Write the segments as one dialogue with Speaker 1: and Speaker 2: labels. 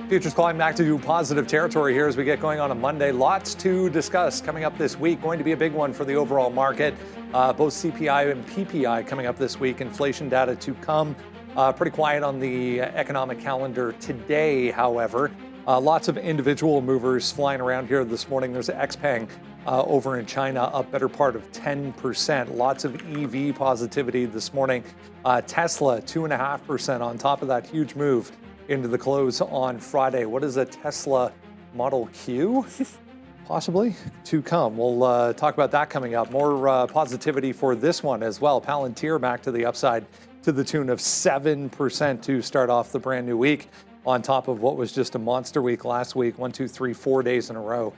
Speaker 1: Futures climbing back to positive territory here as we get going on a Monday. Lots to discuss coming up this week. Going to be a big one for the overall market. Both CPI and PPI coming up this week. Inflation data to come. Pretty quiet on the economic calendar today, however. Lots of individual movers flying around here this morning. There's Xpeng over in China, up better part of 10%. Lots of EV positivity this morning. Tesla, 2.5% on top of that huge move into the close on Friday. What is a Tesla Model Q? Possibly to come. We'll talk about that coming up. More positivity for this one as well. Palantir back to the upside to the tune of 7% to start off the brand new week, on top of what was just a monster week last week. 1, 2, 3, 4 days in a row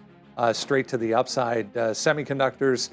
Speaker 1: straight to the upside. Semiconductors,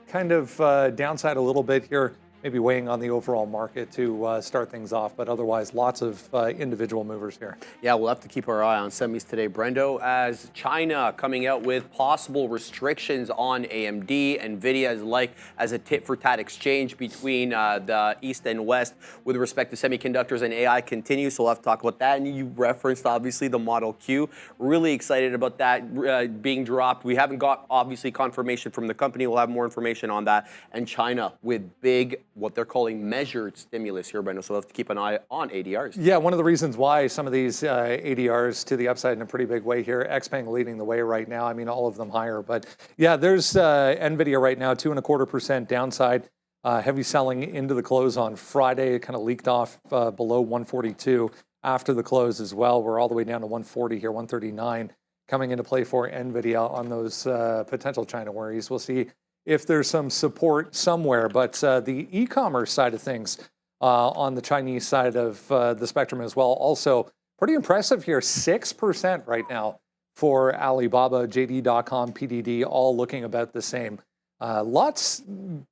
Speaker 1: kind of downside a little bit here. Maybe weighing on the overall market to start things off, but otherwise lots of individual movers here.
Speaker 2: Yeah, we'll have to keep our eye on semis today, Brendo, as China coming out with possible restrictions on AMD. NVIDIA as a tit-for-tat exchange between the East and West with respect to semiconductors and AI continues, so we'll have to talk about that. And you referenced, obviously, the Model Q. Really excited about that being dropped. We haven't got, obviously, confirmation from the company. We'll have more information on that. And China with big, what they're calling measured stimulus here, Brendo, so we'll have to keep an eye on ADRs.
Speaker 1: Yeah, one of the reasons why some of these ADRs to the upside in a pretty big way here. Xpeng leading the way right now. I mean, all of them higher. But yeah, there's NVIDIA right now, 2.25% downside. Heavy selling into the close on Friday. It kind of leaked off below 142 after the close as well. We're all the way down to 140 here, 139 coming into play for NVIDIA on those potential China worries. We'll see if there's some support somewhere. But the e-commerce side of things on the Chinese side of the spectrum as well, also pretty impressive here, 6% right now for Alibaba, JD.com, PDD, all looking about the same. Lots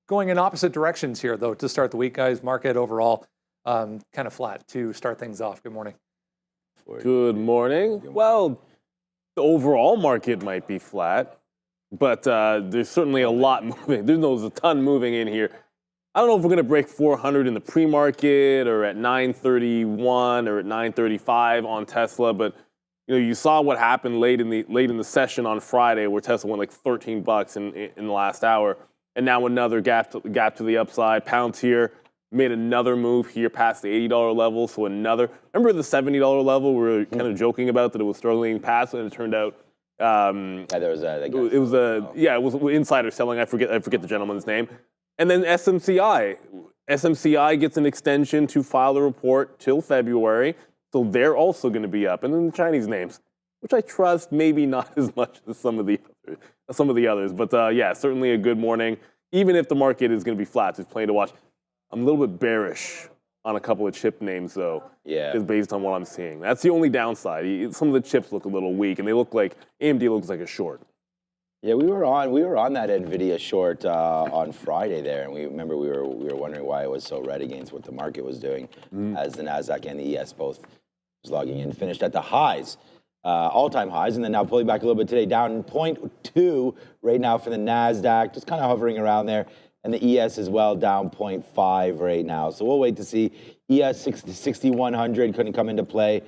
Speaker 1: going in opposite directions here, though, to start the week, guys. Market overall kind of flat to start things off. Good morning.
Speaker 3: Good morning. Well, the overall market might be flat, but there's certainly a lot moving. There's a ton moving in here. I don't know if we're going to break 400 in the pre-market or at 931 or at 935 on Tesla, but you saw what happened late in the session on Friday, where Tesla went like $13 in the last hour, and now another gap to the upside. Palantir made another move here past the $80 level, so another. Remember the $70 level? We were kind of joking about that it was struggling past, and it turned out.
Speaker 4: There was
Speaker 3: it was insider selling. I forget the gentleman's name. And then SMCI. SMCI gets an extension to file the report till February, so they're also going to be up. And then the Chinese names, which I trust maybe not as much as some of the others. But yeah, certainly a good morning. Even if the market is going to be flat, it's plenty to watch. I'm a little bit bearish on a couple of chip names, though.
Speaker 4: Yeah.
Speaker 3: Is based on what I'm seeing. That's the only downside. Some of the chips look a little weak, and they look like AMD looks like a short.
Speaker 4: Yeah, we were on that NVIDIA short on Friday there, and we were wondering why it was so red against what the market was doing, as the Nasdaq and the ES both was logging in, finished at the highs, all-time highs, and then now pulling back a little bit today, down 0.2 right now for the Nasdaq, just kind of hovering around there. And the ES as well, down 0.5 right now. So we'll wait to see. ES 6100 couldn't come into play.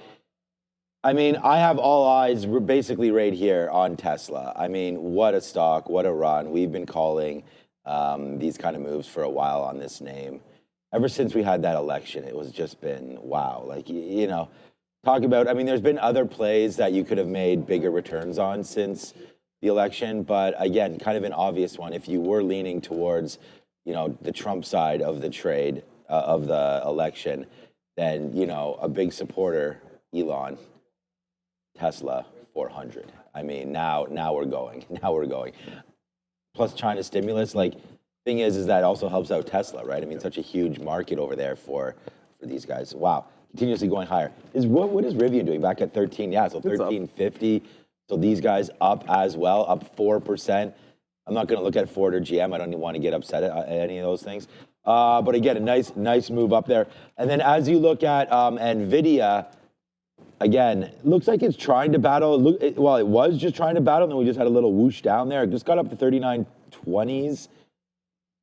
Speaker 4: I mean, I have all eyes basically right here on Tesla. I mean, what a stock, what a run. We've been calling these kind of moves for a while on this name. Ever since we had that election, it was just been, wow. Like, talk about, I mean, there's been other plays that you could have made bigger returns on since the election, but again, kind of an obvious one. If you were leaning towards, the Trump side of the trade of the election, then a big supporter, Elon, Tesla, 400. I mean, now we're going. Now we're going. Plus China stimulus. Like, thing is that also helps out Tesla, right? I mean, such a huge market over there for these guys. Wow, continuously going higher. What is Rivian doing? Back at 13? Yeah, so 1350. So these guys up as well, up 4%. I'm not going to look at Ford or GM. I don't even want to get upset at any of those things. But again, a nice move up there. And then as you look at NVIDIA, again, looks like it's trying to battle. It was just trying to battle, and then we just had a little whoosh down there. It just got up to 3920s.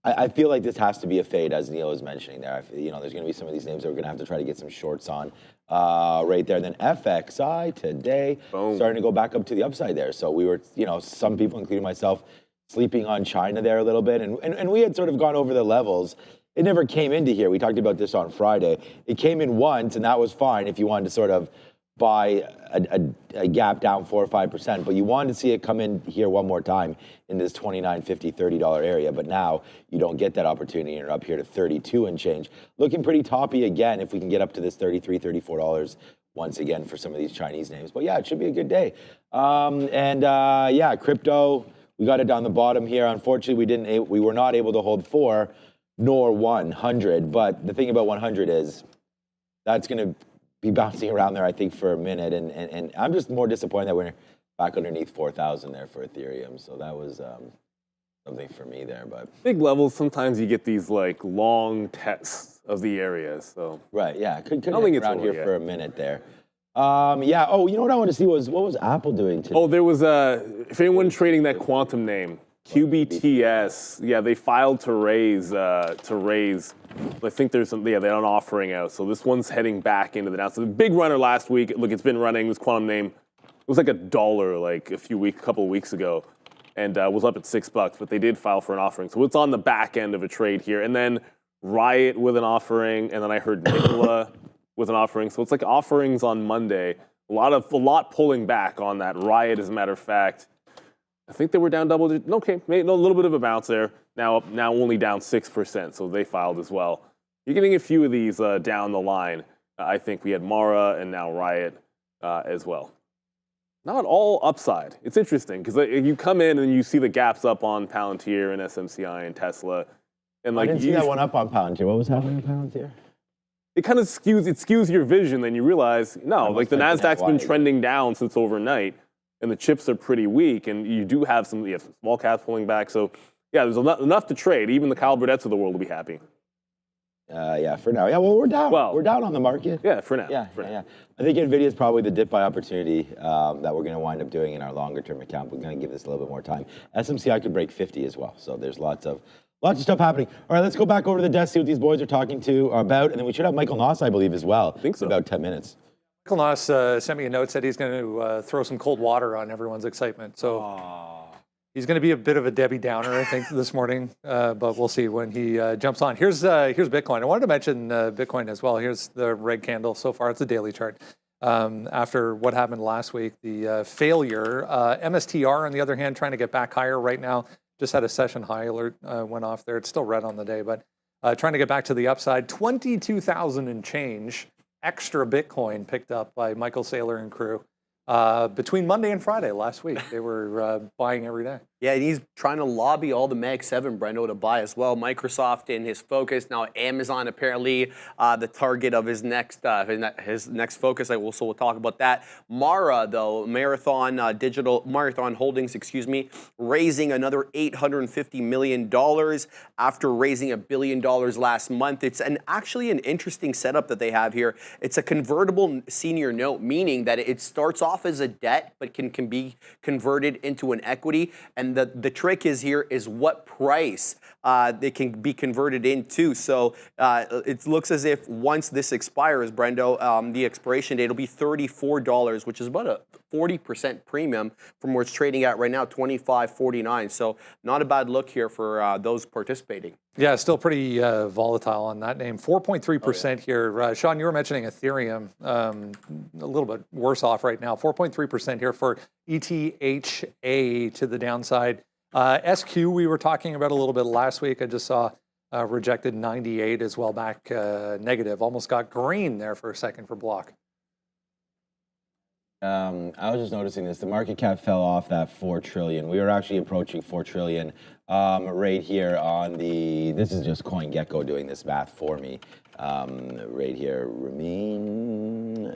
Speaker 4: I feel like this has to be a fade, as Neil was mentioning there. There's going to be some of these names that we're going to have to try to get some shorts on. right there. And then FXI today starting to go back up to the upside there. So we were, some people, including myself, sleeping on China there a little bit. And we had sort of gone over the levels. It never came into here. We talked about this on Friday. It came in once, and that was fine if you wanted to sort of buy a gap down 4 or 5%. But you wanted to see it come in here one more time in this $29.50, $30 area. But now you don't get that opportunity. You're up here to 32 and change. Looking pretty toppy again if we can get up to this $33, $34 once again for some of these Chinese names. But yeah, it should be a good day. Yeah, crypto, we got it down the bottom here. Unfortunately, we were not able to hold 4 nor 100. But the thing about 100 is that's going to be bouncing around there, I think, for a minute. And I'm just more disappointed that we're back underneath 4,000 there for Ethereum. So that was something for me there. But
Speaker 3: big levels, sometimes you get these like long tests of the areas. So
Speaker 4: right, yeah, could hang around here for a minute there. Yeah. Oh, you know what I want to see was what was Apple doing today?
Speaker 3: Oh, there was if anyone trading that quantum name, QBTS. Yeah, they filed to raise. I think there's some. Yeah, they're an offering out. So this one's heading back into the down. So the big runner last week. Look, it's been running. This quantum name. It was like $1 like a couple of weeks ago, and was up at $6. But they did file for an offering. So it's on the back end of a trade here, and then Riot with an offering, and then I heard Nikola with an offering. So it's like offerings on Monday. A lot pulling back on that. Riot, as a matter of fact. I think they were down double digit. Okay, a little bit of a bounce there. Now only down 6%, so they filed as well. You're getting a few of these down the line. I think we had Mara and now Riot as well. Not all upside. It's interesting because you come in and you see the gaps up on Palantir and SMCI and Tesla. And
Speaker 4: I didn't see that one up on Palantir. What was happening on Palantir?
Speaker 3: It kind of skews your vision. Then you realize, no, like the Nasdaq's been trending down since overnight. And the chips are pretty weak, and you do have some small caps pulling back. So, yeah, there's enough to trade. Even the Kyle Burdett's of the world will be happy.
Speaker 4: Yeah, for now. Yeah, well, we're down. We're down on the market.
Speaker 3: Yeah, for now.
Speaker 4: Yeah. I think NVIDIA is probably the dip by opportunity that we're going to wind up doing in our longer-term account. We're going to give this a little bit more time. SMCI could break 50 as well. So there's lots of stuff happening. All right, let's go back over to the desk, see what these boys are talking about, and then we should have Michael Nauss, I believe, as well.
Speaker 3: I think so.
Speaker 4: In about 10 minutes.
Speaker 1: Michael Nauss sent me a note, said he's going to throw some cold water on everyone's excitement. So he's going to be a bit of a Debbie Downer, I think, this morning. But we'll see when he jumps on. Here's Bitcoin. I wanted to mention Bitcoin as well. Here's the red candle so far. It's a daily chart. After what happened last week, the failure. MSTR, on the other hand, trying to get back higher right now. Just had a session high alert went off there. It's still red on the day, but trying to get back to the upside. 22,000 and change. Extra Bitcoin picked up by Michael Saylor and crew between Monday and Friday last week. They were buying every day.
Speaker 2: Yeah, and he's trying to lobby all the Mag 7, Brendo, to buy as well. Microsoft in his focus. Now Amazon apparently the target of his next focus. We'll talk about that. Mara, though, Marathon Holdings, raising another $850 million after raising $1 billion last month. It's actually an interesting setup that they have here. It's a convertible senior note, meaning that it starts off as a debt but can be converted into an equity. And the trick is what price they can be converted into. So it looks as if once this expires, Brendo, the expiration date will be $34, which is about a 40% premium from where it's trading at right now, $25.49. So not a bad look here for those participating.
Speaker 1: Yeah, still pretty volatile on that name. 4.3% here. Sean, you were mentioning Ethereum, a little bit worse off right now. 4.3% here for ETHA to the downside. SQ we were talking about a little bit last week. I just saw rejected 98 as well, back negative. Almost got green there for a second for Block.
Speaker 4: I was just noticing this. The market cap fell off that 4 trillion. We were actually approaching 4 trillion right here on the. This is just CoinGecko doing this math for me. Right here, Ramin.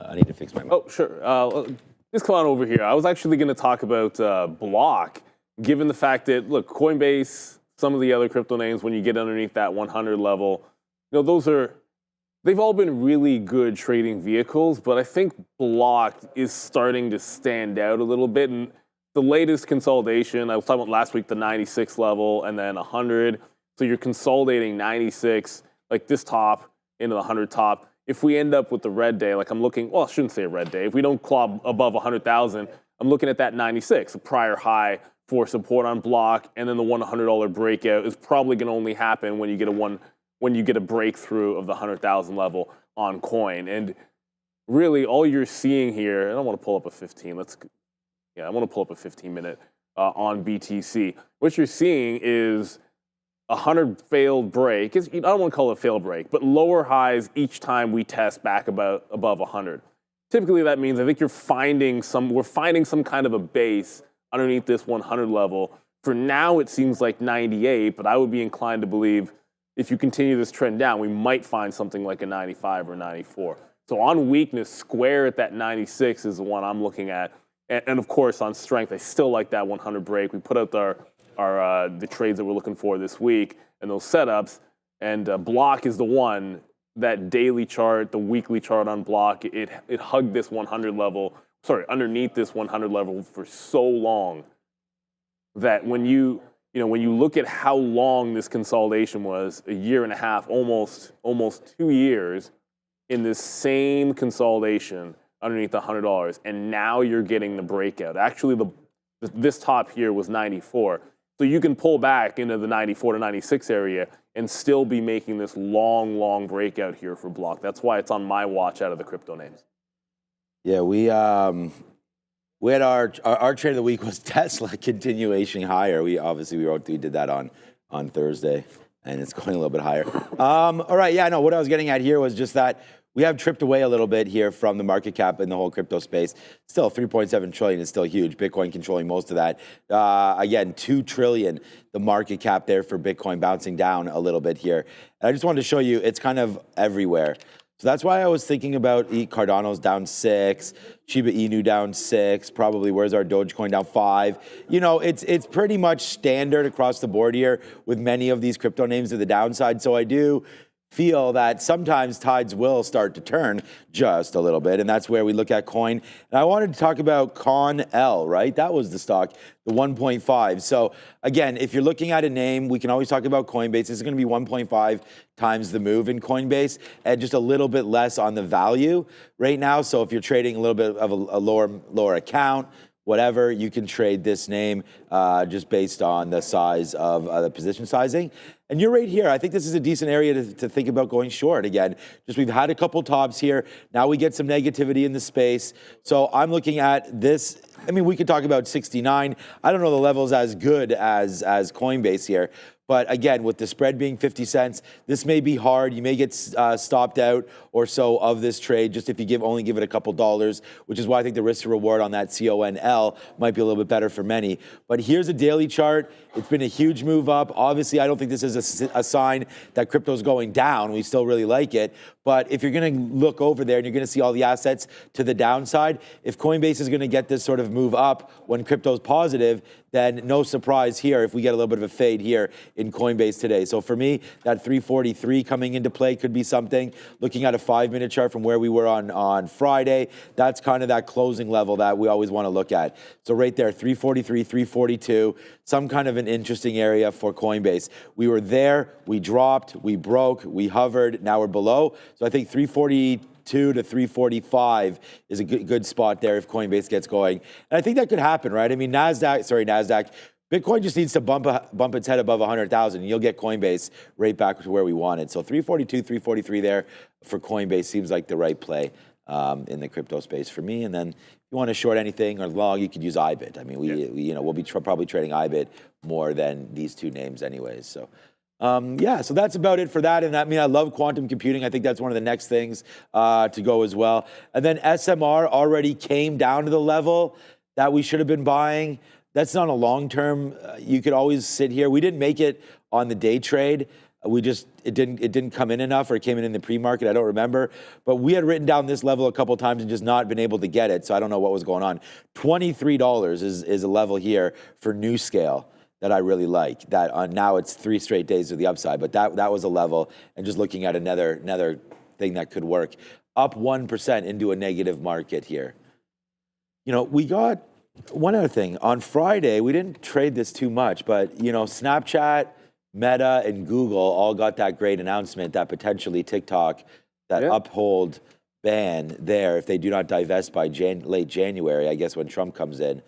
Speaker 4: I need to fix my.
Speaker 3: Oh, sure. Just come on over here. I was actually going to talk about Block, given the fact that look, Coinbase, some of the other crypto names, when you get underneath that 100 level, they've all been really good trading vehicles, but I think Block is starting to stand out a little bit. And the latest consolidation, I was talking about last week, the 96 level and then 100. So you're consolidating 96, like this top into the 100 top. if we end up with the red day, like I'm looking, well, I shouldn't say a red day. If we don't claw above 100,000, I'm looking at that 96, a prior high for support on block, and then the $100 breakout is probably going to only happen when you get a breakthrough of the 100,000 level on coin. And really, all you're seeing here, and I want to pull up a 15. I want to pull up a 15-minute on BTC. What you're seeing is 100 failed break. I don't want to call it a failed break, but lower highs each time we test back above 100. Typically, that means I think we're finding some kind of a base underneath this 100 level. For now, it seems like 98, but I would be inclined to believe if you continue this trend down, we might find something like a 95 or 94. So on weakness, square at that 96 is the one I'm looking at. And of course, on strength, I still like that 100 break. We put out the trades that we're looking for this week and those setups. And block is the one, that daily chart, the weekly chart on block, it hugged this 100 level, underneath this 100 level for so long that when you look at how long this consolidation was, a year and a half, almost 2 years in this same consolidation underneath $100, and now you're getting the breakout. Actually, this top here was 94. So you can pull back into the 94 to 96 area and still be making this long breakout here for block. That's why it's on my watch out of the crypto names.
Speaker 4: Yeah, we had our trade of the week was Tesla continuation higher. We did that on Thursday, and it's going a little bit higher. All right, yeah, no, what I was getting at here was just that we have tripped away a little bit here from the market cap in the whole crypto space. Still, 3.7 trillion is still huge. Bitcoin controlling most of that. Again, 2 trillion, the market cap there for Bitcoin bouncing down a little bit here. And I just wanted to show you, it's kind of everywhere. So that's why I was thinking about Cardano's down 6, Shiba Inu down 6, probably where's our Dogecoin down 5. You know, it's pretty much standard across the board here with many of these crypto names to the downside. So I do feel that sometimes tides will start to turn just a little bit, and that's where we look at coin. And I wanted to talk about ConL, right? That was the stock, the 1.5. So again, if you're looking at a name, we can always talk about Coinbase. This is going to be 1.5 times the move in Coinbase, and just a little bit less on the value right now. So if you're trading a little bit of a lower account, whatever, you can trade this name just based on the size of the position sizing. And you're right here. I think this is a decent area to think about going short again. Just we've had a couple tops here. Now we get some negativity in the space. So I'm looking at this. I mean, we could talk about 69. I don't know the levels as good as Coinbase here. But again, with the spread being 50 cents, this may be hard. You may get stopped out or so of this trade just if you only give it a couple dollars, which is why I think the risk to reward on that CONL might be a little bit better for many. But here's a daily chart. It's been a huge move up. Obviously, I don't think this is a sign that crypto's going down. We still really like it. But if you're going to look over there and you're going to see all the assets to the downside, if Coinbase is going to get this sort of move up when crypto's positive, then no surprise here if we get a little bit of a fade here in Coinbase today. So for me, that 343 coming into play could be something. Looking at a 5-minute chart from where we were on Friday, that's kind of that closing level that we always want to look at. So right there, 343, 342, some kind of an interesting area for Coinbase. We were there, we dropped, we broke, we hovered, now we're below. So I think 342 to 345 is a good spot there if Coinbase gets going. And I think that could happen, right? I mean, NASDAQ, Bitcoin just needs to bump its head above 100,000, and you'll get Coinbase right back to where we wanted. So 342, 343 there for Coinbase seems like the right play in the crypto space for me. And then if you want to short anything or long, you could use IBIT. I mean, we'll be probably trading IBIT more than these two names anyways. So. So that's about it for that. And I mean, I love quantum computing. I think that's one of the next things to go as well. And then SMR already came down to the level that we should have been buying. That's not a long term. You could always sit here. We didn't make it on the day trade. It didn't come in enough, or it came in the pre-market. I don't remember. But we had written down this level a couple times and just not been able to get it. So I don't know what was going on. $23 is a level here for new scale that I really like. That now it's 3 straight days of the upside, but that was a level. And just looking at another thing that could work, up 1% into a negative market here. You know, we got one other thing on Friday. We didn't trade this too much, but you know, Snapchat, Meta, and Google all got that great announcement that potentially TikTok, that uphold ban there, if they do not divest by late January, I guess when Trump comes in,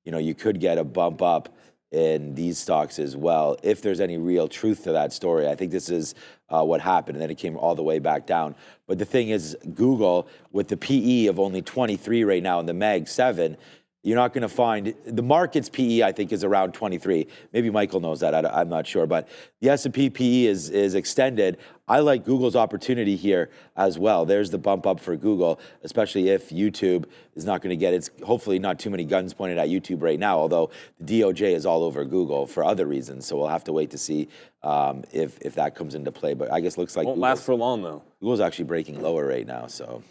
Speaker 4: you could get a bump up in these stocks as well, if there's any real truth to that story. I think this is what happened, and then it came all the way back down. But the thing is, Google, with the PE of only 23 right now and the Mag 7, you're not going to find, the market's PE, I think, is around 23. Maybe Michael knows that, I'm not sure. But the S&P PE is extended. I like Google's opportunity here as well. There's the bump up for Google, especially if YouTube is not going to get, it's hopefully not too many guns pointed at YouTube right now, although the DOJ is all over Google for other reasons. So we'll have to wait to see if that comes into play. But I guess looks like
Speaker 3: won't last for long, though.
Speaker 4: Google's actually breaking lower right now, so.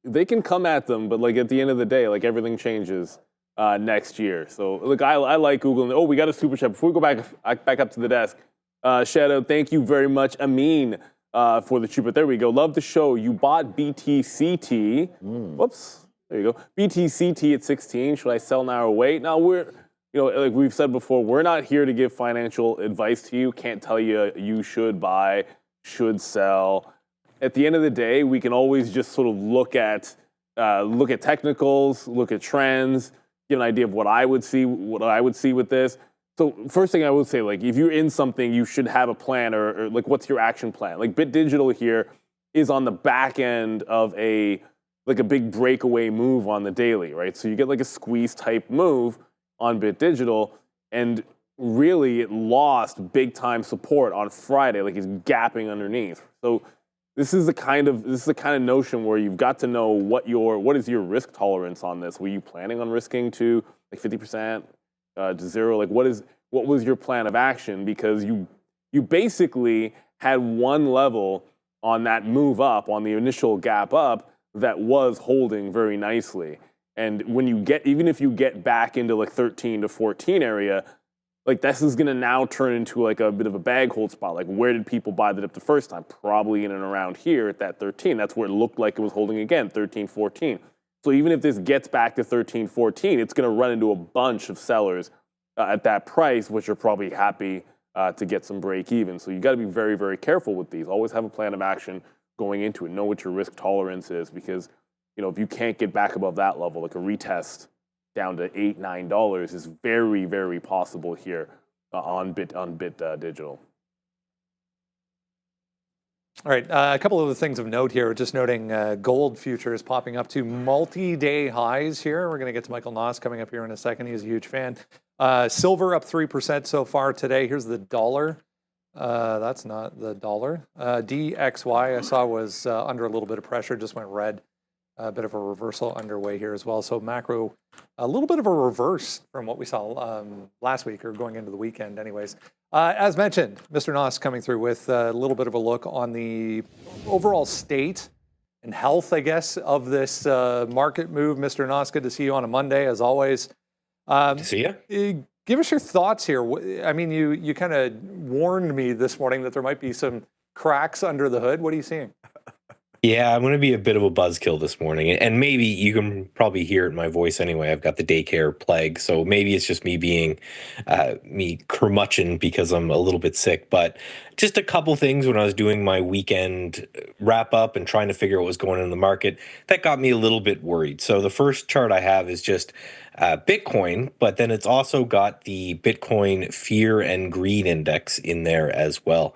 Speaker 3: They can come at them, but at the end of the day, everything changes next year. So look, I like Google. And, we got a super chat. Before we go back up to the desk, shout out, thank you very much, Amin, for the trip. But there we go. Love the show. You bought BTCT. Whoops. There you go. BTCT at 16. Should I sell now or wait? Now we're, like we've said before, we're not here to give financial advice to you. Can't tell you you should buy, should sell. At the end of the day, we can always just sort of look at technicals, look at trends, get an idea of what I would see with this. So first thing I would say, if you're in something, you should have a plan or what's your action plan? Bit Digital here is on the back end of a big breakaway move on the daily, right? So you get a squeeze type move on Bit Digital, and really it lost big time support on Friday, it's gapping underneath. So this is the kind of notion where you've got to know what is your risk tolerance on this. Were you planning on risking to 50% to zero? What was your plan of action? Because you basically had one level on that move up, on the initial gap up, that was holding very nicely. And when even if you get back into 13 to 14 area, this is going to now turn into a bit of a bag hold spot. Where did people buy the dip the first time? Probably in and around here at that 13. That's where it looked like it was holding again, 13, 14. So even if this gets back to 13, 14, it's going to run into a bunch of sellers at that price, which are probably happy to get some break even. So you got to be very, very careful with these. Always have a plan of action going into it. Know what your risk tolerance is, because if you can't get back above that level, a retest down to $8, $9 is very, very possible here on Bit Digital.
Speaker 1: All right, a couple of the things of note here. Just noting gold futures popping up to multi-day highs here. We're going to get to Michael Nauss coming up here in a second. He's a huge fan. Silver up 3% so far today. Here's the dollar. That's not the dollar. DXY I saw was under a little bit of pressure, just went red. A bit of a reversal underway here as well. So macro, a little bit of a reverse from what we saw last week, or going into the weekend anyways. As mentioned, Mr. Nauss coming through with a little bit of a look on the overall state and health, I guess, of this market move. Mr. Nauss, good to see you on a Monday, as always.
Speaker 5: Good to see you.
Speaker 1: Give us your thoughts here. I mean, you kind of warned me this morning that there might be some cracks under the hood. What are you seeing?
Speaker 5: Yeah, I'm going to be a bit of a buzzkill this morning, and maybe you can probably hear it in my voice anyway. I've got the daycare plague, so maybe it's just me being me curmudgeon because I'm a little bit sick. But just a couple things when I was doing my weekend wrap up and trying to figure out what was going on in the market that got me a little bit worried. So the first chart I have is just Bitcoin, but then it's also got the Bitcoin Fear and Greed Index in there as well.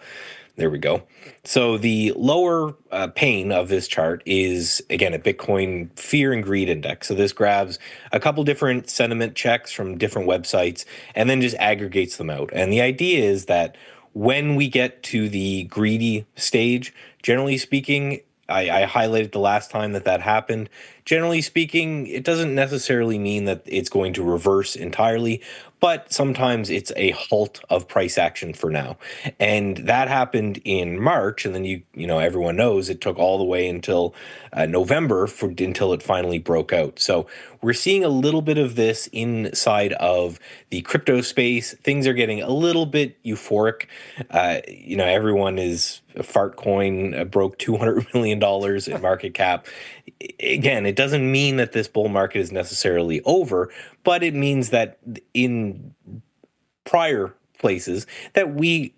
Speaker 5: There we go. So the lower pane of this chart is, again, a Bitcoin Fear and Greed Index. So this grabs a couple different sentiment checks from different websites and then just aggregates them out. And the idea is that when we get to the greedy stage, generally speaking, I highlighted the last time that happened. Generally speaking, it doesn't necessarily mean that it's going to reverse entirely, but sometimes it's a halt of price action for now. And that happened in March, and then you know everyone knows it took all the way until November until it finally broke out. So we're seeing a little bit of this inside of the crypto space. Things are getting a little bit euphoric. Everyone is Fartcoin broke $200 million in market cap. Again, it doesn't mean that this bull market is necessarily over, but it means that in prior places that we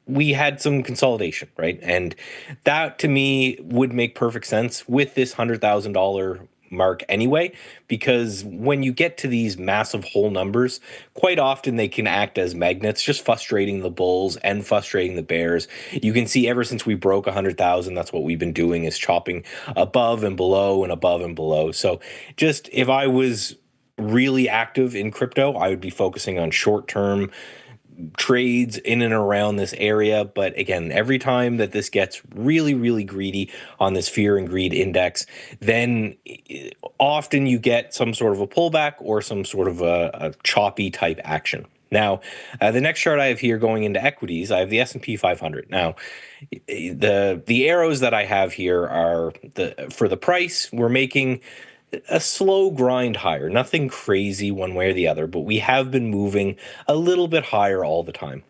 Speaker 5: we had some consolidation, right? And that to me would make perfect sense with this $100,000 mark anyway, because when you get to these massive whole numbers, quite often they can act as magnets, just frustrating the bulls and frustrating the bears. You can see ever since we broke 100,000, that's what we've been doing, is chopping above and below and above and below. So just if I was really active in crypto, I would be focusing on short-term trades in and around this area. But again, every time that this gets really, really greedy on this fear and greed index, then often you get some sort of a pullback or some sort of a choppy type action. Now, the next chart I have here going into equities, I have the S&P 500. Now, the arrows that I have here are for the price, we're making a slow grind higher, nothing crazy one way or the other, but we have been moving a little bit higher all the time.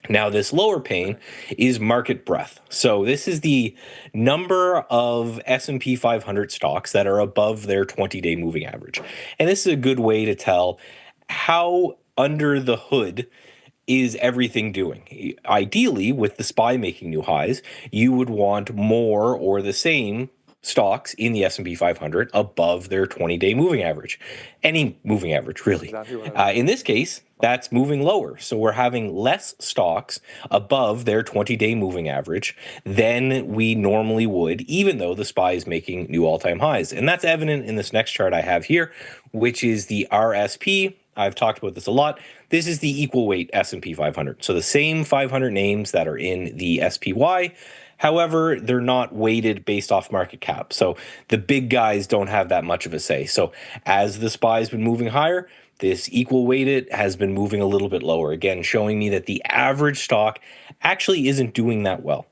Speaker 5: Now, this lower pane is market breadth. So this is the number of S&P 500 stocks that are above their 20-day moving average. And this is a good way to tell how under the hood is everything doing. Ideally, with the SPY making new highs, you would want more or the same stocks in the S&P 500 above their 20-day moving average. Any moving average, really. Exactly in this case, that's moving lower. So we're having less stocks above their 20-day moving average than we normally would, even though the SPY is making new all-time highs. And that's evident in this next chart I have here, which is the RSP. I've talked about this a lot. This is the equal weight S&P 500. So the same 500 names that are in the SPY. However, they're not weighted based off market cap. So the big guys don't have that much of a say. So as the SPY has been moving higher, this equal weighted has been moving a little bit lower. Again, showing me that the average stock actually isn't doing that well.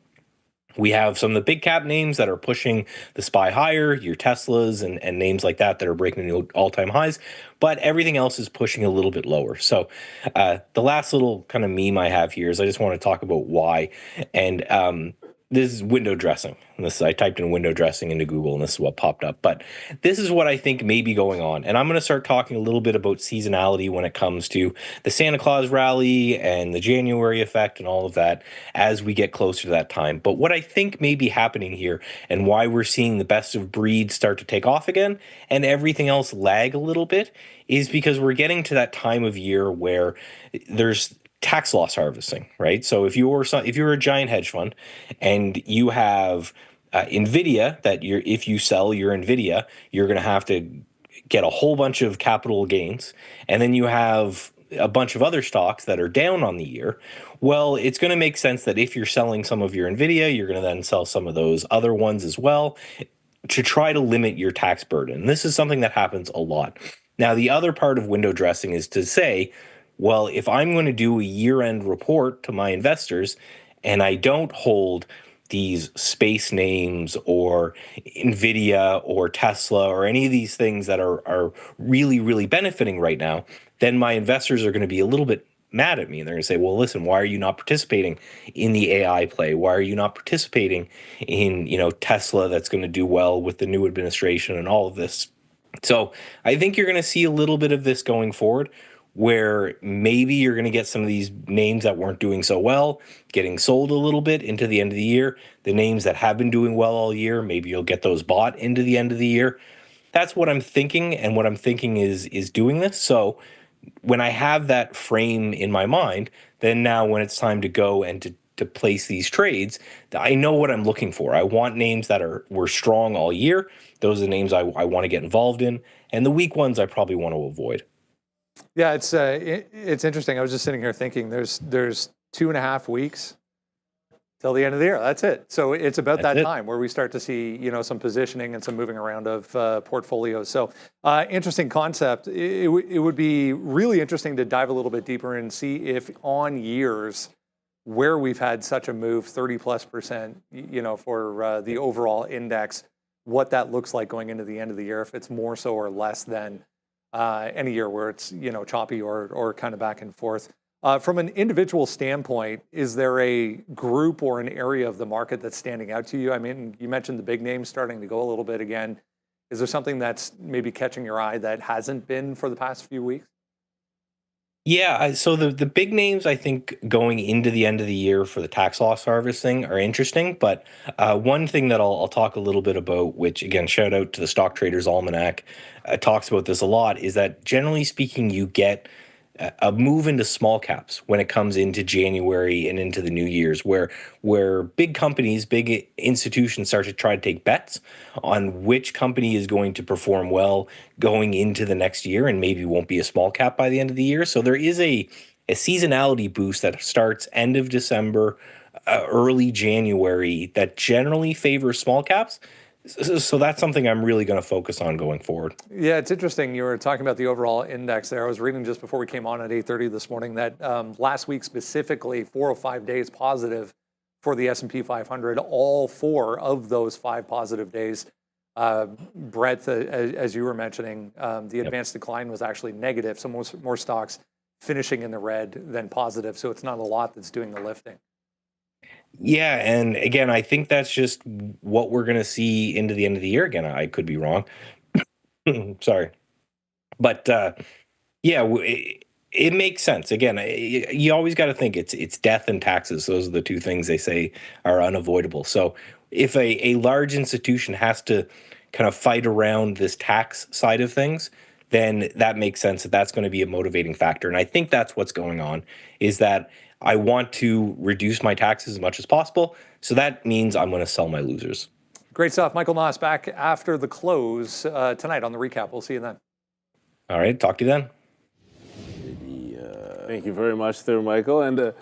Speaker 5: We have some of the big cap names that are pushing the SPY higher, your Teslas and names like that are breaking new all-time highs, but everything else is pushing a little bit lower. So the last little kind of meme I have here is I just want to talk about why. And this is window dressing. I typed in window dressing into Google, and this is what popped up. But this is what I think may be going on. And I'm going to start talking a little bit about seasonality when it comes to the Santa Claus rally and the January effect and all of that as we get closer to that time. But what I think may be happening here and why we're seeing the best of breed start to take off again and everything else lag a little bit is because we're getting to that time of year where there's tax loss harvesting, right? So if you're a giant hedge fund and you have Nvidia if you sell your Nvidia, you're going to have to get a whole bunch of capital gains, and then you have a bunch of other stocks that are down on the year. Well, it's going to make sense that if you're selling some of your Nvidia, you're going to then sell some of those other ones as well to try to limit your tax burden. This is something that happens a lot. Now, the other part of window dressing is to say, well, if I'm going to do a year-end report to my investors and I don't hold these space names or Nvidia or Tesla or any of these things that are really, really benefiting right now, then my investors are going to be a little bit mad at me. And they're going to say, well, listen, why are you not participating in the AI play? Why are you not participating in, Tesla that's going to do well with the new administration and all of this? So I think you're going to see a little bit of this going forward, where maybe you're going to get some of these names that weren't doing so well getting sold a little bit into the end of the year. The names that have been doing well all year, maybe you'll get those bought into the end of the year. That's what I'm thinking, and what I'm thinking is doing this. So when I have that frame in my mind, then now when it's time to go and to place these trades, I know what I'm looking for. I want names that were strong all year. Those are the names I want to get involved in, and the weak ones I probably want to avoid.
Speaker 1: Yeah, it's interesting. I was just sitting here thinking there's 2.5 weeks till the end of the year. That's it. So it's about that time where we start to see, some positioning and some moving around of portfolios. So interesting concept. It would be really interesting to dive a little bit deeper and see if on years where we've had such a move, 30+%, for the overall index, what that looks like going into the end of the year, if it's more so or less than any year where it's choppy or kind of back and forth. From an individual standpoint, is there a group or an area of the market that's standing out to you? I mean, you mentioned the big names starting to go a little bit again. Is there something that's maybe catching your eye that hasn't been for the past few weeks?
Speaker 5: Yeah, so the big names I think going into the end of the year for the tax loss harvesting are interesting, but one thing that I'll talk a little bit about, which again, shout out to the Stock Traders Almanac, talks about this a lot, is that generally speaking, you get a move into small caps when it comes into January and into the New Year's, where big companies, big institutions start to try to take bets on which company is going to perform well going into the next year and maybe won't be a small cap by the end of the year. So there is a seasonality boost that starts end of December, early January that generally favors small caps. So that's something I'm really going to focus on going forward.
Speaker 1: Yeah, it's interesting. You were talking about the overall index there. I was reading just before we came on at 8:30 this morning that last week specifically, 4 or 5 days positive for the S&P 500. All 4 of those 5 positive days. Brett, as you were mentioning, the advanced decline was actually negative. So more stocks finishing in the red than positive. So it's not a lot that's doing the lifting.
Speaker 5: Yeah, and again, I think that's just what we're going to see into the end of the year. Again, I could be wrong. Sorry. But yeah, it makes sense. Again, you always got to think it's death and taxes. Those are the 2 things they say are unavoidable. So if a large institution has to kind of fight around this tax side of things, then that makes sense that that's going to be a motivating factor. And I think that's what's going on, is that I want to reduce my taxes as much as possible. So that means I'm going to sell my losers.
Speaker 1: Great stuff. Michael Nauss back after the close tonight on the recap. We'll see you then.
Speaker 5: All right. Talk to you then.
Speaker 3: Thank you very much there, Michael. And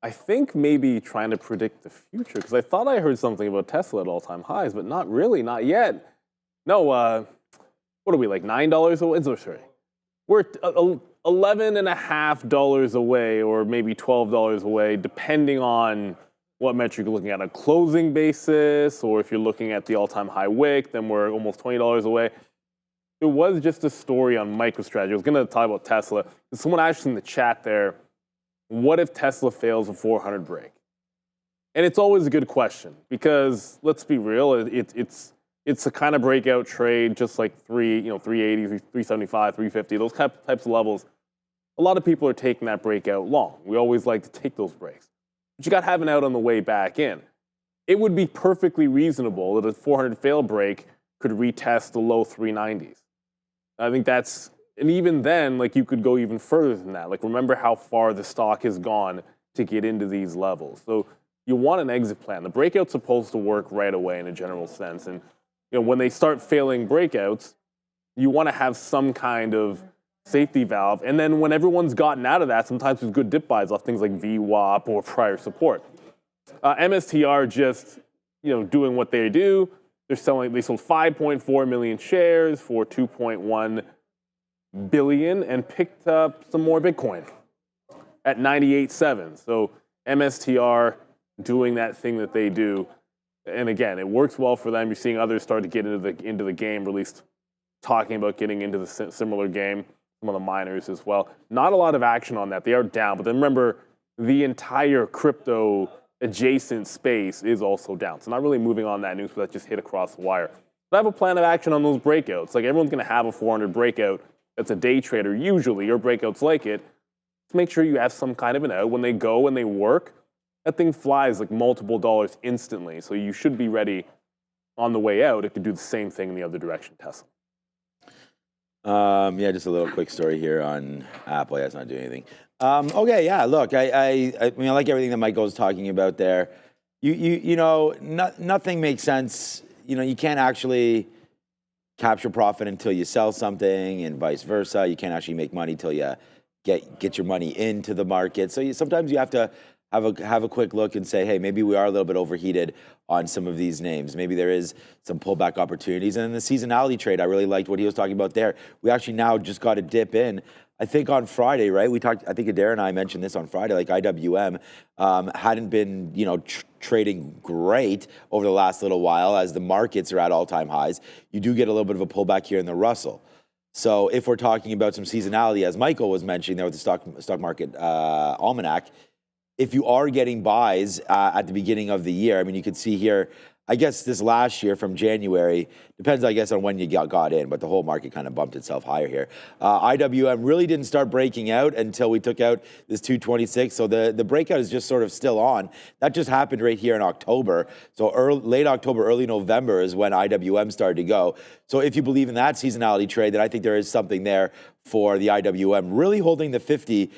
Speaker 3: I think maybe trying to predict the future, because I thought I heard something about Tesla at all-time highs, but not really, not yet. No, what are we, like $9 away? Oh, sorry. We're $11.50 away, or maybe $12 away, depending on what metric you're looking at, a closing basis, or if you're looking at the all-time high wick, then we're almost $20 away. It was just a story on MicroStrategy. I was going to talk about Tesla. Someone asked in the chat there, what if Tesla fails a 400 break? And it's always a good question, because let's be real, it's a kind of breakout trade, just like 380, 375, 350, those types of levels. A lot of people are taking that breakout long. We always like to take those breaks. But you got to have an out on the way back in. It would be perfectly reasonable that a 400 fail break could retest the low 390s. I think that's, and even then, like, you could go even further than that. Like, remember how far the stock has gone to get into these levels. So you want an exit plan. The breakout's supposed to work right away in a general sense. And when they start failing breakouts, you want to have some kind of safety valve. And then when everyone's gotten out of that, sometimes there's good dip buys off things like VWAP or prior support. MSTR just doing what they do. They sold 5.4 million shares for $2.1 billion and picked up some more Bitcoin at 98.7. So MSTR doing that thing that they do. And again, it works well for them. You're seeing others start to get into the game, or at least talking about getting into the similar game. Some of the miners as well. Not a lot of action on that. They are down. But then remember, the entire crypto adjacent space is also down. So not really moving on that news, but that just hit across the wire. But I have a plan of action on those breakouts. Like, everyone's going to have a 400 breakout. That's a day trader usually, or breakouts like it. Just make sure you have some kind of an out. When they go and they work, that thing flies like multiple dollars instantly. So you should be ready on the way out. It could do the same thing in the other direction, Tesla.
Speaker 4: Yeah, just a little quick story here on Apple. Yeah, it's not doing anything. Okay, yeah, look, I mean, I like everything that Michael was talking about there. Nothing makes sense. You can't actually capture profit until you sell something, and vice versa. You can't actually make money till you get your money into the market. So sometimes you have to have a quick look and say, hey, maybe we are a little bit overheated on some of these names. Maybe there is some pullback opportunities. And in the seasonality trade, I really liked what he was talking about there. We actually now just got a dip in. I think on Friday, right? We talked. I think Adair and I mentioned this on Friday. Like, IWM hadn't been, trading great over the last little while as the markets are at all-time highs. You do get a little bit of a pullback here in the Russell. So if we're talking about some seasonality, as Michael was mentioning there with the stock market almanac, if you are getting buys at the beginning of the year, I mean, you could see here I guess this last year from January, depends, I guess, on when you got in, but the whole market kind of bumped itself higher here. IWM really didn't start breaking out until we took out this 226. So the breakout is just sort of still on. That just happened right here in October. So late October, early November is when IWM started to go. So if you believe in that seasonality trade, then I think there is something there for the IWM, really holding the 50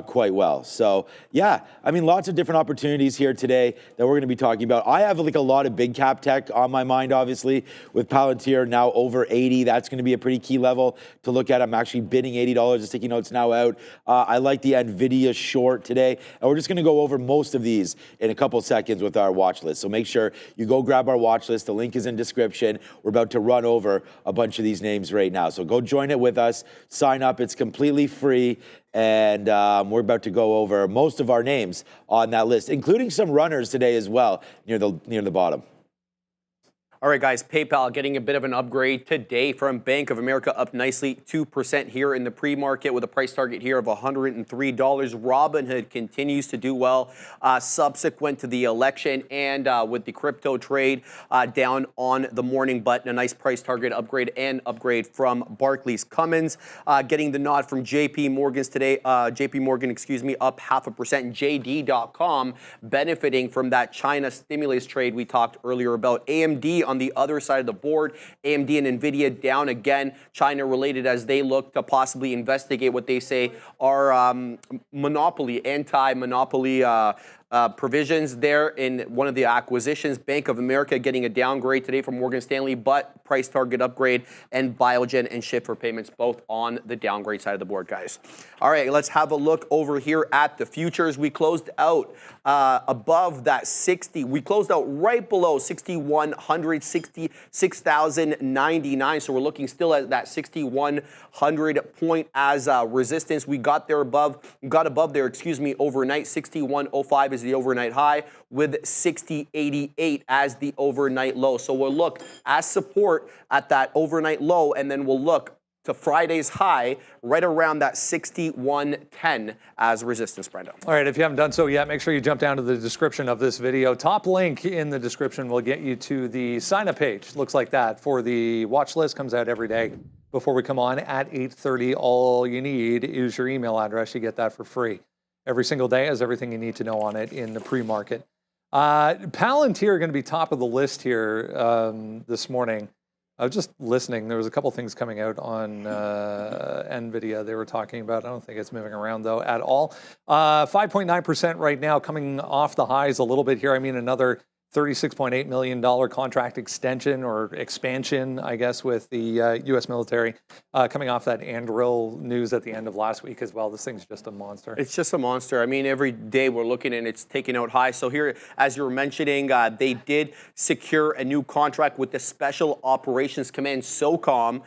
Speaker 4: quite well. So yeah, I mean, lots of different opportunities here today that we're going to be talking about. I have like a lot of big cap tech on my mind, obviously, with Palantir now over 80. That's going to be a pretty key level to look at. I'm actually bidding $80. The sticky note's now out. I like the NVIDIA short today. And we're just going to go over most of these in a couple seconds with our watch list. So make sure you go grab our watch list. The link is in description. We're about to run over a bunch of these names right now. So go join it with us. Sign up. It's completely free. And we're about to go over most of our names on that list, including some runners today as well near the bottom.
Speaker 2: All right, guys, PayPal getting a bit of an upgrade today from Bank of America, up nicely 2% here in the pre-market with a price target here of $103. Robinhood continues to do well subsequent to the election and with the crypto trade down on the morning, but a nice price target upgrade from Barclays. Cummins getting the nod from JP Morgan's today. JP Morgan, excuse me, up 0.5%. JD.com benefiting from that China stimulus trade we talked earlier about. AMD on the other side of the board, AMD and NVIDIA down again, China related as they look to possibly investigate what they say are anti-monopoly provisions there in one of the acquisitions. Bank of America getting a downgrade today from Morgan Stanley, but price target upgrade, and Biogen and Shift for Payments both on the downgrade side of the board, guys. All right, let's have a look over here at the futures. We closed out above that 60. We closed out right below 6,100, 66,099. So we're looking still at that 6,100 point as resistance. We got above there, overnight. 61.05 is the overnight high with 60.88 as the overnight low. So we'll look as support at that overnight low, and then we'll look to Friday's high right around that 61.10 as resistance, Brendo.
Speaker 1: All right, if you haven't done so yet, make sure you jump down to the description of this video. Top link in the description will get you to the sign-up page. Looks like that for the watch list. Comes out every day before we come on at 8:30. All you need is your email address. You get that for free. Every single day has everything you need to know on it in the pre-market. Palantir going to be top of the list here this morning. I was just listening. There was a couple things coming out on NVIDIA they were talking about. I don't think it's moving around, though, at all. 5.9% right now, coming off the highs a little bit here. I mean, another $36.8 million contract extension or expansion, I guess, with the U.S. military coming off that Anduril news at the end of last week as well. This thing's just a monster. It's
Speaker 2: just a monster. I mean, every day we're looking and it's taking out high. So here, as you were mentioning, they did secure a new contract with the Special Operations Command, SOCOM.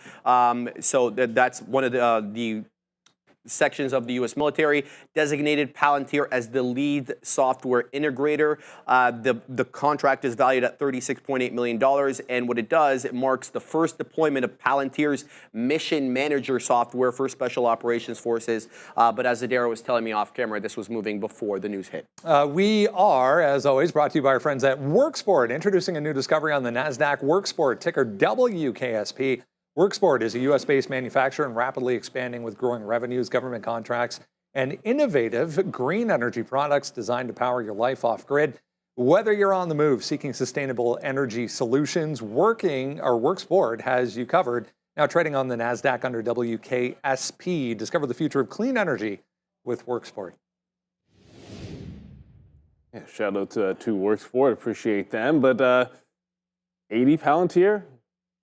Speaker 2: So that's one of the sections of the U.S. military, designated Palantir as the lead software integrator. The contract is valued at $36.8 million, and what it does, it marks the first deployment of Palantir's Mission Manager software for Special Operations Forces. But as Adara was telling me off camera, this was moving before the news hit.
Speaker 1: We are, as always, brought to you by our friends at Worksport, introducing a new discovery on the NASDAQ. Worksport, ticker WKSP. Worksport is a U.S.-based manufacturer and rapidly expanding with growing revenues, government contracts, and innovative green energy products designed to power your life off-grid. Whether you're on the move seeking sustainable energy solutions, Worksport has you covered. Now trading on the NASDAQ under WKSP. Discover the future of clean energy with Worksport.
Speaker 3: Yeah, shout out to Worksport. Appreciate them. But 80 Palantir?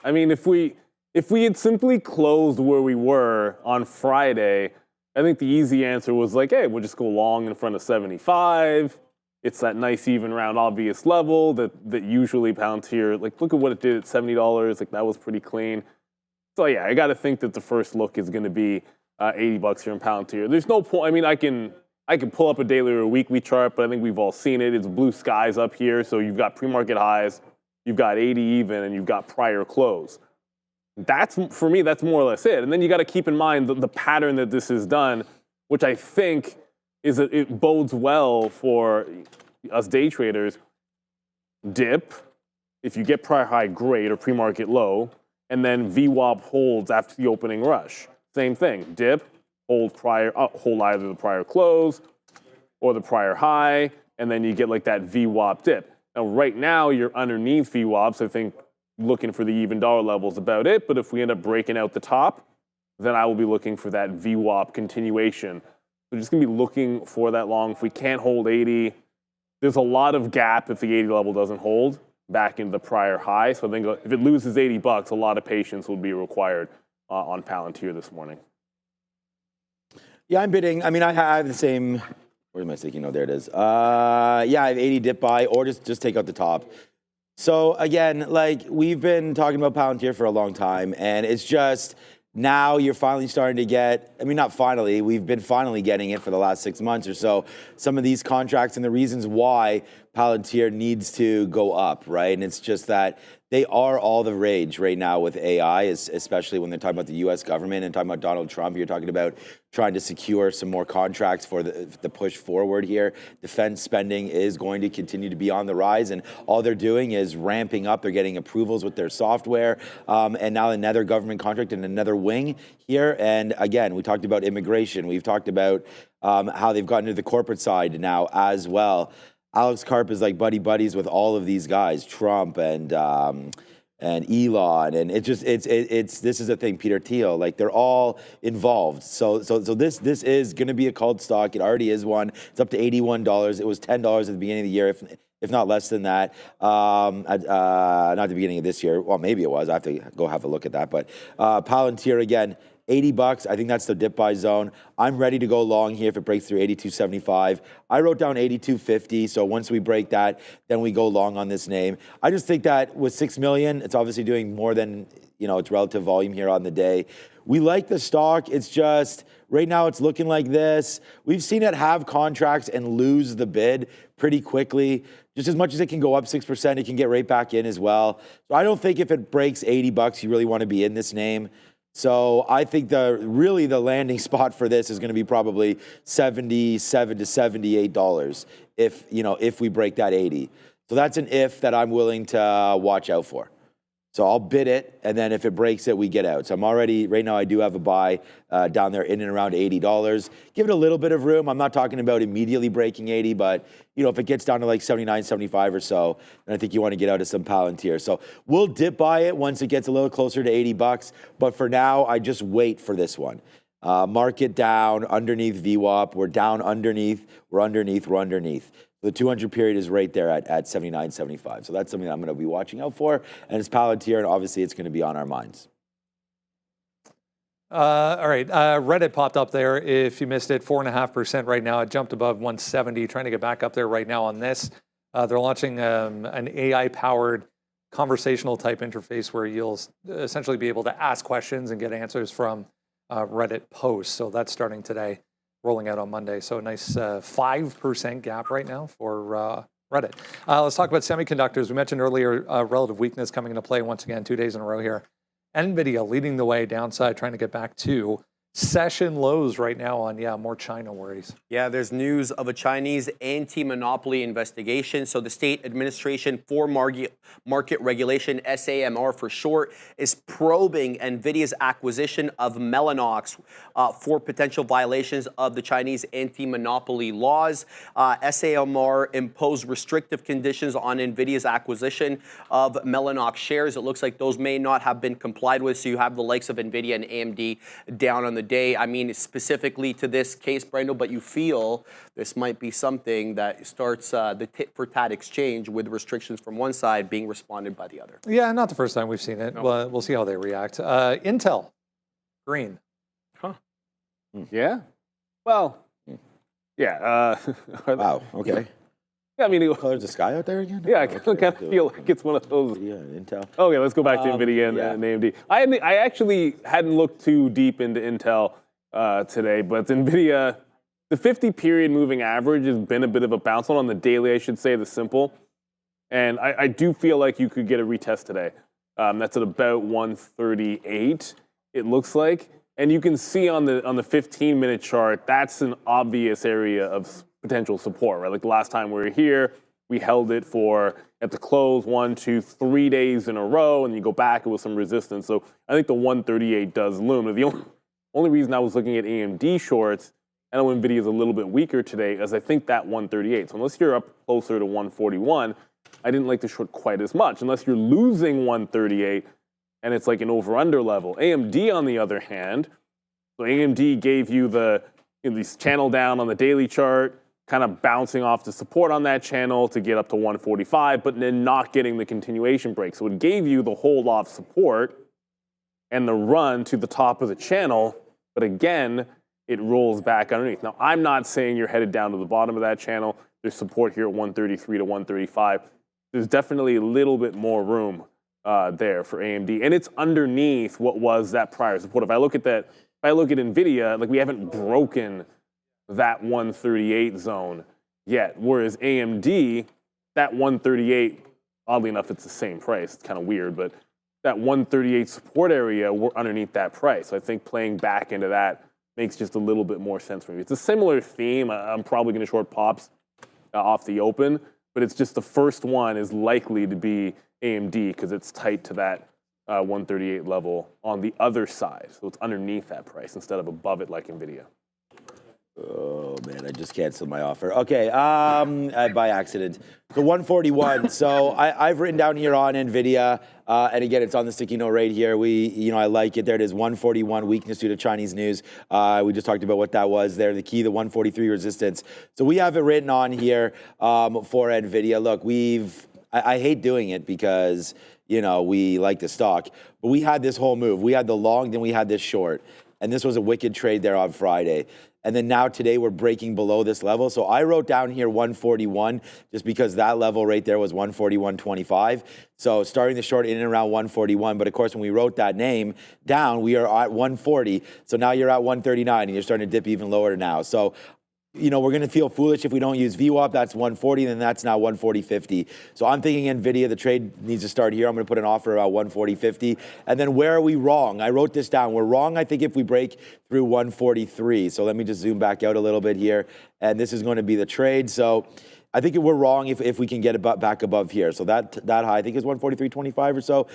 Speaker 3: I mean, if we had simply closed where we were on Friday, I think the easy answer was like, hey, we'll just go long in front of 75. It's that nice, even round, obvious level that usually Palantir, like, look at what it did at $70. Like, that was pretty clean. So, yeah, I got to think that the first look is going to be $80 here in Palantir. There's no point. I mean, I can pull up a daily or a weekly chart, but I think we've all seen it. It's blue skies up here. So you've got pre-market highs, you've got 80 even, and you've got prior close. For me, that's more or less it. And then you got to keep in mind the pattern that this has done, which I think is that it bodes well for us day traders. Dip, If you get prior high, great, or pre-market low, and then VWAP holds after the opening rush. Same thing, dip, hold either the prior close or the prior high, and then you get like that VWAP dip. Now, right now, you're underneath VWAPs. I think looking for the even dollar level is about it, but if we end up breaking out the top, then I will be looking for that VWAP continuation. We're just gonna be looking for that long. If we can't hold 80, there's a lot of gap if the 80 level doesn't hold back into the prior high. So I think if it loses $80, a lot of patience will be required on Palantir this morning.
Speaker 4: Yeah, I'm bidding. I mean, I have the same. Where's my sticky note? There it is. Yeah, I have 80 dip buy, or just take out the top. So again, like we've been talking about Palantir for a long time, and it's just now you're finally starting to get, I mean, not finally, we've been finally getting it for the last 6 months or so, some of these contracts and the reasons why Palantir needs to go up, right? And it's just that they are all the rage right now with AI, especially when they're talking about the US government and talking about Donald Trump. You're talking about trying to secure some more contracts for the push forward here. Defense spending is going to continue to be on the rise, and all they're doing is ramping up. They're getting approvals with their software, and now another government contract and another wing here. And again, we talked about immigration. We've talked about how they've gotten to the corporate side now as well. Alex Karp is like buddies with all of these guys, Trump and Elon, and this is the thing, Peter Thiel, like they're all involved. So this is going to be a cult stock. It already is one. It's up to $81. It was $10 at the beginning of the year, if not less than that. Not at the beginning of this year. Well, maybe it was. I have to go have a look at that. But Palantir again. $80, I think that's the dip buy zone. I'm ready to go long here if it breaks through 82.75. I wrote down 82.50, so once we break that, then we go long on this name. I just think that with 6 million, it's obviously doing more than, its relative volume here on the day. We like the stock. It's just, right now it's looking like this. We've seen it have contracts and lose the bid pretty quickly. Just as much as it can go up 6%, it can get right back in as well. So I don't think if it breaks $80, you really want to be in this name. So I think the landing spot for this is going to be probably $77 to $78 if we break that 80. So that's an if that I'm willing to watch out for. So I'll bid it, and then if it breaks it, we get out. So I'm already, right now I do have a buy down there in and around $80. Give it a little bit of room. I'm not talking about immediately breaking 80, but if it gets down to like 79, 75 or so, then I think you want to get out of some Palantir. So we'll dip buy it once it gets a little closer to $80. But for now, I just wait for this one. Market down, underneath VWAP. We're down underneath, we're underneath. The 200 period is right there at 79.75. So that's something that I'm going to be watching out for. And it's Palantir, and obviously it's going to be on our minds.
Speaker 1: All right, Reddit popped up there. If you missed it, 4.5% right now. It jumped above 170, trying to get back up there right now on this. They're launching an AI-powered conversational type interface where you'll essentially be able to ask questions and get answers from Reddit posts. So that's starting today, rolling out on Monday. So a nice 5% gap right now for Reddit. Let's talk about semiconductors. We mentioned earlier relative weakness coming into play once again, 2 days in a row here. NVIDIA leading the way downside, trying to get back to session lows right now on, more China worries.
Speaker 2: Yeah, there's news of a Chinese anti-monopoly investigation. So the State Administration for Market Regulation, SAMR for short, is probing NVIDIA's acquisition of Mellanox for potential violations of the Chinese anti-monopoly laws. SAMR imposed restrictive conditions on NVIDIA's acquisition of Mellanox shares. It looks like those may not have been complied with. So you have the likes of NVIDIA and AMD down on the day. I mean, specifically to this case, Brendo, but you feel this might be something that starts the tit-for-tat exchange with restrictions from one side being responded by the other.
Speaker 1: Yeah, not the first time we've seen it. No. Well, we'll see how they react. Intel, green.
Speaker 3: Huh. Yeah. Well, yeah.
Speaker 4: Wow, okay.
Speaker 3: Yeah, I mean,
Speaker 4: what color's the sky out there again?
Speaker 3: Yeah, I kind of feel like it's one of those.
Speaker 4: Yeah, Intel.
Speaker 3: Okay, let's go back to NVIDIA and AMD. I actually hadn't looked too deep into Intel today, but NVIDIA, the 50 period moving average has been a bit of a bounce on the daily, I should say, the simple. And I do feel like you could get a retest today. That's at about 138, it looks like. And you can see on the 15-minute chart, that's an obvious area of potential support, right? Like the last time we were here, we held it for, at the close, 1, 2, 3 days in a row, and you go back with some resistance. So I think the 138 does loom. The only reason I was looking at AMD shorts, I know NVIDIA is a little bit weaker today, is I think that 138. So unless you're up closer to 141, I didn't like the short quite as much. Unless you're losing 138 and it's like an over-under level. AMD, on the other hand, so AMD gave you this channel down on the daily chart, kind of bouncing off the support on that channel to get up to 145, but then not getting the continuation break. So it gave you the hold off support and the run to the top of the channel, but again, it rolls back underneath. Now, I'm not saying you're headed down to the bottom of that channel. There's support here at 133 to 135. There's definitely a little bit more room there for AMD, and it's underneath what was that prior support. If I look at NVIDIA, like we haven't broken that 138 zone yet, whereas AMD, that 138, oddly enough, it's the same price. It's kind of weird, but that 138 support area, we're underneath that price. So I think playing back into that makes just a little bit more sense for me. It's a similar theme. I'm probably going to short pops off the open, but it's just the first one is likely to be AMD because it's tight to that 138 level on the other side. So it's underneath that price instead of above it like NVIDIA.
Speaker 4: Oh, man, I just canceled my offer. Okay, by accident. So 141. So I've written down here on NVIDIA, and again, it's on the sticky note right here. I like it. There it is, 141, weakness due to Chinese news. We just talked about what that was there. The key, the 143 resistance. So we have it written on here for NVIDIA. Look, I hate doing it because, we like the stock. But we had this whole move. We had the long, then we had this short. And this was a wicked trade there on Friday. And then now today we're breaking below this level. So I wrote down here 141 just because that level right there was 141.25. So starting the short in and around 141. But of course, when we wrote that name down, we are at 140. So now you're at 139 and you're starting to dip even lower now. So we're going to feel foolish if we don't use VWAP. That's 140, then that's now 140.50. So I'm thinking NVIDIA, the trade needs to start here. I'm going to put an offer about 140.50. And then where are we wrong? I wrote this down. We're wrong, I think, if we break through 143. So let me just zoom back out a little bit here. And this is going to be the trade. So I think we're wrong if we can get it back above here. So that high, I think, is 143.25 or so,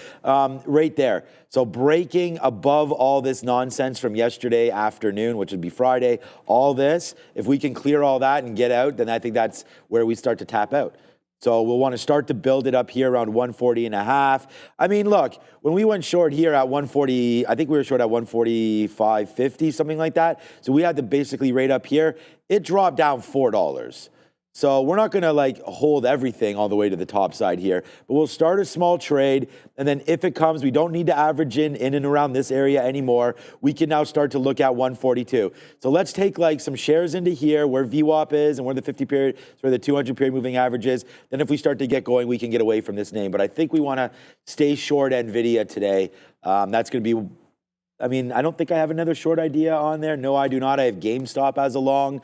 Speaker 4: right there. So breaking above all this nonsense from yesterday afternoon, which would be Friday, all this, if we can clear all that and get out, then I think that's where we start to tap out. So we'll want to start to build it up here around 140 and a half. I mean, look, when we went short here at 140, I think we were short at 145.50, something like that. So we had to basically rate up here. It dropped down $4. So we're not going to hold everything all the way to the top side here, but we'll start a small trade. And then if it comes, we don't need to average in and around this area anymore. We can now start to look at 142. So let's take some shares into here where VWAP is and where the 50 period, where the 200 period moving average is. Then if we start to get going, we can get away from this name. But I think we want to stay short NVIDIA today. That's going to be, I don't think I have another short idea on there. No, I do not. I have GameStop as a long.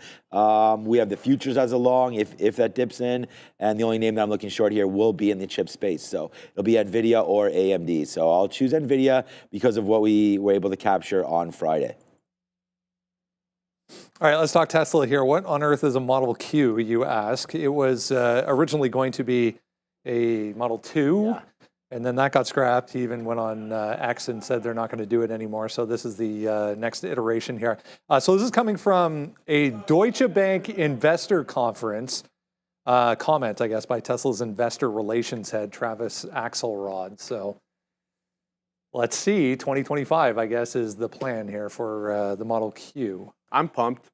Speaker 4: We have the futures as a long if that dips in. And the only name that I'm looking short here will be in the chip space. So it'll be NVIDIA or AMD. So I'll choose NVIDIA because of what we were able to capture on Friday.
Speaker 1: All right, let's talk Tesla here. What on earth is a Model Q, you ask? It was originally going to be a Model 2. Yeah. And then that got scrapped. He even went on X and said they're not going to do it anymore. So this is the next iteration here. So this is coming from a Deutsche Bank investor conference comment, I guess, by Tesla's investor relations head, Travis Axelrod. So let's see, 2025, I guess, is the plan here for the Model Q.
Speaker 2: I'm pumped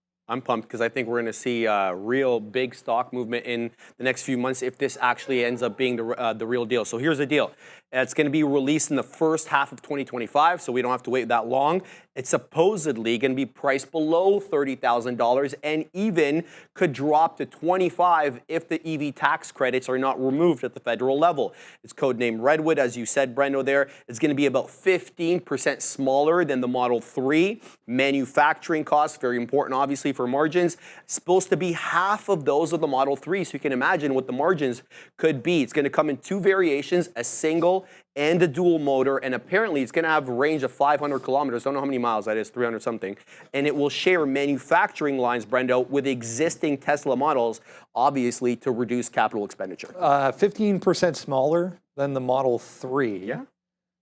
Speaker 2: because I think we're going to see a real big stock movement in the next few months if this actually ends up being the real deal. So here's the deal. It's going to be released in the first half of 2025, so we don't have to wait that long. It's supposedly going to be priced below $30,000 and even could drop to $25,000 if the EV tax credits are not removed at the federal level. It's codenamed Redwood, as you said, Brendo, there. It's going to be about 15% smaller than the Model 3. Manufacturing costs, very important, obviously, for margins. Supposed to be half of those of the Model 3, so you can imagine what the margins could be. It's going to come in two variations, a single model and a dual motor, and apparently it's going to have a range of 500 kilometers. Don't know how many miles that is, 300 something. And it will share manufacturing lines, Brendo, with existing Tesla models, obviously to reduce capital expenditure.
Speaker 1: 15% smaller than the Model 3.
Speaker 2: Yeah.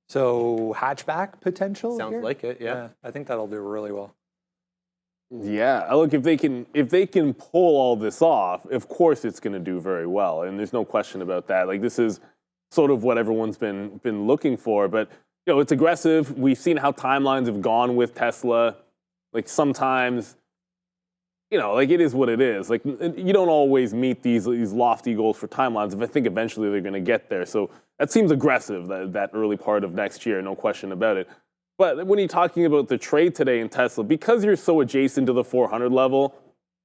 Speaker 1: So hatchback potential
Speaker 2: Sounds
Speaker 1: here?
Speaker 2: like it, yeah.
Speaker 1: I think that'll do really well.
Speaker 3: Yeah, look, if they can pull all this off, of course it's going to do very well, and there's no question about that. Like, this is sort of what everyone's been looking for, but you know, it's aggressive. We've seen how timelines have gone with Tesla. Like, sometimes, you know, like, it is what it is. Like, you don't always meet these lofty goals for timelines. I think eventually they're going to get there. So that seems aggressive, that early part of next year, no question about it. But when you're talking about the trade today in Tesla, because you're so adjacent to the 400 level,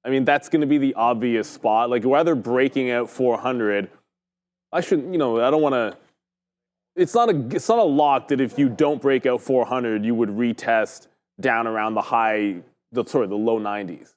Speaker 3: I mean, that's going to be the obvious spot. Like, rather breaking out 400, I shouldn't, you know, I don't want to, it's not a lock that if you don't break out 400, you would retest down around the low 90s.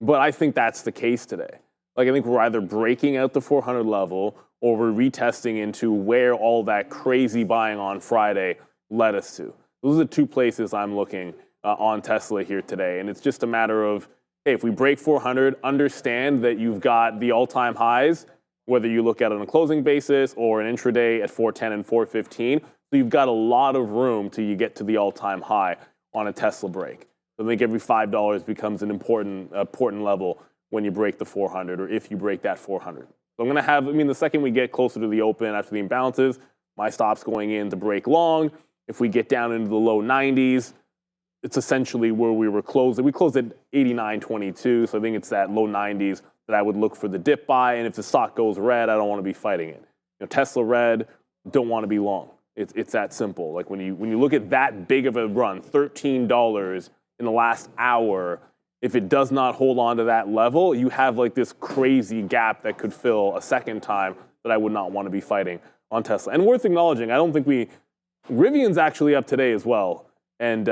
Speaker 3: But I think that's the case today. Like, I think we're either breaking out the 400 level or we're retesting into where all that crazy buying on Friday led us to. Those are the two places I'm looking on Tesla here today. And it's just a matter of, hey, if we break 400, understand that you've got the all-time highs, whether you look at it on a closing basis or an intraday at 410 and 415. So you've got a lot of room till you get to the all-time high on a Tesla break. So I think every $5 becomes an important level when you break the 400, or if you break that 400. So I'm going to have, the second we get closer to the open after the imbalances, my stop's going in to break long. If we get down into the low 90s, it's essentially where we were closing. We closed at 89.22, so I think it's that low 90s that I would look for the dip buy. And if the stock goes red, I don't want to be fighting it. You know, Tesla red, don't want to be long. It's that simple. Like, when you look at that big of a run, $13 in the last hour, if it does not hold on to that level, you have like this crazy gap that could fill a second time that I would not want to be fighting on Tesla. And worth acknowledging, I don't think Rivian's actually up today as well, and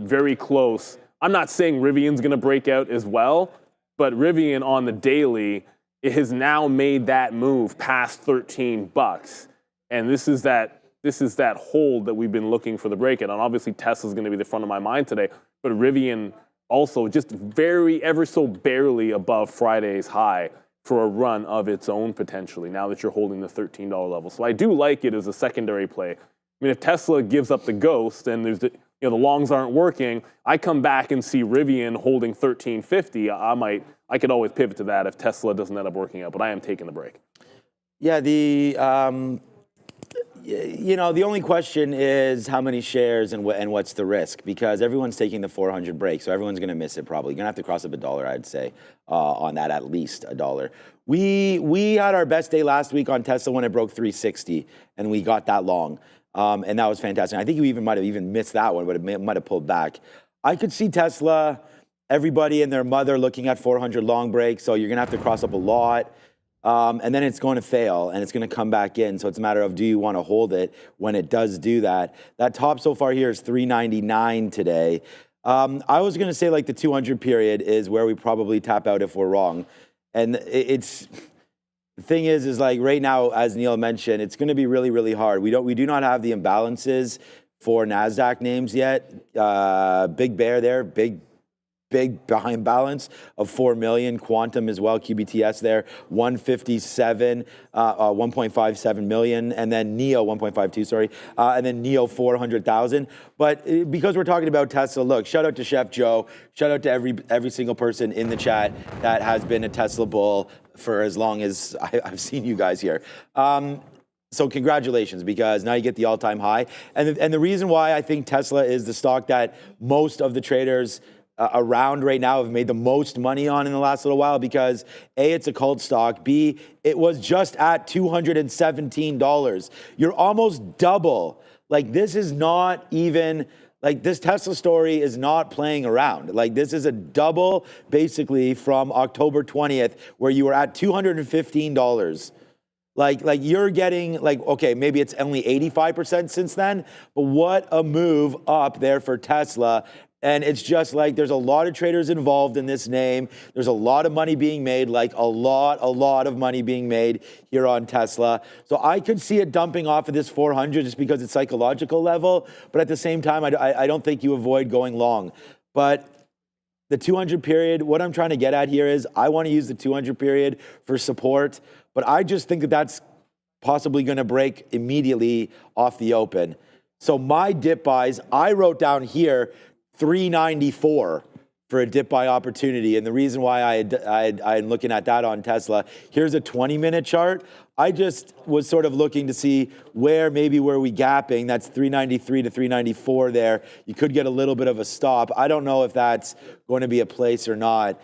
Speaker 3: very close. I'm not saying Rivian's going to break out as well, but Rivian on the daily, it has now made that move past $13, and this is that hold that we've been looking for the breakout. And obviously Tesla's going to be the front of my mind today, but Rivian also just ever so barely above Friday's high for a run of its own potentially, now that you're holding the $13 level. So I do like it as a secondary play. I mean, if Tesla gives up the ghost and the longs aren't working, I come back and see Rivian holding 1350, I could always pivot to that if Tesla doesn't end up working out, but I am taking the break.
Speaker 4: Yeah, the only question is how many shares and what's the risk, because everyone's taking the 400 break, so everyone's going to miss it probably. You're going to have to cross up $1, I'd say, on that, at least $1. We had our best day last week on Tesla when it broke 360, and we got that long. And that was fantastic. I think you might have missed that one, but it might have pulled back. I could see Tesla, everybody and their mother looking at 400 long breaks, so you're going to have to cross up a lot. And then it's going to fail, and it's going to come back in. So it's a matter of, do you want to hold it when it does do that? That top so far here is 399 today. I was going to say, like, the 200 period is where we probably tap out if we're wrong. And the thing is like right now, as Neil mentioned, it's going to be really, really hard. We do not have the imbalances for NASDAQ names yet. Big bear there, big behind balance of 4 million. Quantum as well, QBTS there, 157, 1.57 million, and then NEO 1.52, sorry, and then NEO 400,000. But because we're talking about Tesla, look, shout out to Chef Joe, shout out to every single person in the chat that has been a Tesla bull for as long as I've seen you guys here. So congratulations, because now you get the all-time high. And the reason why I think Tesla is the stock that most of the traders around right now have made the most money on in the last little while, because A, it's a cult stock, B, it was just at $217. You're almost double. Like, this is not even, like, this Tesla story is not playing around. Like, this is a double basically from October 20th, where you were at $215. Like you're getting, like, okay, maybe it's only 85% since then, but what a move up there for Tesla. And it's just like there's a lot of traders involved in this name. There's a lot of money being made, like a lot of money being made here on Tesla. So I could see it dumping off of this 400 just because it's psychological level. But at the same time, I don't think you avoid going long. But the 200 period, what I'm trying to get at here is I want to use the 200 period for support. But I just think that that's possibly going to break immediately off the open. So my dip buys, I wrote down here 394 for a dip buy opportunity. And the reason why I'm looking at that on Tesla, here's a 20-minute chart. I just was sort of looking to see where maybe were we gapping. That's 393 to 394 there. You could get a little bit of a stop. I don't know if that's going to be a place or not.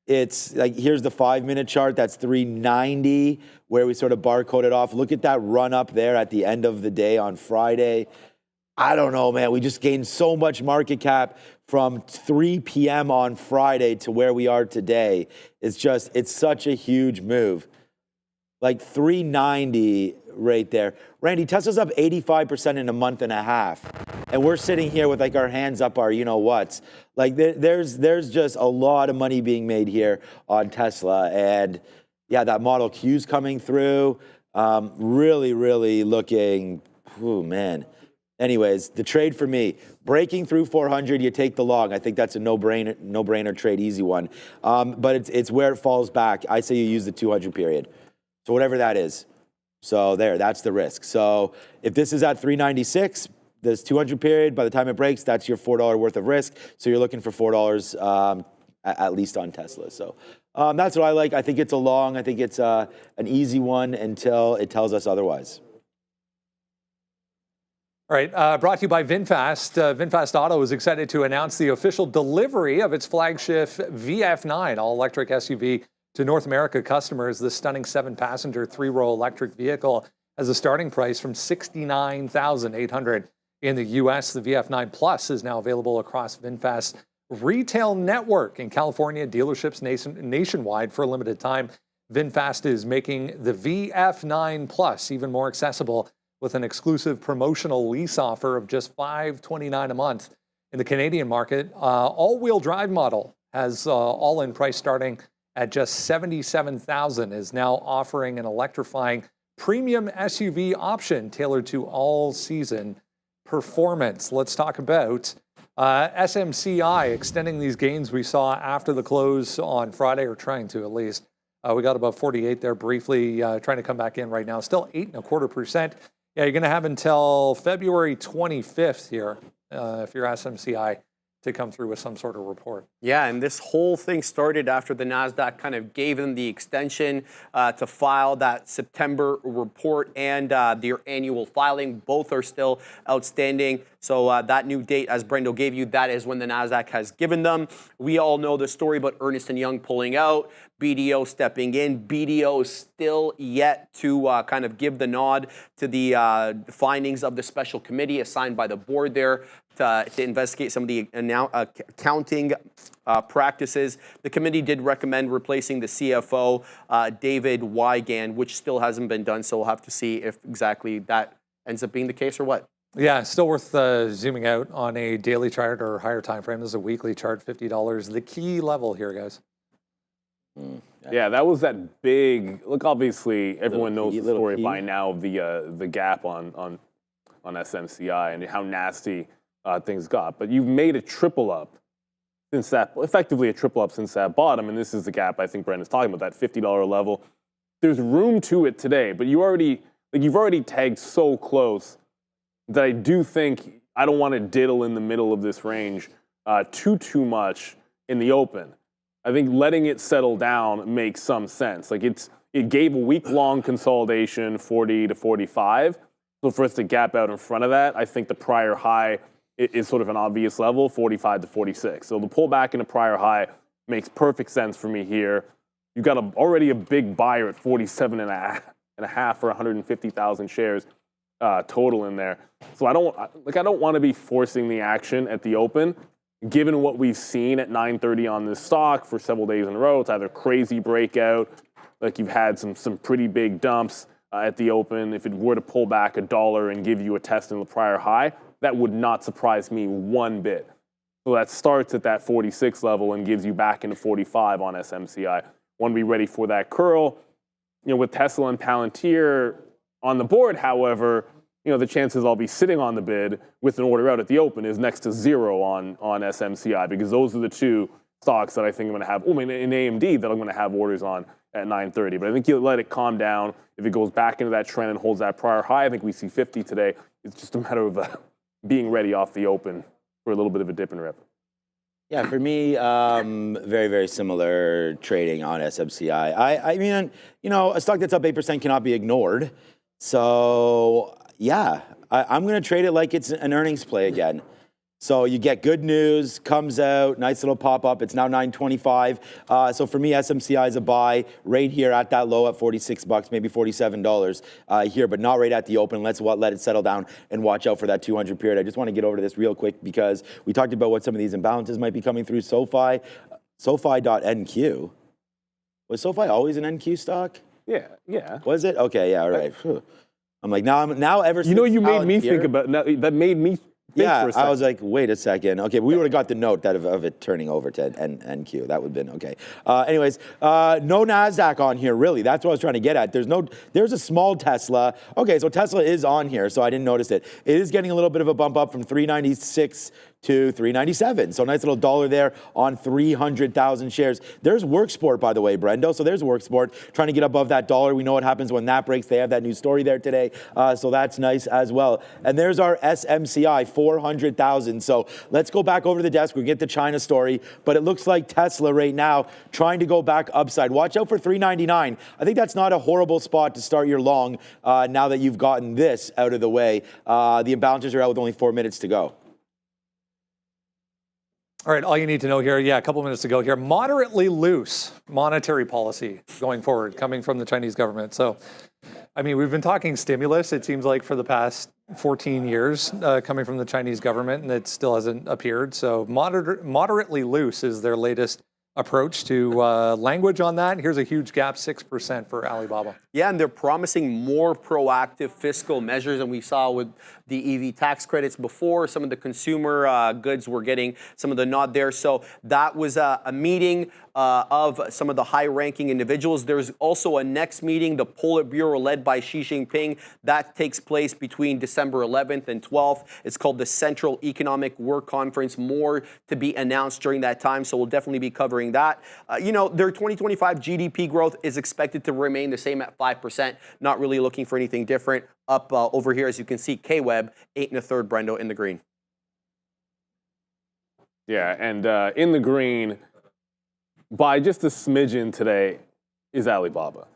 Speaker 4: It's like, here's the 5-minute chart. That's 390 where we sort of barcoded off. Look at that run up there at the end of the day on Friday. I don't know, man. We just gained so much market cap from 3 p.m. on Friday to where we are today. It's such a huge move. Like 390 right there. Randy, Tesla's up 85% in a month and a half. And we're sitting here with like our hands up our you-know-whats. Like there's just a lot of money being made here on Tesla. And yeah, that Model Q's coming through. Really looking, oh man. Anyways, the trade for me, breaking through 400, you take the long. I think that's a no-brainer trade, easy one. But it's where it falls back. I say you use the 200 period. So whatever that is. So that's the risk. So if this is at 396, this 200 period, by the time it breaks, that's your $4 worth of risk. So you're looking for $4 at least on Tesla. So that's what I like. I think it's a long. I think it's an easy one until it tells us otherwise.
Speaker 1: All right, brought to you by VinFast. VinFast Auto is excited to announce the official delivery of its flagship VF9 all-electric SUV to North America customers. This stunning 7-passenger, 3-row electric vehicle has a starting price from $69,800 in the U.S. The VF9 Plus is now available across VinFast's retail network in California, dealerships nationwide for a limited time. VinFast is making the VF9 Plus even more accessible with an exclusive promotional lease offer of just $529 a month. In the Canadian market, all-wheel drive model has all-in price starting at just $77,000, is now offering an electrifying premium SUV option tailored to all-season performance. Let's talk about SMCI extending these gains we saw after the close on Friday, or trying to at least. We got about 48 there briefly, trying to come back in right now. Still 8.25%. Yeah, you're going to have until February 25th here, if you're SMCI, to come through with some sort of report.
Speaker 2: Yeah, and this whole thing started after the NASDAQ kind of gave them the extension to file that September report and their annual filing. Both are still outstanding. So that new date, as Brendo gave you, that is when the NASDAQ has given them. We all know the story about Ernst & Young pulling out, BDO stepping in. BDO still yet to kind of give the nod to the findings of the special committee assigned by the board there to investigate some of the accounting practices. The committee did recommend replacing the CFO, David Wygand, which still hasn't been done. So we'll have to see if exactly that ends up being the case or what.
Speaker 1: Yeah, still worth zooming out on a daily chart or higher time frame. This is a weekly chart, $50. The key level here, guys.
Speaker 3: Yeah, that was that big look. Obviously, everyone knows the story by now of the gap on SMCI and how nasty things got. But you've made a triple up since that, effectively a triple up since that bottom, and this is the gap I think Brandon's talking about, that $50 level. There's room to it today, but you've already tagged so close that I do think I don't want to diddle in the middle of this range too much in the open. I think letting it settle down makes some sense. Like it gave a week-long consolidation, 40 to 45. So for us to gap out in front of that, I think the prior high is sort of an obvious level, 45 to 46. So the pullback in a prior high makes perfect sense for me here. You've got already a big buyer at 47 and a half for 150,000 shares total in there. So I don't want to be forcing the action at the open. Given what we've seen at 9:30 on this stock for several days in a row, it's either crazy breakout, like you've had some pretty big dumps at the open. If it were to pull back $1 and give you a test in the prior high, that would not surprise me one bit. So that starts at that 46 level and gives you back into 45 on SMCI. Want to be ready for that curl. With Tesla and Palantir on the board, however, the chances I'll be sitting on the bid with an order out at the open is next to 0 on SMCI, because those are the two stocks that I think I'm going to have, in AMD, that I'm going to have orders on at 9:30. But I think you let it calm down. If it goes back into that trend and holds that prior high, I think we see 50 today. It's just a matter of being ready off the open for a little bit of a dip and rip.
Speaker 4: Yeah, for me, very, very similar trading on SMCI. I mean, a stock that's up 8% cannot be ignored. So, yeah, I'm going to trade it like it's an earnings play again. So you get good news, comes out, nice little pop-up. It's now $9.25. So for me, SMCI is a buy right here at that low at $46, maybe $47 here, but not right at the open. Let's let it settle down and watch out for that 200 period. I just want to get over to this real quick because we talked about what some of these imbalances might be coming through. SoFi.NQ. Was SoFi always an NQ stock?
Speaker 3: Yeah.
Speaker 4: Was it? Okay, yeah, all right. Whew. I'm like, now ever since
Speaker 3: you made me
Speaker 4: Palantir,
Speaker 3: think about, that made me
Speaker 4: yeah, I was like, wait a second. Okay, we would have got the note that of it turning over to NQ. That would have been okay. Anyways, no NASDAQ on here, really. That's what I was trying to get at. There's a small Tesla. Okay, so Tesla is on here, so I didn't notice it. It is getting a little bit of a bump up from 396 to 397. So nice little dollar there on 300,000 shares. There's Worksport, by the way, Brendo. So there's Worksport trying to get above that dollar. We know what happens when that breaks. They have that new story there today. So that's nice as well. And there's our SMCI, 400,000. So let's go back over to the desk. We'll get the China story. But it looks like Tesla right now trying to go back upside. Watch out for 399. I think that's not a horrible spot to start your long now that you've gotten this out of the way. The imbalances are out with only 4 minutes to go.
Speaker 1: All right, all you need to know here, a couple minutes to go here. Moderately loose monetary policy going forward, coming from the Chinese government. So, I mean, we've been talking stimulus, it seems like, for the past 14 years, coming from the Chinese government, and it still hasn't appeared. So moderately loose is their latest approach to language on that. Here's a huge gap, 6% for Alibaba.
Speaker 2: Yeah, and they're promising more proactive fiscal measures than we saw with the EV tax credits before. Some of the consumer goods were getting some of the nod there. So that was a meeting of some of the high-ranking individuals. There's also a next meeting, the Politburo led by Xi Jinping. That takes place between December 11th and 12th. It's called the Central Economic Work Conference. More to be announced during that time, so we'll definitely be covering that. Their 2025 GDP growth is expected to remain the same at 5%. Not really looking for anything different. Up over here, as you can see, K-Web, 8 1/3, Brendo, in the green.
Speaker 3: Yeah, and in the green, by just a smidgen today, is Alibaba.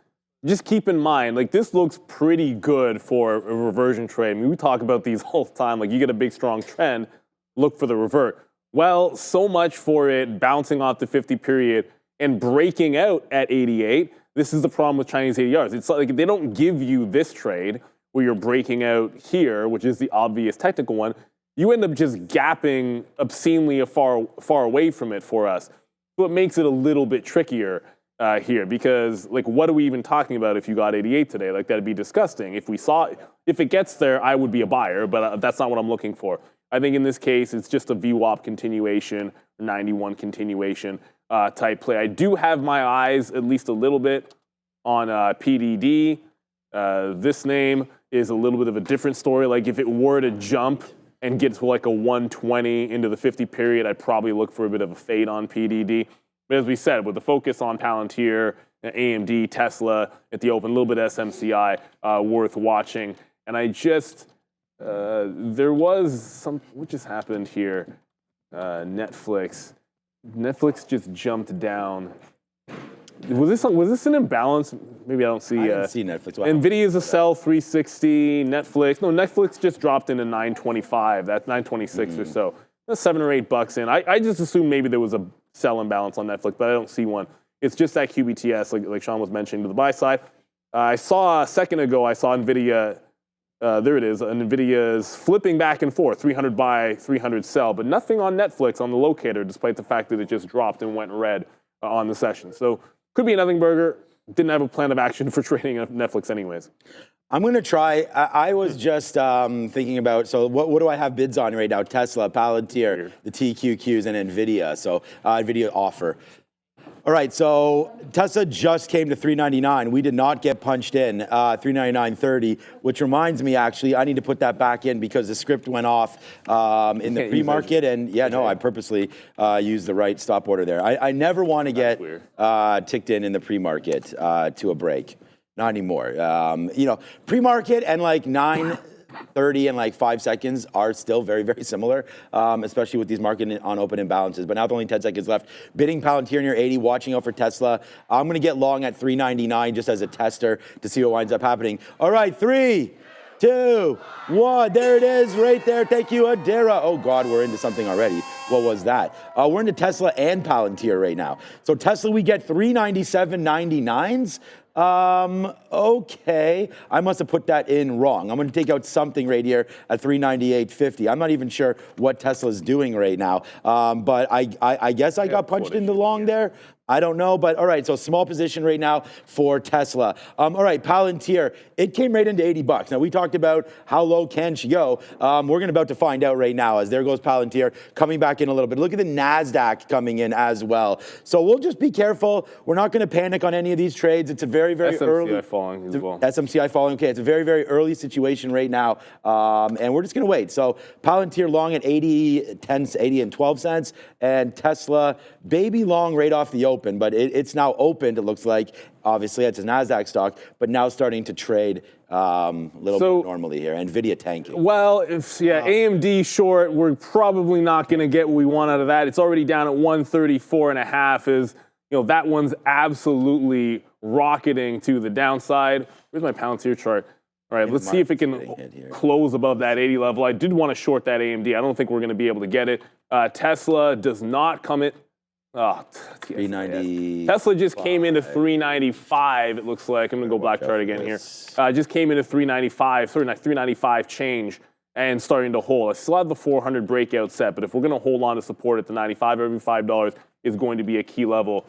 Speaker 3: Just keep in mind, this looks pretty good for a reversion trade. I mean, we talk about these all the time. You get a big, strong trend, look for the revert. Well, so much for it bouncing off the 50 period and breaking out at 88. This is the problem with Chinese ADRs. It's like they don't give you this trade where you're breaking out here, which is the obvious technical one. You end up just gapping obscenely far away from it for us. So it makes it a little bit trickier here because, what are we even talking about if you got 88 today? That'd be disgusting. If it gets there, I would be a buyer, but that's not what I'm looking for. I think in this case, it's just a VWAP continuation, 91 continuation type play. I do have my eyes at least a little bit on PDD. This name is a little bit of a different story. If it were to jump and get to a 120 into the 50 period, I'd probably look for a bit of a fade on PDD. But as we said, with the focus on Palantir, AMD, Tesla at the open, a little bit SMCI worth watching. And I just, there was some, what just happened here? Netflix just jumped down. Was this an imbalance? Maybe I don't see.
Speaker 4: I didn't see Netflix.
Speaker 3: NVIDIA is a sell, 360. Netflix just dropped into 925. That's 926 or so. That's $7 or $8 in. I just assumed maybe there was a sell imbalance on Netflix, but I don't see one. It's just that QBTS, like Sean was mentioning, to the buy side. I saw a second ago, NVIDIA. There it is. NVIDIA is flipping back and forth, 300 buy, 300 sell, but nothing on Netflix on the locator, despite the fact that it just dropped and went red on the session. So could be a nothing burger. Didn't have a plan of action for trading Netflix anyways.
Speaker 4: I'm going to try. I was just thinking about, so what do I have bids on right now? Tesla, Palantir, the TQQs, and NVIDIA. So NVIDIA offer. All right, so Tesla just came to $399. We did not get punched in, $399.30, which reminds me, actually, I need to put that back in because the script went off in the pre-market. And yeah, no, I purposely used the right stop order there. I never want to get ticked in the pre-market to a break. Not anymore. You know, pre-market and like 9:30 and like 5 seconds are still very, very similar, especially with these market on open imbalances. But now with only 10 seconds left, bidding Palantir near 80, watching out for Tesla. I'm going to get long at 399 just as a tester to see what winds up happening. All right, 3, 2, 1. There it is right there. Thank you, Adira. Oh, God, we're into something already. What was that? We're into Tesla and Palantir right now. So Tesla, we get 397.99s. Okay, I must have put that in wrong. I'm going to take out something right here at 398.50. I'm not even sure what Tesla's doing right now, but I guess I got punched in the long there. I don't know, but all right, so small position right now for Tesla. All right, Palantir, it came right into 80 bucks. Now, we talked about how low can she go. We're about to find out right now as there goes Palantir coming back in a little bit. Look at the NASDAQ coming in as well. So we'll just be careful. We're not going to panic on any of these trades. It's a very, very early.
Speaker 3: SMCI falling as well.
Speaker 4: SMCI falling, okay. It's a very, very early situation right now, and we're just going to wait. So Palantir long at 80 and 12 cents, and Tesla baby long right off the open. But it's now opened, it looks like. Obviously, it's a NASDAQ stock, but now starting to trade a little bit normally here. NVIDIA tanking.
Speaker 3: Well, AMD short, we're probably not going to get what we want out of that. It's already down at 134.5. That one's absolutely rocketing to the downside. Where's my Palantir chart? All right, let's see if it can close above that 80 level. I did want to short that AMD. I don't think we're going to be able to get it. Tesla does not come in.
Speaker 4: 390.
Speaker 3: Tesla just came into 395, it looks like. I'm going to go black chart again here. Just came into 395, 395 change and starting to hold. I still have the 400 breakout set, but if we're going to hold on to support at the 95, every $5 is going to be a key level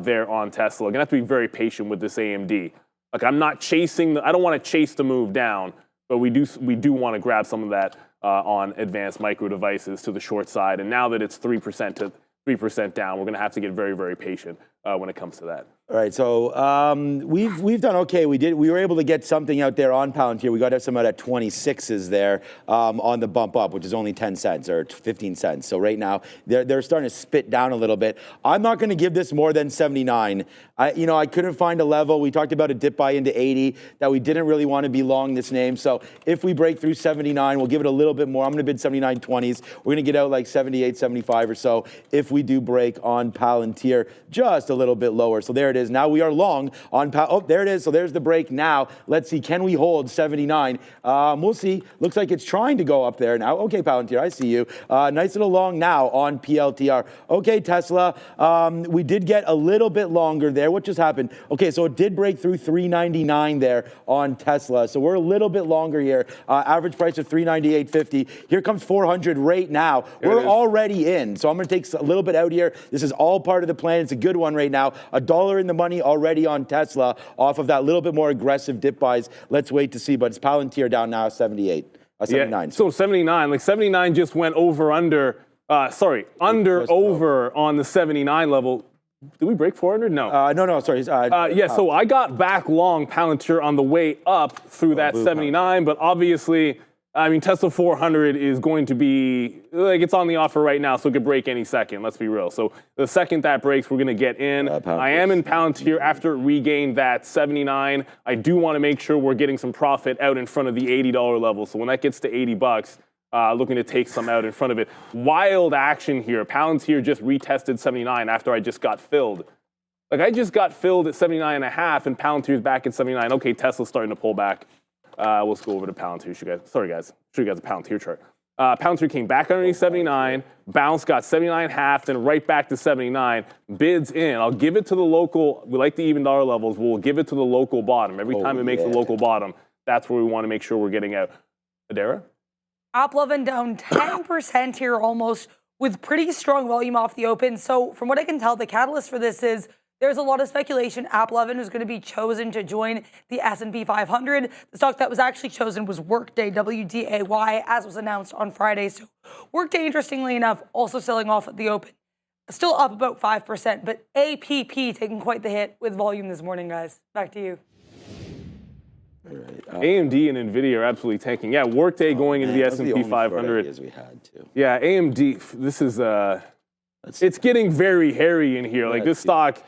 Speaker 3: there on Tesla. We're going to have to be very patient with this AMD. Like, I'm not chasing, I don't want to chase the move down, but we do want to grab some of that on advanced micro devices to the short side. And now that it's 3% to 3% down, we're going to have to get very, very patient when it comes to that.
Speaker 4: All right, so we've done okay. We were able to get something out there on Palantir. We got some out at 26s there on the bump up, which is only 10 cents or 15 cents. So right now they're starting to spit down a little bit. I'm not going to give this more than 79. I couldn't find a level. We talked about a dip buy into 80 that we didn't really want to be long this name. So if we break through 79, we'll give it a little bit more. I'm going to bid 79.20s. We're going to get out like 78, 75 or so if we do break on Palantir just a little bit lower. So there it is. Now we are long on there it is. So there's the break now. Let's see. Can we hold 79? We'll see. Looks like it's trying to go up there now. Okay, Palantir, I see you. Nice little long now on PLTR. Okay, Tesla. We did get a little bit longer there. What just happened? Okay, so it did break through 399 there on Tesla. So we're a little bit longer here. Average price of 398.50. Here comes 400 right now. We're already in. So I'm going to take a little bit out here. This is all part of the plan. It's a good one right now. $1 in the money already on Tesla off of that little bit more aggressive dip buys. Let's wait to see. But it's Palantir down now 78, 79.
Speaker 3: Yeah, so 79, like 79 just went over on the 79 level. Did we break 400? No.
Speaker 4: No, sorry.
Speaker 3: So I got back long Palantir on the way up through that 79, but obviously, Tesla 400 is going to be, it's on the offer right now, so it could break any second, let's be real. So the second that breaks, we're going to get in. I am in Palantir after it regained that 79. I do want to make sure we're getting some profit out in front of the $80 level. So when that gets to 80 bucks, looking to take some out in front of it. Wild action here. Palantir just retested 79 after I just got filled. Like, I just got filled at 79.5 and Palantir's back at 79. Okay, Tesla's starting to pull back. Let's go over to Palantir. Show you guys a Palantir chart. Palantir came back underneath 79, bounced, got 79.5, then right back to 79. Bids in. I'll give it to the local. We like the even dollar levels. We'll give it to the local bottom. Every time it makes the local bottom, that's where we want to make sure we're getting out. Adira?
Speaker 6: AppLovin down 10% here almost with pretty strong volume off the open. So from what I can tell, the catalyst for this is There's a lot of speculation AAPL is going to be chosen to join the S&P 500. The stock that was actually chosen was Workday, WDAY, as was announced on Friday. So Workday, interestingly enough, also selling off at the open. Still up about 5%, but APP taking quite the hit with volume this morning, guys. Back to you.
Speaker 3: AMD and NVIDIA are absolutely tanking. Yeah, Workday going into the S&P 500.
Speaker 4: We had to.
Speaker 3: Yeah, AMD, this is, it's getting very hairy in here. Like this stock,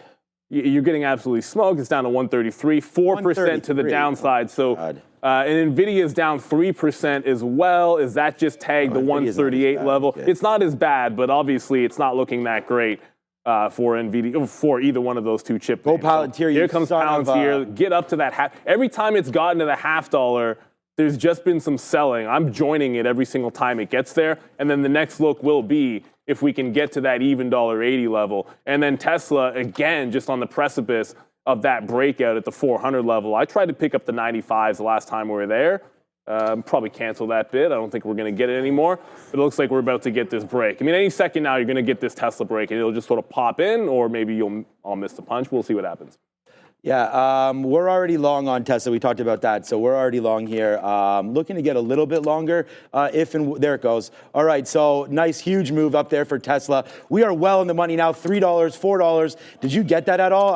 Speaker 3: you're getting absolutely smoked. It's down to 133, 4% to the downside. So, and NVIDIA is down 3% as well. Is that just tagged the 138 level?
Speaker 4: Yeah.
Speaker 3: It's not as bad, but obviously it's not looking that great for NVIDIA, for either one of those two chip names.
Speaker 4: Palantir,
Speaker 3: Here comes Palantir. Get up to that half. Every time it's gotten to the $0.50, there's just been some selling. I'm joining it every single time it gets there. And then the next look will be if we can get to that even $1.80 level. And then Tesla, again, just on the precipice of that breakout at the 400 level. I tried to pick up the 95s the last time we were there. Probably cancel that bid. I don't think we're going to get it anymore. But it looks like we're about to get this break. I mean, any second now, you're going to get this Tesla break, and it'll just sort of pop in, or maybe I'll miss the punch. We'll see what happens.
Speaker 4: Yeah, we're already long on Tesla. We talked about that, so we're already long here. Looking to get a little bit longer there it goes. All right, so nice, huge move up there for Tesla. We are well in the money now, $3, $4. Did you get that at all?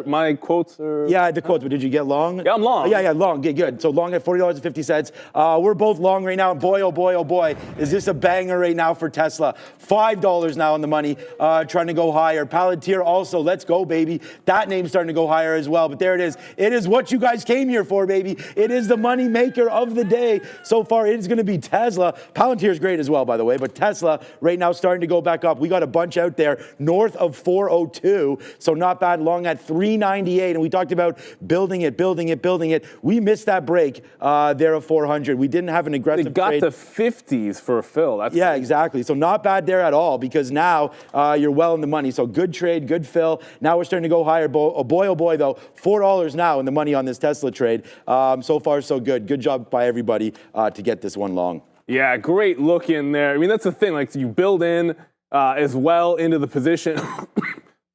Speaker 3: My quotes are...
Speaker 4: Yeah, the quotes, but did you get long?
Speaker 3: Yeah, I'm long.
Speaker 4: Yeah, long, good. So long at $40.50. We're both long right now. Boy, oh boy, oh boy, is this a banger right now for Tesla. $5 now on the money, trying to go higher. Palantir also, let's go, baby. That name's starting to go higher as well, but there it is. It is what you guys came here for, baby. It is the money maker of the day. So far, it is going to be Tesla. Palantir is great as well, by the way, but Tesla right now starting to go back up. We got a bunch out there north of 402, so not bad. Long at 398, and we talked about building it. We missed that break there of 400. We didn't have an aggressive trade.
Speaker 3: It got to 50s for a fill. That's
Speaker 4: yeah, exactly. So not bad there at all, because now you're well in the money. So good trade, good fill. Now we're starting to go higher. Oh boy, though, $4 now in the money on this Tesla trade. So far, so good. Good job by everybody to get this one long.
Speaker 3: Yeah, great look in there. I mean, that's the thing. Like, you build in as well into the position.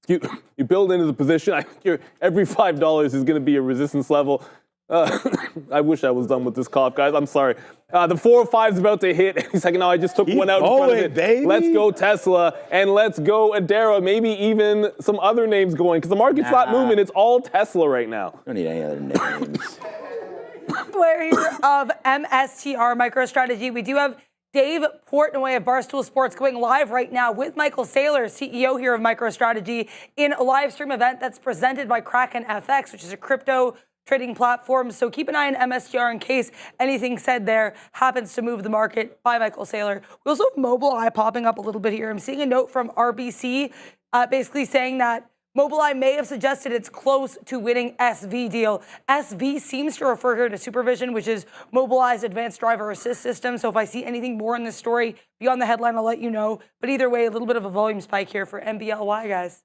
Speaker 3: You build into the position. I think every $5 is going to be a resistance level. I wish I was done with this cough, guys. I'm sorry. The 405 is about to hit. He's like, no, I just took one out in front of it.
Speaker 4: Baby.
Speaker 3: Let's go Tesla, and let's go ADR. Maybe even some other names going, because the market's not moving. It's all Tesla right now.
Speaker 4: Don't need any other names.
Speaker 6: We're here of MSTR MicroStrategy. We do have Dave Portnoy of Barstool Sports going live right now with Michael Saylor, CEO here of MicroStrategy, in a live stream event that's presented by Kraken FX, which is a crypto trading platform. So keep an eye on MSTR in case anything said there happens to move the market by Michael Saylor. We also have Mobileye popping up a little bit here. I'm seeing a note from RBC basically saying that Mobileye may have suggested it's close to winning SV deal. SV seems to refer here to Supervision, which is Mobileye's advanced driver assist system. So if I see anything more in this story beyond the headline, I'll let you know. But either way, a little bit of a volume spike here for MBLY, guys.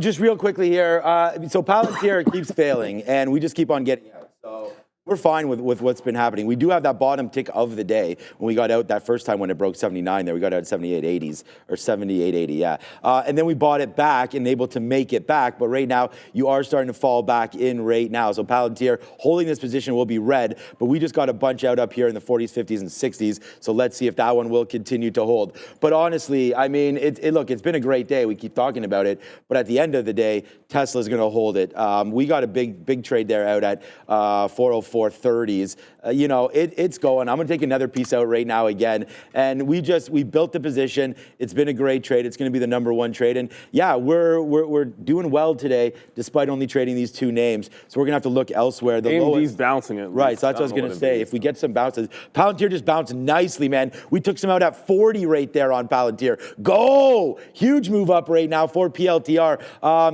Speaker 4: Just real quickly here. So Palantir keeps failing, and we just keep on getting out. So we're fine with what's been happening. We do have that bottom tick of the day when we got out that first time when it broke 79 there. We got out at 78.80s or 78.80, yeah. And then we bought it back and able to make it back. But right now, you are starting to fall back in right now. So Palantir holding this position will be red, but we just got a bunch out up here in the 40s, 50s, and 60s. So let's see if that one will continue to hold. But honestly, I mean, look, it's been a great day. We keep talking about it. But at the end of the day, Tesla's going to hold it. We got a big trade there out at 404.30s. You know, it's going. I'm going to take another piece out right now again. And we built the position. It's been a great trade. It's going to be the #1 trade. And yeah, we're doing well today despite only trading these two names. So we're going to have to look elsewhere. The
Speaker 3: AMD's bouncing it.
Speaker 4: Right, so that's what I was going to say. If we get some bounces. Palantir just bounced nicely, man. We took some out at 40 right there on Palantir. Go! Huge move up right now for PLTR.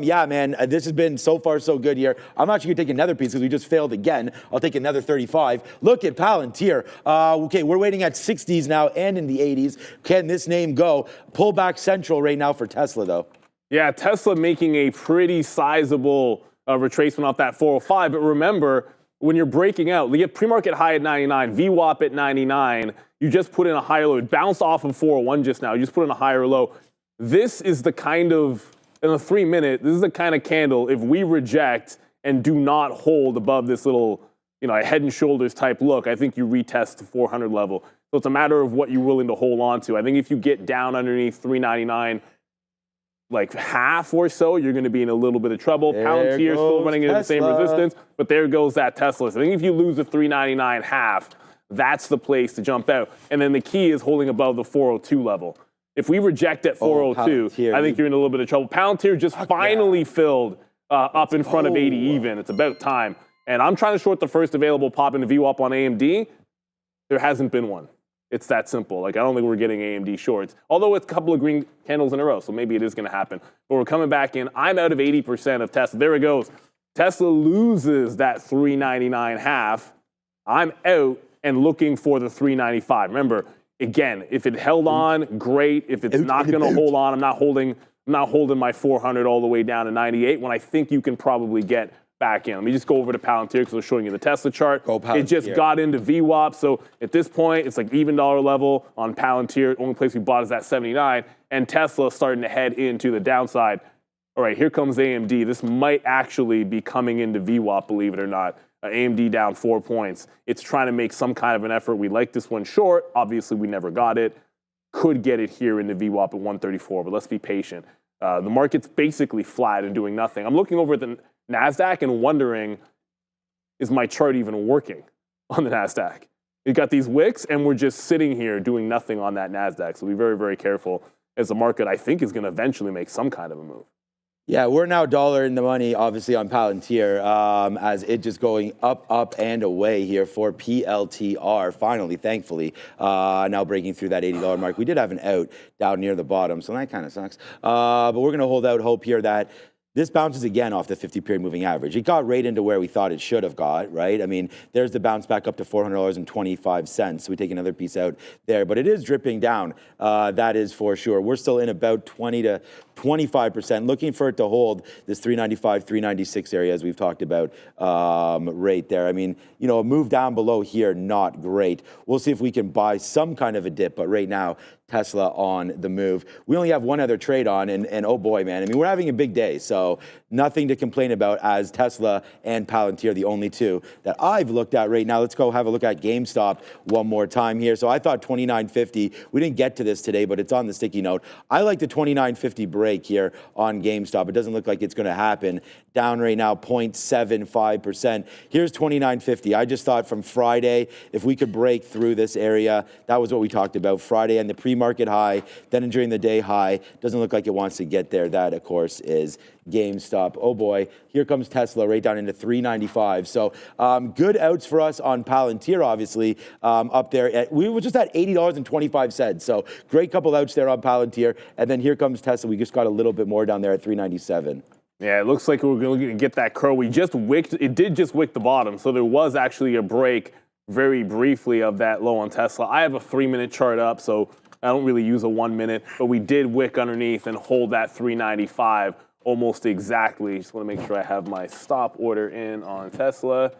Speaker 4: Yeah, man, this has been so far so good here. I'm actually going to take another piece because we just failed again. I'll take another 35. Look at Palantir. Okay, we're waiting at 60s now and in the 80s. Can this name go? Pullback central right now for Tesla, though.
Speaker 3: Yeah, Tesla making a pretty sizable retracement off that 405. But remember, when you're breaking out, you get pre-market high at 99, VWAP at 99. You just put in a higher low. It bounced off of 401 just now. You just put in a higher low. This is the kind of in a 3-minute, this is the kind of candle, if we reject and do not hold above this little, a head and shoulders type look, I think you retest the 400 level. So it's a matter of what you're willing to hold on to. I think if you get down underneath 399, like half or so, you're going to be in a little bit of trouble. Palantir still running into the same resistance, but there goes that Tesla. So I think if you lose the 399 half, that's the place to jump out. And then the key is holding above the 402 level. If we reject at 402, I think you're in a little bit of trouble. Palantir just finally filled up in front of 80 even. It's about time. And I'm trying to short the first available pop in the VWAP on AMD. There hasn't been one. It's that simple. Like, I don't think we're getting AMD shorts. Although it's a couple of green candles in a row, so maybe it is going to happen. But we're coming back in. I'm out of 80% of Tesla. There it goes. Tesla loses that 399 half. I'm out and looking for the 395. Remember, again, if it held on, great. If it's not going to hold on, I'm not holding my 400 all the way down to 98 when I think you can probably get back in. Let me just go over to Palantir because I was showing you the Tesla chart. It just got into VWAP. So at this point, it's like even dollar level on Palantir. Only place we bought is that 79. And Tesla starting to head into the downside. All right, here comes AMD. This might actually be coming into VWAP, believe it or not. AMD down 4 points. It's trying to make some kind of an effort. We like this one short. Obviously, we never got it. Could get it here into VWAP at 134, but let's be patient. The market's basically flat and doing nothing. I'm looking over at the NASDAQ and wondering, is my chart even working on the NASDAQ? We've got these wicks, and we're just sitting here doing nothing on that NASDAQ. So be very, very careful as the market, I think, is going to eventually make some kind of a move.
Speaker 4: Yeah, we're now dollar in the money, obviously, on Palantir, as it just going up, and away here for PLTR, finally, thankfully, now breaking through that $80 mark. We did have an out down near the bottom, so that kind of sucks. But we're going to hold out hope here that this bounces again off the 50-period moving average. It got right into where we thought it should have got, right? I mean, there's the bounce back up to $400.25. So we take another piece out there, but it is dripping down. That is for sure. We're still in about 20 to 25%, looking for it to hold this 395, 396 area, as we've talked about right there. I mean, a move down below here, not great. We'll see if we can buy some kind of a dip, but right now, Tesla on the move. We only have one other trade on, and oh boy, man. I mean, we're having a big day, so nothing to complain about as Tesla and Palantir, the only two that I've looked at right now. Let's go have a look at GameStop one more time here. So I thought 29.50. We didn't get to this today, but it's on the sticky note. I like the 29.50 break here on GameStop. It doesn't look like it's going to happen. Down right now, 0.75%. Here's 29.50. I just thought from Friday, if we could break through this area, that was what we talked about. Friday and the pre-market high, then during the day high. Doesn't look like it wants to get there. That, of course, is GameStop. Oh boy, here comes Tesla right down into 395. So good outs for us on Palantir, obviously, up there. We were just at $80.25. So great couple outs there on Palantir. And then here comes Tesla. We just got a little bit more down there at 397.
Speaker 3: Yeah, it looks like we're going to get that curl. It did just wick the bottom. So there was actually a break very briefly of that low on Tesla. I have a 3-minute chart up, so I don't really use a 1 minute, but we did wick underneath and hold that 395 almost exactly. Just want to make sure I have my stop order in on Tesla.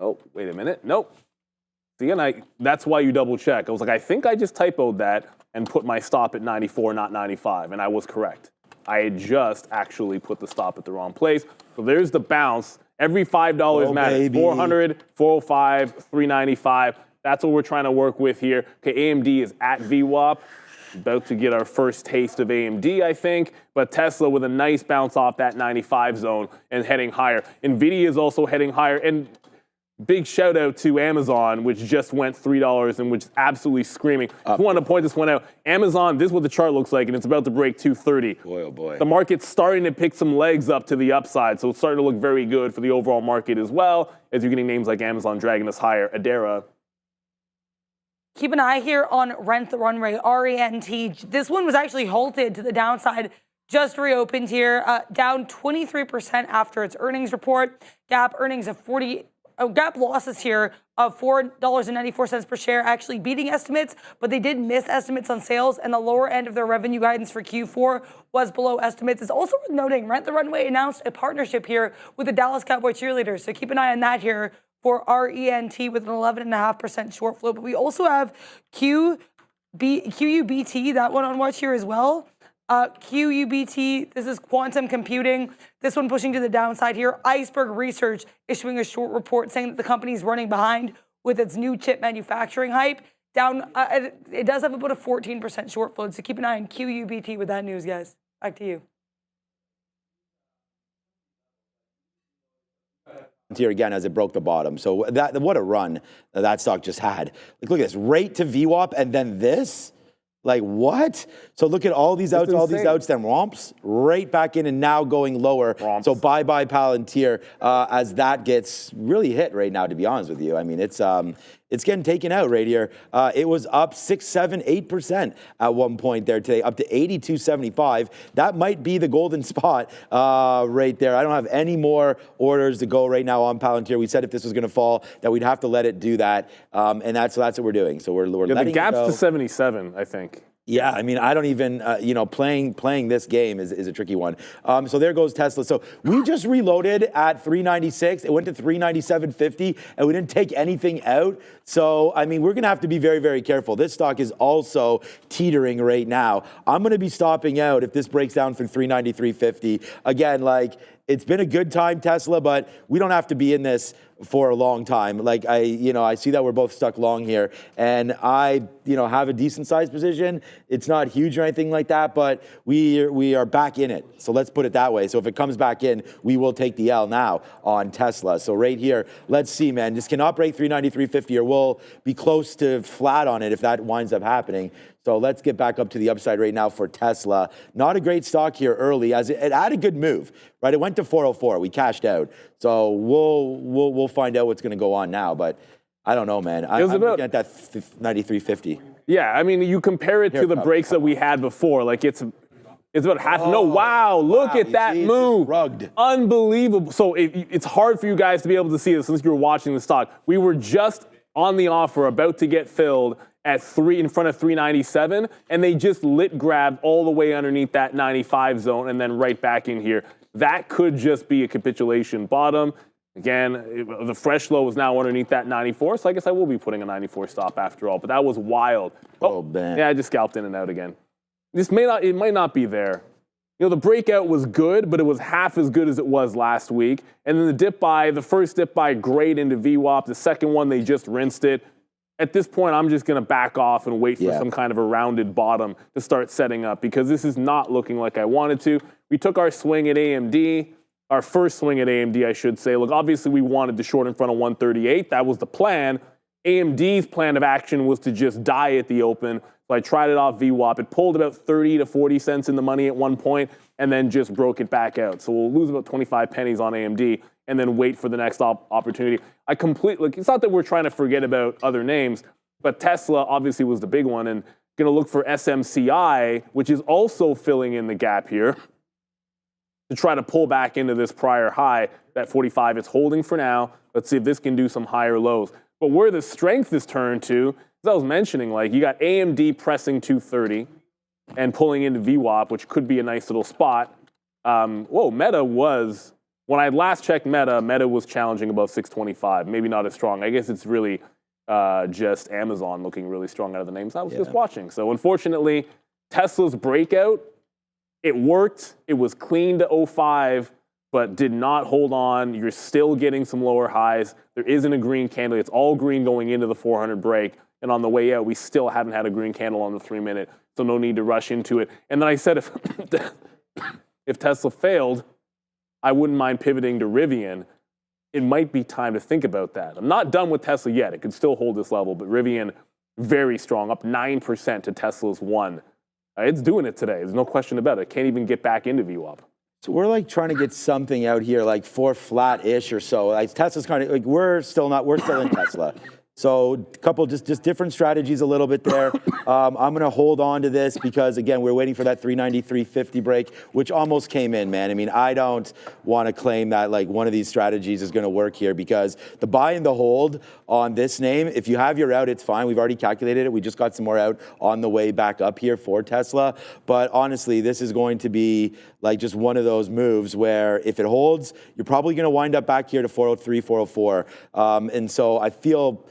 Speaker 3: Oh, wait a minute. Nope. See, and that's why you double check. I was like, I think I just typoed that and put my stop at 94, not 95, and I was correct. I had just actually put the stop at the wrong place. So there's the bounce. Every $5 matters. Baby. 400, 405, 395. That's what we're trying to work with here. Okay, AMD is at VWAP. About to get our first taste of AMD, I think. But Tesla with a nice bounce off that 95 zone and heading higher. NVIDIA is also heading higher. And big shout out to Amazon, which just went $3 and which is absolutely screaming. I just wanted to point this one out. Amazon, this is what the chart looks like, and it's about to break 230.
Speaker 4: Boy, oh boy.
Speaker 3: The market's starting to pick some legs up to the upside, so it's starting to look very good for the overall market as well, as you're getting names like Amazon dragging us higher. ADRs.
Speaker 6: Keep an eye here on Rent the Runway, RENT. This one was actually halted to the downside, just reopened here, down 23% after its earnings report. Gap earnings of Gap losses here of $4.94 per share, actually beating estimates, but they did miss estimates on sales, and the lower end of their revenue guidance for Q4 was below estimates. It's also worth noting Rent the Runway announced a partnership here with the Dallas Cowboy cheerleaders, so keep an eye on that here for RENT with an 11.5% short float. But we also have QUBT, that one on watch here as well. QUBT, this is quantum computing. This one pushing to the downside here. Iceberg Research issuing a short report saying that the company is running behind with its new chip manufacturing hype. Down, it does have about a 14% short float, so keep an eye on QUBT with that news, guys. Back to you.
Speaker 4: Here again as it broke the bottom. So what a run that stock just had. Like, look at this, rate to VWAP and then this. Like, what? So look at all these outs, then romps, right back in and now going lower. Romps. So bye-bye Palantir as that gets really hit right now, to be honest with you. I mean, it's getting taken out right here. It was up 6, 7, 8% at one point there today, up to 82.75. That might be the golden spot right there. I don't have any more orders to go right now on Palantir. We said if this was going to fall, that we'd have to let it do that, and that's what we're doing. So we're letting
Speaker 3: the gap's
Speaker 4: it go.
Speaker 3: to 77, I think.
Speaker 4: Yeah, I mean, I don't even, playing this game is a tricky one. So there goes Tesla. So we just reloaded at 396. It went to 397.50, and we didn't take anything out. So, I mean, we're going to have to be very, very careful. This stock is also teetering right now. I'm going to be stopping out if this breaks down from 393.50. Again, like, it's been a good time, Tesla, but we don't have to be in this for a long time. Like, I see that we're both stuck long here, and I, have a decent sized position. It's not huge or anything like that, but we are back in it. So let's put it that way. So if it comes back in, we will take the L now on Tesla. So right here, let's see, man. This cannot break 393.50, or we'll be close to flat on it if that winds up happening. So let's get back up to the upside right now for Tesla. Not a great stock here early, as it had a good move, right? It went to 404. We cashed out. So we'll find out what's going to go on now. But I don't know, man. I'm looking at that 93.50.
Speaker 3: Yeah, I mean, you compare it to the breaks that we had before. Like, it's about half. No, wow, look at that move.
Speaker 4: Rugged.
Speaker 3: Unbelievable. So it's hard for you guys to be able to see this since you were watching the stock. We were just on the offer, about to get filled at in front of 397, and they just grabbed all the way underneath that 95 zone and then right back in here. That could just be a capitulation bottom. Again, the fresh low is now underneath that 94, so I guess I will be putting a 94 stop after all, but that was wild.
Speaker 4: Oh man.
Speaker 3: Yeah, I just scalped in and out again. It might not be there. The breakout was good, but it was half as good as it was last week. And then the first dip buy, great into VWAP. The second one, they just rinsed it. At this point, I'm just going to back off and wait for some kind of a rounded bottom to start setting up, because this is not looking like I wanted to. We took our swing at AMD, our first swing at AMD, I should say. Look, obviously we wanted to short in front of 138. That was the plan. AMD's plan of action was to just die at the open. So I tried it off VWAP. It pulled about 30 to 40 cents in the money at one point and then just broke it back out. So we'll lose about 25 pennies on AMD and then wait for the next opportunity. It's not that we're trying to forget about other names, but Tesla obviously was the big one, and going to look for SMCI, which is also filling in the gap here to try to pull back into this prior high, that 45. It's holding for now. Let's see if this can do some higher lows. But where the strength is turned to, as I was mentioning, like, you got AMD pressing 230 and pulling into VWAP, which could be a nice little spot. Meta was, when I last checked Meta was challenging above 625. Maybe not as strong. I guess it's really just Amazon looking really strong out of the names I was just watching. So unfortunately, Tesla's breakout, it worked. It was clean to 05, but did not hold on. You're still getting some lower highs. There isn't a green candle. It's all green going into the 400 break. And on the way out, we still haven't had a green candle on the 3-minute, so no need to rush into it. And then I said if Tesla failed, I wouldn't mind pivoting to Rivian. It might be time to think about that. I'm not done with Tesla yet. It could still hold this level, but Rivian, very strong, up 9% to Tesla's 1. It's doing it today. There's no question about it. Can't even get back into VWAP.
Speaker 4: So we're like trying to get something out here, like 4 flat-ish or so. Like Tesla's kind of like we're still in Tesla. So a couple just different strategies a little bit there. I'm going to hold on to this because, again, we're waiting for that 393.50 break, which almost came in, man. I mean, I don't want to claim that like one of these strategies is going to work here, because the buy and the hold on this name, if you have your out, it's fine. We've already calculated it. We just got some more out on the way back up here for Tesla. But honestly, this is going to be like just one of those moves where if it holds, you're probably going to wind up back here to 403, 404. And so I feel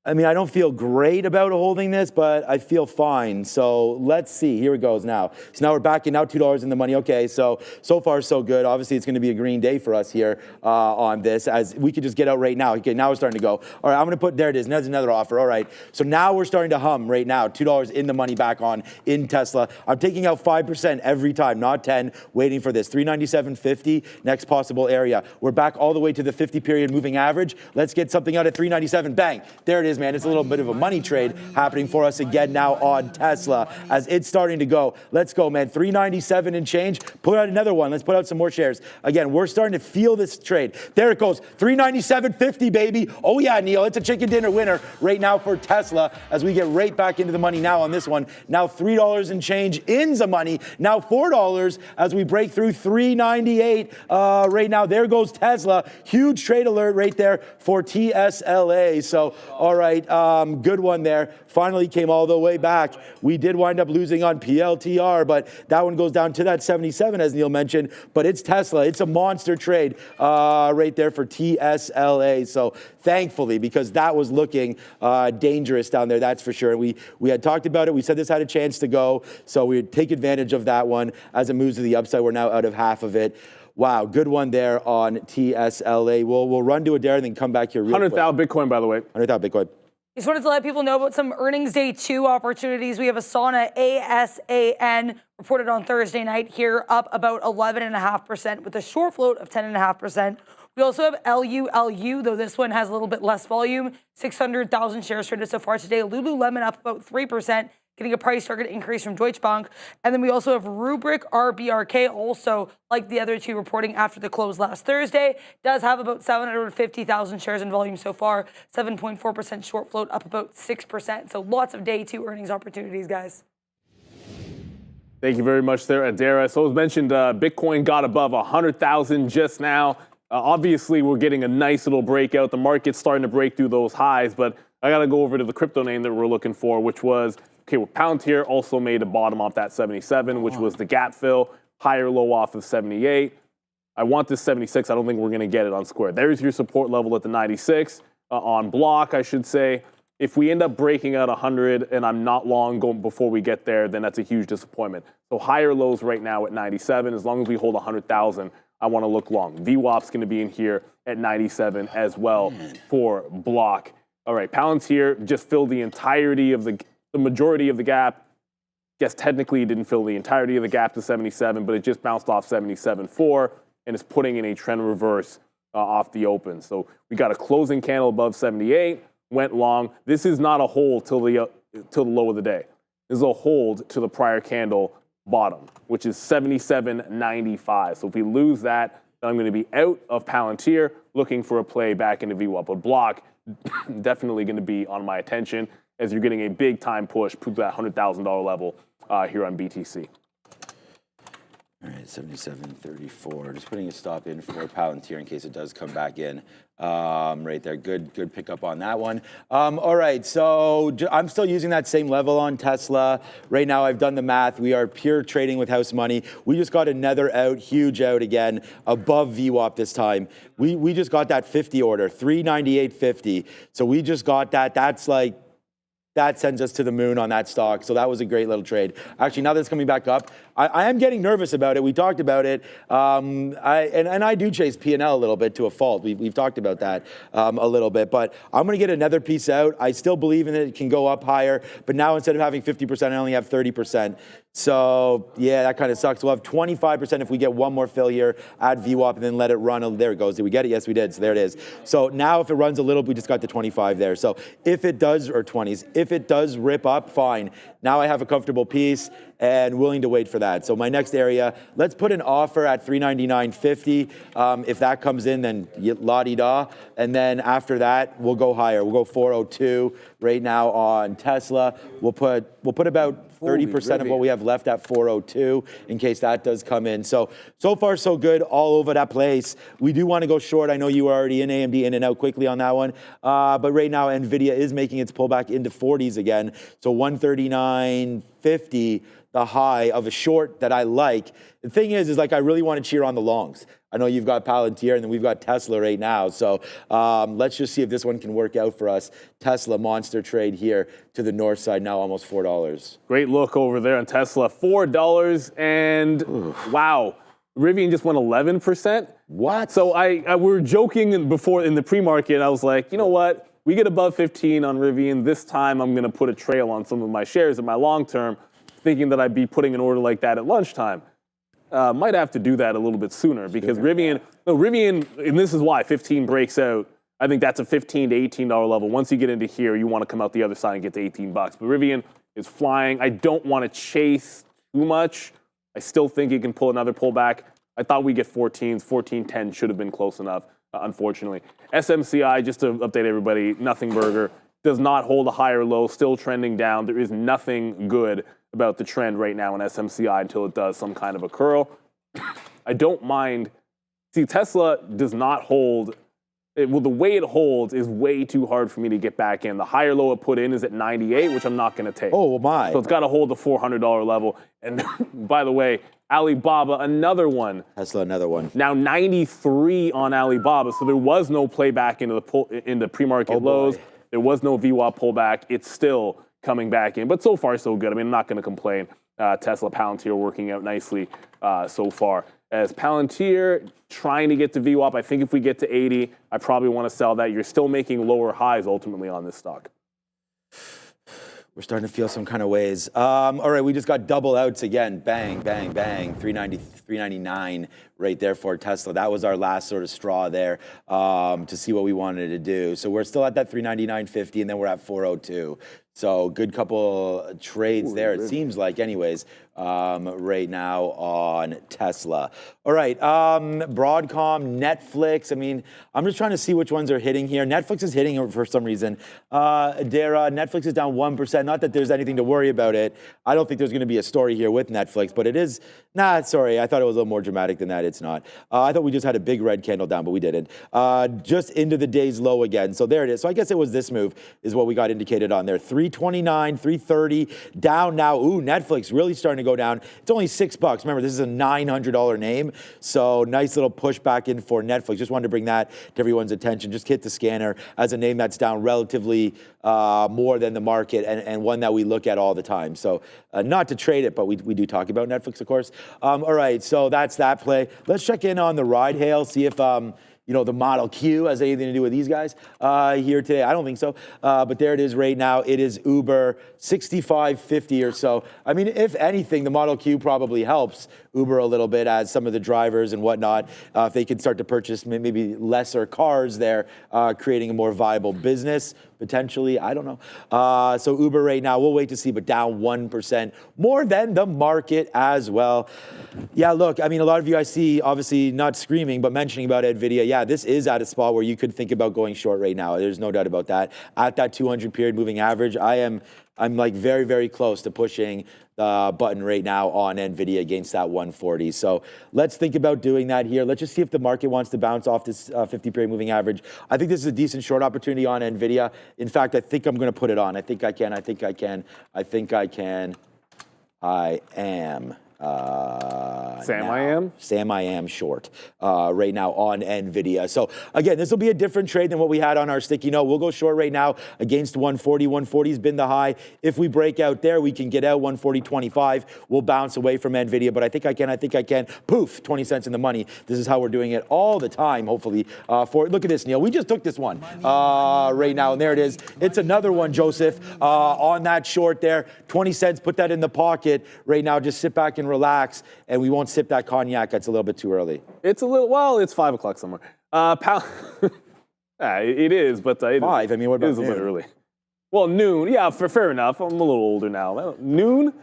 Speaker 4: I mean, I don't feel great about holding this, but I feel fine. So let's see. Here it goes now. So now we're back in, now $2 in the money. Okay, so far so good. Obviously, it's going to be a green day for us here on this, as we could just get out right now. Okay, now we're starting to go. All right, I'm going to put, there it is. There's another offer. All right, so now we're starting to hum right now. $2 in the money back on in Tesla. I'm taking out 5% every time, not 10, waiting for this. 397.50, next possible area. We're back all the way to the 50-period moving average. Let's get something out at 397. Bang, there it is, man. It's a little bit of a money trade happening for us again now on Tesla as it's starting to go. Let's go, man. 397 and change. Put out another one. Let's put out some more shares. Again, we're starting to feel this trade. There it goes. 397.50, baby. Oh, yeah, Neil. It's a chicken dinner winner right now for Tesla as we get right back into the money now on this one. Now $3 and change in the money. Now $4 as we break through 398 right now. There goes Tesla. Huge trade alert right there for TSLA. So, all right. Good one there. Finally came all the way back. We did wind up losing on PLTR, but that one goes down to that 77, as Neil mentioned. But it's Tesla. It's a monster trade right there for TSLA. So thankfully, because that was looking dangerous down there, that's for sure. And we had talked about it. We said this had a chance to go. So we would take advantage of that one as it moves to the upside. We're now out of half of it. Wow, good one there on TSLA. We'll run to Adair and then come back here real quick.
Speaker 3: 100,000 Bitcoin, by the way.
Speaker 4: 100,000 Bitcoin.
Speaker 6: Just wanted to let people know about some earnings day 2 opportunities. We have Asana ASAN reported on Thursday night here, up about 11.5% with a short float of 10.5%. We also have LULU, though this one has a little bit less volume, 600,000 shares traded so far today. Lululemon up about 3%. Getting a price target increase from Deutsche Bank. And then we also have Rubrik RBRK, also like the other two reporting after the close last Thursday. Does have about 750,000 shares in volume so far, 7.4% short float, up about 6%. So lots of day 2 earnings opportunities, guys.
Speaker 3: Thank you very much there, Adara. So as mentioned, Bitcoin got above 100,000 just now. Obviously, we're getting a nice little breakout. The market's starting to break through those highs, but I got to go over to the crypto name that we're looking for, which was, okay, well, Palantir also made a bottom off that 77, which was the gap fill, higher low off of 78. I want this 76. I don't think we're going to get it on Square. There's your support level at the 96. On block, I should say. If we end up breaking out 100 and I'm not long going before we get there, then that's a huge disappointment. So higher lows right now at 97. As long as we hold 100,000, I want to look long. VWAP's going to be in here at 97 as well for block. All right, Palantir just filled the entirety of the majority of the gap. Guess technically it didn't fill the entirety of the gap to 77, but it just bounced off 77.4 and is putting in a trend reverse off the open. So we got a closing candle above 78, went long. This is not a hold till the low of the day. This is a hold to the prior candle bottom, which is 77.95. So if we lose that, then I'm going to be out of Palantir, looking for a play back into VWAP. But block, definitely going to be on my attention as you're getting a big time push to that $100,000 level here on BTC.
Speaker 4: All right, 77.34. Just putting a stop in for Palantir in case it does come back in. Right there, good pickup on that one. All right, so I'm still using that same level on Tesla. Right now, I've done the math. We are pure trading with house money. We just got another out, huge out again, above VWAP this time. We just got that 50 order, 398.50. So we just got that. That's like, that sends us to the moon on that stock. So that was a great little trade. Actually, now that it's coming back up, I am getting nervous about it. We talked about it. I do chase P&L a little bit to a fault. We've talked about that a little bit. But I'm going to get another piece out. I still believe in it. It can go up higher. But now instead of having 50%, I only have 30%. So, yeah, that kind of sucks. We'll have 25% if we get one more fill here, add VWAP, and then let it run. Oh, there it goes. Did we get it? Yes, we did. So there it is. So now if it runs a little, we just got the 25 there. So if it does, or 20s, if it does rip up, fine. Now I have a comfortable piece and willing to wait for that. So my next area, let's put an offer at 399.50. If that comes in, then la-di-da. And then after that, we'll go higher. We'll go 402 right now on Tesla. We'll put about 30% of what we have left at 402 in case that does come in. So far so good all over that place. We do want to go short. I know you were already in AMD in and out quickly on that one. But right now, NVIDIA is making its pullback into 40s again. So 139.50. the high of a short that I like. The thing is like I really want to cheer on the longs. I know you've got Palantir and then we've got Tesla right now. So let's just see if this one can work out for us. Tesla monster trade here to the north side now, almost $4.
Speaker 3: Great look over there on Tesla, $4, and wow, Rivian just went 11%.
Speaker 4: What?
Speaker 3: So we were joking before in the pre-market. I was like, you know what? We get above 15 on Rivian. This time I'm going to put a trail on some of my shares in my long term, thinking that I'd be putting an order like that at lunchtime. Might have to do that a little bit sooner because Rivian, and this is why 15 breaks out. I think that's a $15 to $18 level. Once you get into here, you want to come out the other side and get to $18. But Rivian is flying. I don't want to chase too much. I still think it can pull another pullback. I thought we'd get 14s. 14.10 should have been close enough, unfortunately. SMCI, just to update everybody, nothing burger, does not hold a higher low, still trending down. There is nothing good about the trend right now in SMCI until it does some kind of a curl. I don't mind. See, Tesla does not hold. Well, the way it holds is way too hard for me to get back in. The higher low it put in is at 98, which I'm not going to take.
Speaker 4: Oh, my.
Speaker 3: So it's got to hold the $400 level. And by the way, Alibaba, another one.
Speaker 4: Tesla, another one.
Speaker 3: Now 93 on Alibaba. So there was no playback into the pre-market lows. There was no VWAP pullback. It's still coming back in. But so far, so good. I mean, I'm not going to complain. Tesla, Palantir working out nicely so far. As Palantir trying to get to VWAP, I think if we get to 80, I probably want to sell that. You're still making lower highs ultimately on this stock.
Speaker 4: We're starting to feel some kind of ways. All right, we just got double outs again. Bang, bang, bang. 390, 399 right there for Tesla. That was our last sort of straw there to see what we wanted to do. So we're still at that 399.50, and then we're at 402. So good couple trades there, it seems like, anyways, right now on Tesla. All right, Broadcom, Netflix. I mean, I'm just trying to see which ones are hitting here. Netflix is hitting for some reason. Dara, Netflix is down 1%. Not that there's anything to worry about it. I don't think there's going to be a story here with Netflix, but it is. Nah, sorry. I thought it was a little more dramatic than that. It's not. I thought we just had a big red candle down, but we didn't. Just into the day's low again. So there it is. So I guess it was this move is what we got indicated on there. 329, 330, down now. Ooh, Netflix really starting to go down. It's only $6. Remember, this is a $900 name. So nice little push back in for Netflix. Just wanted to bring that to everyone's attention. Just hit the scanner as a name that's down relatively more than the market and one that we look at all the time. So not to trade it, but we do talk about Netflix, of course. All right, so that's that play. Let's check in on the ride hail, see if the Model Q has anything to do with these guys here today. I don't think so. But there it is right now. It is Uber, 65.50 or so. I mean, if anything, the Model Q probably helps Uber a little bit as some of the drivers and whatnot, if they can start to purchase maybe lesser cars there, creating a more viable business, potentially. I don't know. So Uber right now, we'll wait to see, but down 1%, more than the market as well. Yeah, look, I mean, a lot of you I see, obviously not screaming, but mentioning about NVIDIA. Yeah, this is at a spot where you could think about going short right now. There's no doubt about that. At that 200 period moving average, I'm like very, very close to pushing the button right now on NVIDIA against that 140. So let's think about doing that here. Let's just see if the market wants to bounce off this 50 period moving average. I think this is a decent short opportunity on NVIDIA. In fact, I think I'm going to put it on. I think I can. I am. Sam, I am short right now on NVIDIA. So again, this will be a different trade than what we had on our sticky note. We'll go short right now against 140. 140 has been the high. If we break out there, we can get out 140.25. We'll bounce away from NVIDIA, but I think I can. Poof, 20 cents in the money. This is how we're doing it all the time, hopefully. Look at this, Neil. We just took this one right now, and there it is. It's another one, Joseph, on that short there. 20 cents, put that in the pocket right now. Just sit back and relax, and we won't sip that cognac. That's a little bit too early.
Speaker 3: It's a little, well, it's 5 o'clock somewhere. It is, but it
Speaker 4: 5. I mean, what about
Speaker 3: it is a bit early. Well, noon. Yeah, fair enough. I'm a little older now. Noon.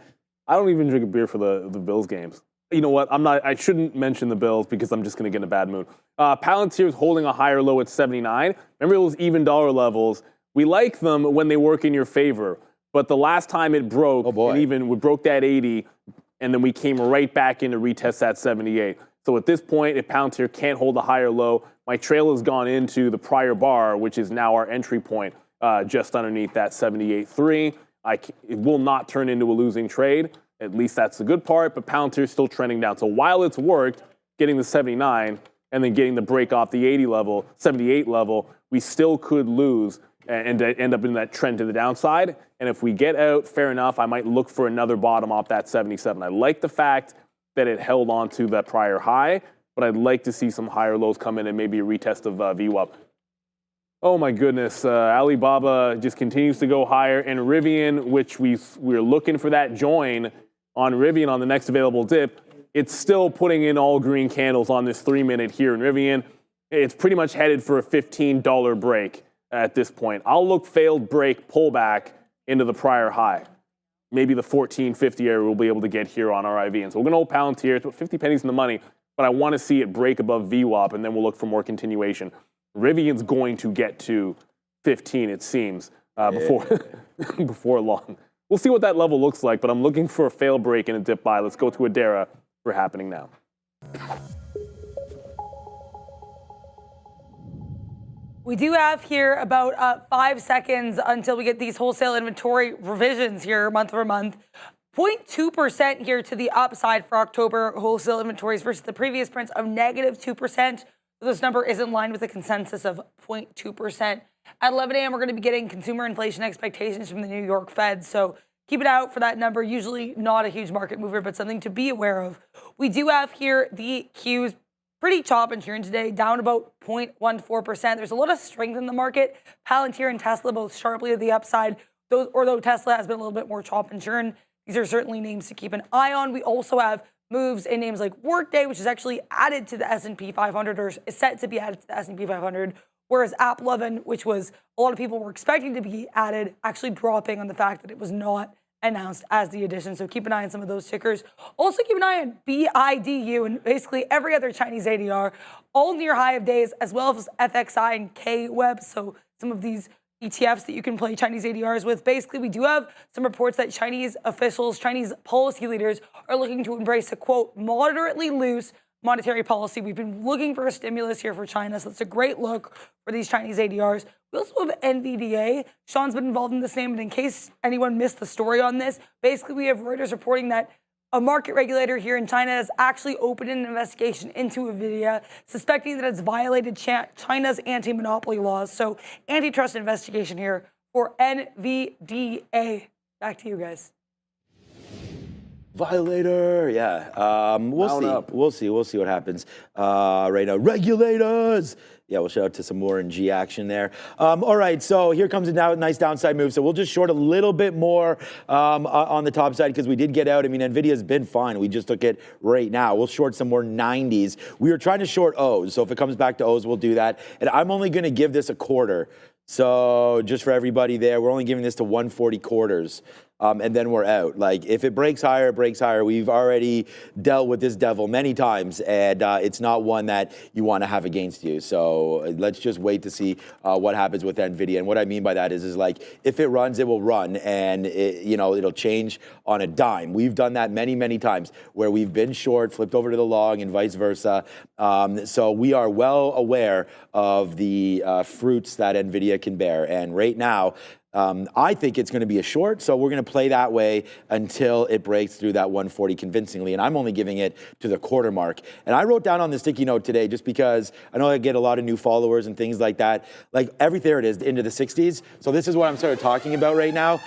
Speaker 3: I don't even drink a beer for the Bills games. You know what? I shouldn't mention the Bills because I'm just going to get in a bad mood. Palantir is holding a higher low at 79. Remember those even dollar levels? We like them when they work in your favor. But the last time it broke, and even we broke that 80, and then we came right back in to retest that 78. So at this point, if Palantir can't hold a higher low, my trail has gone into the prior bar, which is now our entry point, just underneath that 78.3. It will not turn into a losing trade. At least that's the good part, but Palantir is still trending down. So while it's worked, getting the 79 and then getting the break off the 80 level, 78 level, we still could lose and end up in that trend to the downside. And if we get out, fair enough, I might look for another bottom off that 77. I like the fact that it held on to that prior high, but I'd like to see some higher lows come in and maybe a retest of VWAP. Oh my goodness, Alibaba just continues to go higher, and Rivian, which we're looking for that join on Rivian on the next available dip, it's still putting in all green candles on this 3-minute here in Rivian. It's pretty much headed for a $15 break at this point. I'll look failed break pullback into the prior high. Maybe the 14.50 area we'll be able to get here on RIV. And so we're going to hold Palantir. It's about 50 pennies in the money, but I want to see it break above VWAP, and then we'll look for more continuation. Rivian's going to get to 15, it seems, before long. We'll see what that level looks like, but I'm looking for a fail break and a dip buy. Let's go to ADR for happening now.
Speaker 6: We do have here about 5 seconds until we get these wholesale inventory revisions here month over month. 0.2% here to the upside for October wholesale inventories versus the previous prints of -2%. So this number is in line with a consensus of 0.2%. At 11 a.m., we're going to be getting consumer inflation expectations from the New York Fed. So keep it out for that number. Usually not a huge market mover, but something to be aware of. We do have here the Qs pretty chop and churn today, down about 0.14%. There's a lot of strength in the market. Palantir and Tesla both sharply to the upside. Although Tesla has been a little bit more chop and churn, these are certainly names to keep an eye on. We also have moves in names like Workday, which is actually added to the S&P 500 or is set to be added to the S&P 500, whereas AAPL, which was a lot of people were expecting to be added, actually dropping on the fact that it was not announced as the addition. So keep an eye on some of those tickers. Also keep an eye on BIDU and basically every other Chinese ADR, all near high of days, as well as FXI and KWEB. So some of these ETFs that you can play Chinese ADRs with. Basically, we do have some reports that Chinese officials, Chinese policy leaders are looking to embrace a, quote, moderately loose monetary policy. We've been looking for a stimulus here for China, so it's a great look for these Chinese ADRs. We also have NVDA. Sean's been involved in the same, but in case anyone missed the story on this, basically we have Reuters reporting that a market regulator here in China has actually opened an investigation into NVIDIA, suspecting that it's violated China's anti-monopoly laws. So antitrust investigation here for NVDA. Back to you guys.
Speaker 4: Violator, yeah. We'll see what happens. Right now, regulators. Yeah, we'll shout out to some more in G action there. All right, so here comes a nice downside move. So we'll just short a little bit more on the top side because we did get out. I mean, NVIDIA's been fine. We just took it right now. We'll short some more 90s. We were trying to short O's, so if it comes back to O's, we'll do that. And I'm only going to give this a quarter. So just for everybody there, we're only giving this to 140 quarters. And then we're out. Like, if it breaks higher, it breaks higher. We've already dealt with this devil many times, and it's not one that you want to have against you. So let's just wait to see what happens with NVIDIA. And what I mean by that is like, if it runs, it will run, and it'll change on a dime. We've done that many, many times where we've been short, flipped over to the long, and vice versa. So we are well aware of the fruits that NVIDIA can bear. And right now, I think it's going to be a short, so we're going to play that way until it breaks through that 140 convincingly, and I'm only giving it to the quarter mark. And I wrote down on the sticky note today, just because I know I get a lot of new followers and things like that, like there it is, into the 60s. So this is what I'm sort of talking about right now.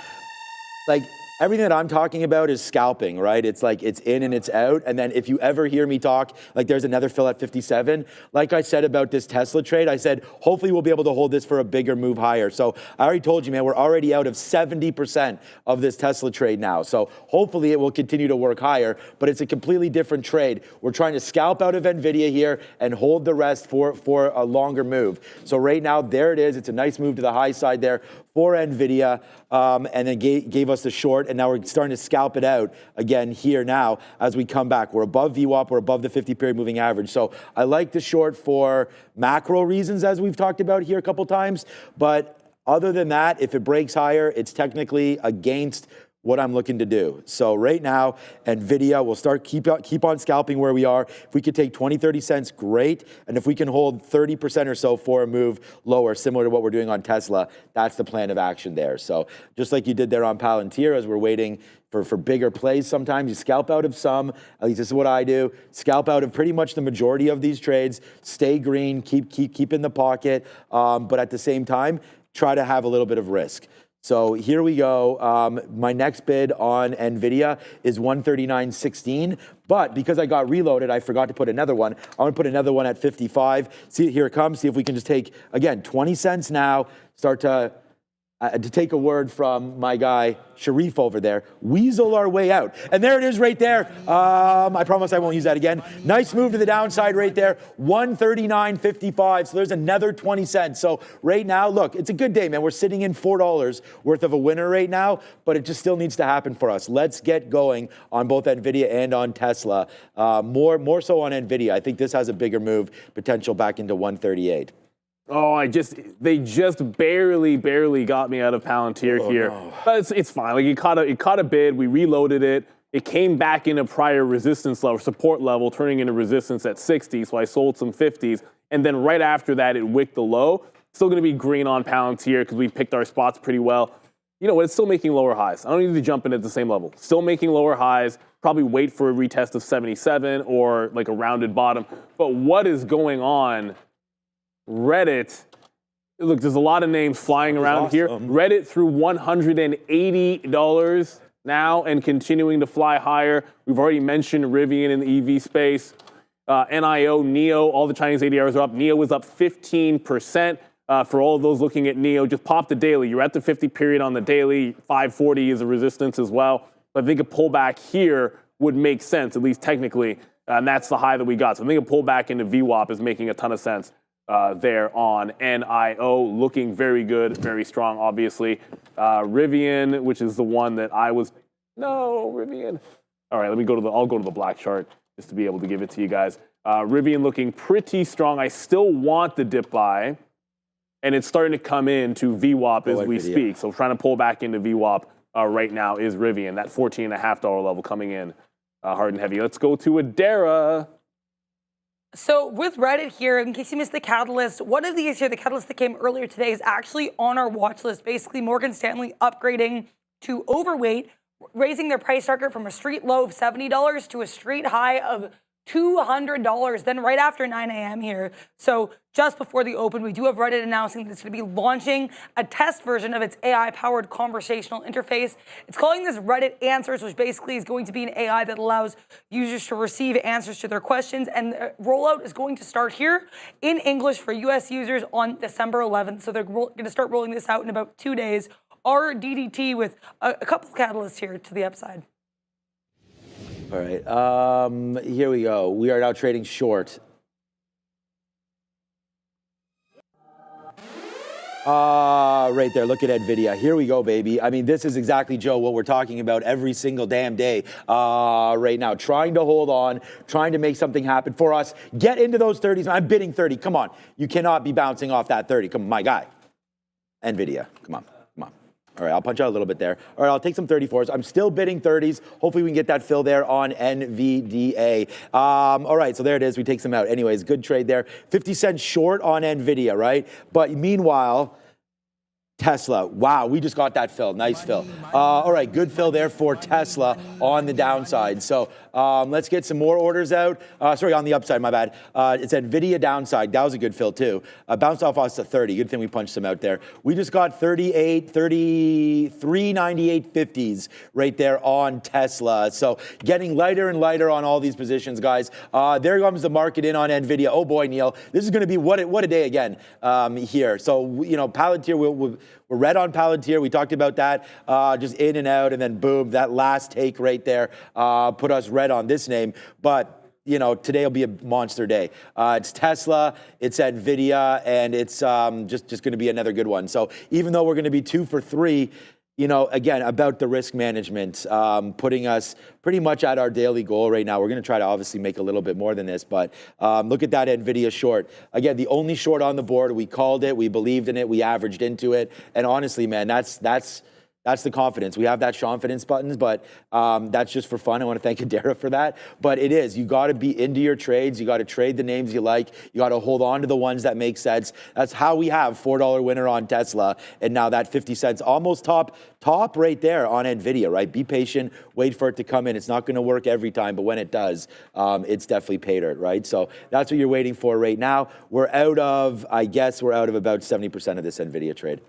Speaker 4: Like, everything that I'm talking about is scalping, right? It's like it's in and it's out. And then if you ever hear me talk, like there's another fill at 57, like I said about this Tesla trade, I said, hopefully we'll be able to hold this for a bigger move higher. So I already told you, man, we're already out of 70% of this Tesla trade now. So hopefully it will continue to work higher, but it's a completely different trade. We're trying to scalp out of NVIDIA here and hold the rest for a longer move. So right now, there it is. It's a nice move to the high side there for NVIDIA, and then gave us the short, and now we're starting to scalp it out again here now as we come back. We're above VWAP, we're above the 50-period moving average. So I like the short for macro reasons, as we've talked about here a couple times, but other than that, if it breaks higher, it's technically against what I'm looking to do. So right now, NVIDIA will keep on scalping where we are. If we could take 20, 30 cents, great. And if we can hold 30% or so for a move lower, similar to what we're doing on Tesla, that's the plan of action there. So just like you did there on Palantir, as we're waiting for bigger plays. Sometimes you scalp out of some, at least this is what I do, scalp out of pretty much the majority of these trades, stay green, keep in the pocket, but at the same time, try to have a little bit of risk. So here we go. My next bid on NVIDIA is 139.16, but because I got reloaded, I forgot to put another one. I'm gonna put another one at 55. See, here it comes. See if we can just take, again, 20 cents now, start to take a word from my guy, Sharif over there, weasel our way out. And there it is right there. I promise I won't use that again. Nice move to the downside right there, 139.55. So there's another 20 cents. So right now, look, it's a good day, man. We're sitting in $4 worth of a winner right now, but it just still needs to happen for us. Let's get going on both NVIDIA and on Tesla. More so on NVIDIA. I think this has a bigger move potential back into 138.
Speaker 3: Oh, they just barely got me out of Palantir here. No. But it's fine. Like it caught a bid, we reloaded it. It came back into prior resistance level, support level, turning into resistance at 60. So I sold some 50s. And then right after that, it wicked the low. Still gonna be green on Palantir because we picked our spots pretty well. You know what, it's still making lower highs. I don't need to jump in at the same level. Still making lower highs, probably wait for a retest of 77 or like a rounded bottom. But what is going on? Reddit, look, there's a lot of names flying around here. Reddit through $180 now and continuing to fly higher. We've already mentioned Rivian in the EV space. NIO, NIO, all the Chinese ADRs are up. NIO is up 15%. For all of those looking at NIO, just pop the daily. You're at the 50 period on the daily. 540 is a resistance as well. But I think a pullback here would make sense, at least technically. And that's the high that we got. So I think a pullback into VWAP is making a ton of sense. There on NIO, looking very good, very strong, obviously. Rivian, which is the one that I was, no, Rivian. All right, I'll go to the black chart just to be able to give it to you guys. Rivian looking pretty strong. I still want the dip buy, and it's starting to come into VWAP as we speak. So trying to pull back into VWAP right now is Rivian, that $14.50 level coming in hard and heavy. Let's go to Adara.
Speaker 6: So with Reddit here, in case you missed the catalyst, one of these here, the catalyst that came earlier today, is actually on our watch list. Basically, Morgan Stanley upgrading to overweight, raising their price target from a street low of $70 to a street high of $200, then right after 9 a.m. here. So just before the open, we do have Reddit announcing that it's going to be launching a test version of its AI-powered conversational interface. It's calling this Reddit Answers, which basically is going to be an AI that allows users to receive answers to their questions. And the rollout is going to start here in English for U.S. users on December 11th. So they're going to start rolling this out in about 2 days. Our DDT with a couple of catalysts here to the upside.
Speaker 4: All right, here we go. We are now trading short. Right there, look at NVIDIA. Here we go, baby. I mean, this is exactly, Joe, what we're talking about every single damn day right now. Trying to hold on, trying to make something happen for us. Get into those 30s. I'm bidding 30. Come on. You cannot be bouncing off that 30. Come on, my guy. NVIDIA, come on. All right, I'll punch out a little bit there. All right, I'll take some 34s. I'm still bidding 30s. Hopefully we can get that fill there on NVDA. All right, so there it is. We take some out. Anyways, good trade there. 50 cents short on NVIDIA, right? But meanwhile, Tesla, wow, we just got that fill. Nice fill. All right, good fill there for Tesla on the downside. So let's get some more orders out. Sorry, on the upside, my bad. It's NVIDIA downside. That was a good fill too. Bounced off us to 30. Good thing we punched some out there. We just got 38, 33, 98, 50s right there on Tesla. So getting lighter and lighter on all these positions, guys. There comes the market in on NVIDIA. Oh boy, Neil, this is going to be what a day again here. So, you know, Palantir, we're red on Palantir. We talked about that, just in and out, and then boom, that last take right there put us red on this name. But, you know, today will be a monster day. It's Tesla, it's NVIDIA, and it's just going to be another good one. So even though we're going to be 2 for 3, you know, again, about the risk management, putting us pretty much at our daily goal right now. We're going to try to obviously make a little bit more than this, but look at that NVIDIA short. Again, the only short on the board. We called it. We believed in it. We averaged into it. And honestly, man, that's That's the confidence. We have that confidence buttons, but that's just for fun. I want to thank Adara for that. But it is. You got to be into your trades. You got to trade the names you like. You got to hold on to the ones that make sense. That's how we have $4 winner on Tesla, and now that 50 cents almost top right there on NVIDIA, right? Be patient. Wait for it to come in. It's not going to work every time, but when it does, it's definitely pay dirt, right? So that's what you're waiting for right now. We're out of about 70% of this NVIDIA trade.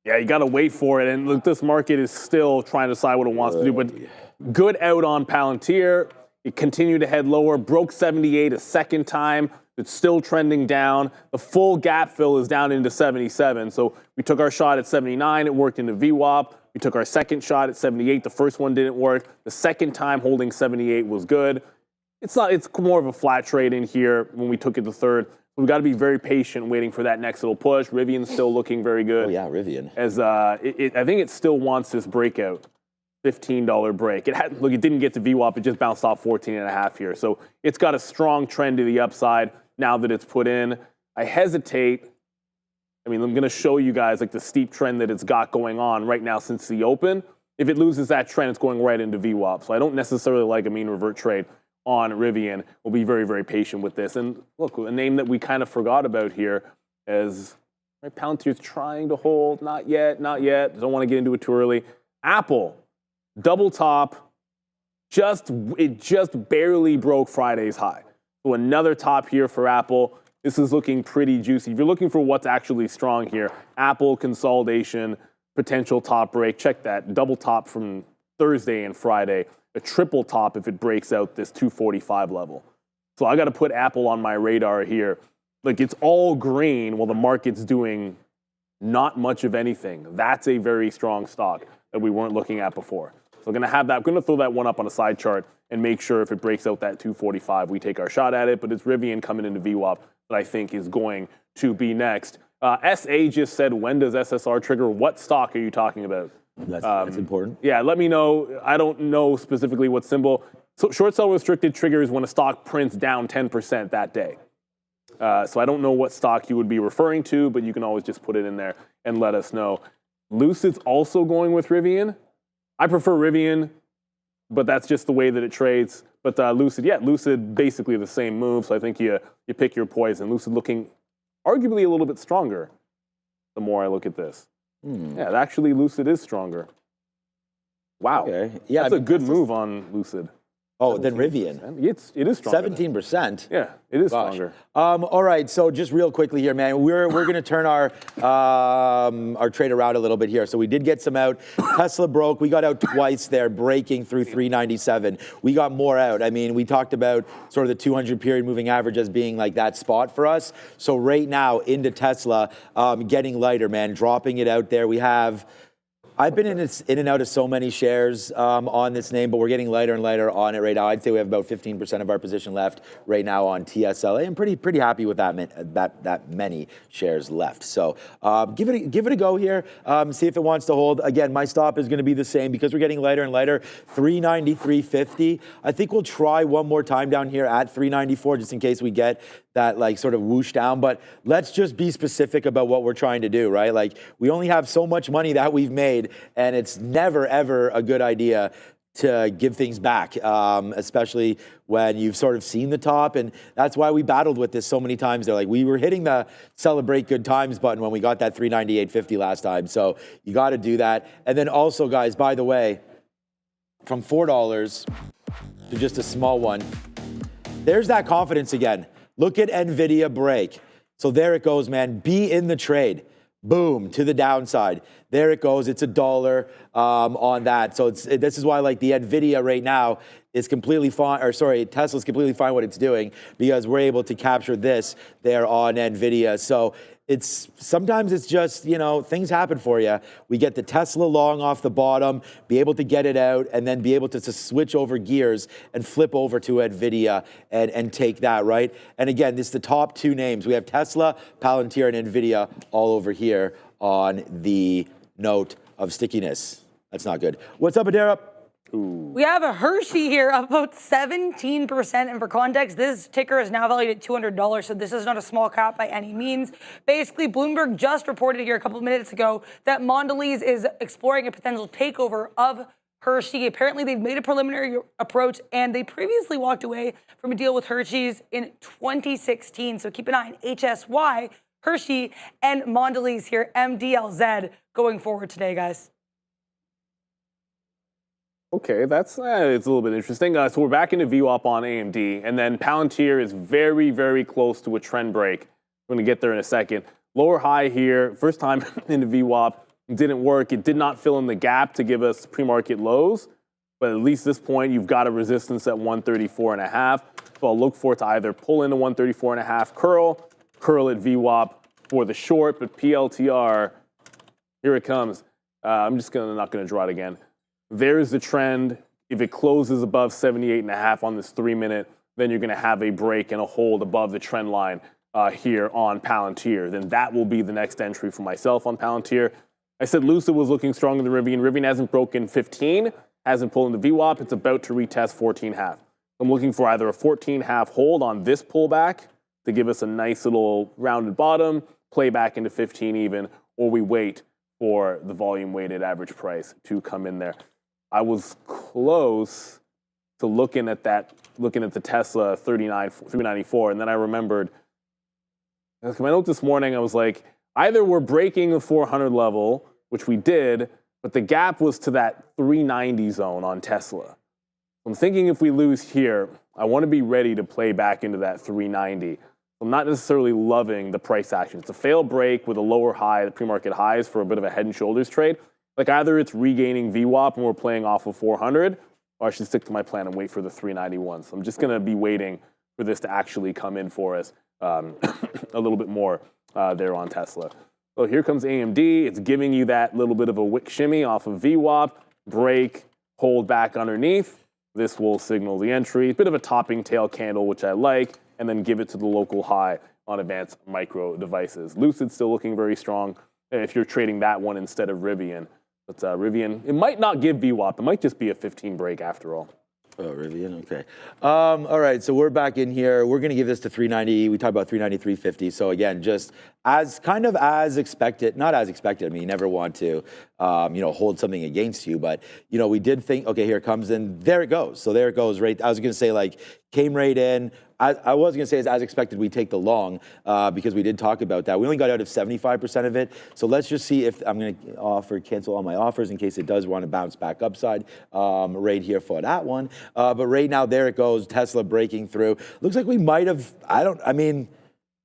Speaker 3: Yeah, you got to wait for it. And look, this market is still trying to decide what it wants to do. But good out on Palantir. It continued to head lower, broke 78 a second time. It's still trending down. The full gap fill is down into 77. So we took our shot at 79. It worked into VWAP. We took our second shot at 78. The first one didn't work. The second time holding 78 was good. It's more of a flat trade in here when we took it to third. We've got to be very patient waiting for that next little push. Rivian's still looking very good.
Speaker 4: Oh, yeah, Rivian.
Speaker 3: As I think it still wants this breakout, $15 break. It didn't get to VWAP. It just bounced off 14.5 here. So it's got a strong trend to the upside now that it's put in. I hesitate. I mean, I'm going to show you guys like the steep trend that it's got going on right now since the open. If it loses that trend, it's going right into VWAP. So I don't necessarily like a mean revert trade on Rivian. We'll be very, very patient with this. And look, a name that we kind of forgot about here is right, Palantir's trying to hold. Not yet. Don't want to get into it too early. Apple, double top. It just barely broke Friday's high. So another top here for Apple. This is looking pretty juicy. If you're looking for what's actually strong here, Apple consolidation, potential top break. Check that. Double top from Thursday and Friday. A triple top if it breaks out this 245 level. So I got to put Apple on my radar here. Like, it's all green while the market's doing not much of anything. That's a very strong stock that we weren't looking at before. So I'm going to throw that one up on a side chart and make sure if it breaks out that 245, we take our shot at it. But it's Rivian coming into VWAP that I think is going to be next. SA just said, when does SSR trigger? What stock are you talking about?
Speaker 4: That's important.
Speaker 3: Yeah, let me know. I don't know specifically what symbol. So short sell restricted triggers when a stock prints down 10% that day. So I don't know what stock you would be referring to, but you can always just put it in there and let us know. Lucid's also going with Rivian. I prefer Rivian, but that's just the way that it trades. But Lucid basically the same move. So I think you pick your poison. Lucid looking arguably a little bit stronger the more I look at this. Yeah, actually, Lucid is stronger. Wow. Okay. Yeah, that's a good move on Lucid.
Speaker 4: Oh, then Rivian.
Speaker 3: It is stronger.
Speaker 4: 17%.
Speaker 3: Yeah, it is stronger.
Speaker 4: All right, so just real quickly here, man, we're going to turn our trade around a little bit here. So we did get some out. Tesla broke. We got out twice there, breaking through 397. We got more out. I mean, we talked about sort of the 200 period moving average as being like that spot for us. So right now into Tesla, getting lighter, man, dropping it out there. I've been in and out of so many shares on this name, but we're getting lighter and lighter on it right now. I'd say we have about 15% of our position left right now on TSLA. I'm pretty happy with that many shares left. So give it a go here. See if it wants to hold. Again, my stop is going to be the same because we're getting lighter and lighter. 393.50. I think we'll try one more time down here at 394 just in case we get that like sort of whoosh down, but let's just be specific about what we're trying to do, right? Like we only have so much money that we've made, and it's never ever a good idea to give things back, especially when you've sort of seen the top, and that's why we battled with this so many times. They're like, we were hitting the celebrate good times button when we got that 398.50 last time, so you got to do that. And then also, guys, by the way, from $4 to just a small one, there's that confidence again. Look at NVIDIA break. So there it goes, man. Be in the trade. Boom, to the downside. There it goes. It's $1 on that. So this is why like the NVIDIA right now is completely fine, Tesla's completely fine what it's doing because we're able to capture this there on NVIDIA. So sometimes it's just, things happen for you. We get the Tesla long off the bottom, be able to get it out, and then be able to switch over gears and flip over to NVIDIA and take that, right? And again, this is the top two names. We have Tesla, Palantir, and NVIDIA all over here on the note of stickiness. That's not good. What's up, Adara?
Speaker 6: We have a Hershey here of about 17%. And for context, this ticker is now valued at $200, so this is not a small cap by any means. Basically, Bloomberg just reported here a couple of minutes ago that Mondelez is exploring a potential takeover of Hershey. Apparently, they've made a preliminary approach, and they previously walked away from a deal with Hershey's in 2016. So keep an eye on HSY, Hershey, and Mondelez here, MDLZ, going forward today, guys.
Speaker 3: Okay, that's it's a little bit interesting. So we're back into VWAP on AMD, and then Palantir is very, very close to a trend break. We're going to get there in a second. Lower high here, first time into VWAP, didn't work. It did not fill in the gap to give us pre-market lows, but at least this point you've got a resistance at 134.5. So I'll look for it to either pull into 134.5, curl at VWAP for the short, but PLTR, here it comes. I'm just not going to draw it again. There's the trend. If it closes above 78.5 on this 3-minute, then you're going to have a break and a hold above the trend line here on Palantir. Then that will be the next entry for myself on Palantir. I said Lucid was looking stronger than Rivian. Rivian hasn't broken 15, hasn't pulled into VWAP. It's about to retest 14.5. I'm looking for either a 14.5 hold on this pullback to give us a nice little rounded bottom, play back into 15 even, or we wait for the volume weighted average price to come in there. I was close to looking at the Tesla 394, and then I remembered, my note this morning, I was like, either we're breaking the 400 level, which we did, but the gap was to that 390 zone on Tesla. I'm thinking if we lose here, I want to be ready to play back into that 390. I'm not necessarily loving the price action. It's a failed break with a lower high, the pre-market highs for a bit of a head and shoulders trade. Like either it's regaining VWAP and we're playing off of 400, or I should stick to my plan and wait for the 391. So I'm just going to be waiting for this to actually come in for us a little bit more there on Tesla. So here comes AMD. It's giving you that little bit of a wick shimmy off of VWAP, break, hold back underneath. This will signal the entry. Bit of a topping tail candle, which I like, and then give it to the local high on advanced micro devices. Lucid still looking very strong if you're trading that one instead of Rivian. But Rivian, it might not give VWAP. It might just be a 15 break after all.
Speaker 4: Oh, Rivian, okay. All right, so we're back in here. We're going to give this to 390. We talked about 390, 350. So again, just as expected, not as expected. I mean, you never want to, hold something against you. But, we did think, okay, here it comes in. There it goes. So there it goes. Right. I was going to say, came right in. I was going to say, as expected, we take the long because we did talk about that. We only got out of 75% of it. So let's just see if I'm going to cancel all my offers in case it does want to bounce back upside right here for that one. But right now, there it goes. Tesla breaking through. Looks like we might have,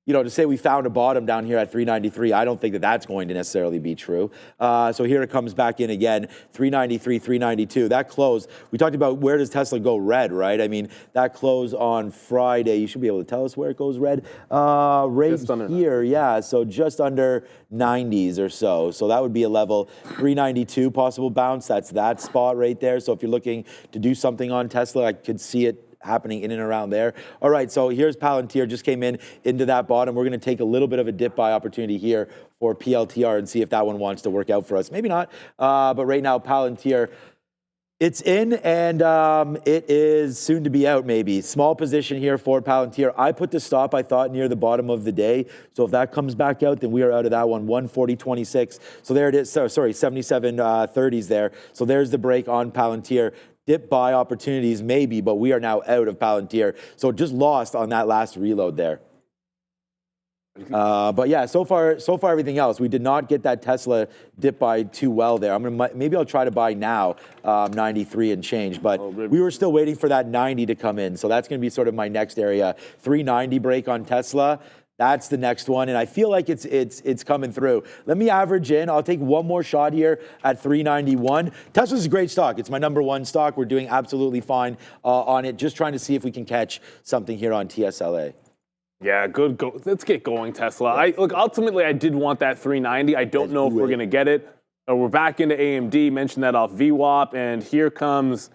Speaker 4: to say we found a bottom down here at 393, I don't think that that's going to necessarily be true. So here it comes back in again, 393, 392. That close, we talked about where does Tesla go red, right? I mean, that close on Friday, you should be able to tell us where it goes red. Right here, yeah, so just under 90s or so. So that would be a level 392 possible bounce. That's that spot right there. So if you're looking to do something on Tesla, I could see it happening in and around there. All right, so here's Palantir, just came into that bottom. We're going to take a little bit of a dip buy opportunity here for PLTR and see if that one wants to work out for us. Maybe not, but right now Palantir, it's in and it is soon to be out maybe. Small position here for Palantir. I put the stop, I thought, near the bottom of the day. So if that comes back out, then we are out of that one, 140.26. So there it is, sorry, 77.30s there. So there's the break on Palantir. Dip buy opportunities maybe, but we are now out of Palantir. So just lost on that last reload there. But yeah, so far everything else. We did not get that Tesla dip buy too well there. Maybe I'll try to buy now 93 and change, but we were still waiting for that 90 to come in. So that's going to be sort of my next area. 390 break on Tesla. That's the next one, and I feel like it's coming through. Let me average in. I'll take one more shot here at 391. Tesla's a great stock. It's my number one stock. We're doing absolutely fine on it. Just trying to see if we can catch something here on TSLA.
Speaker 3: Yeah, good. Let's get going, Tesla. Ultimately, I did want that 390. I don't know if we're going to get it. We're back into AMD. Mentioned that off VWAP, and here comes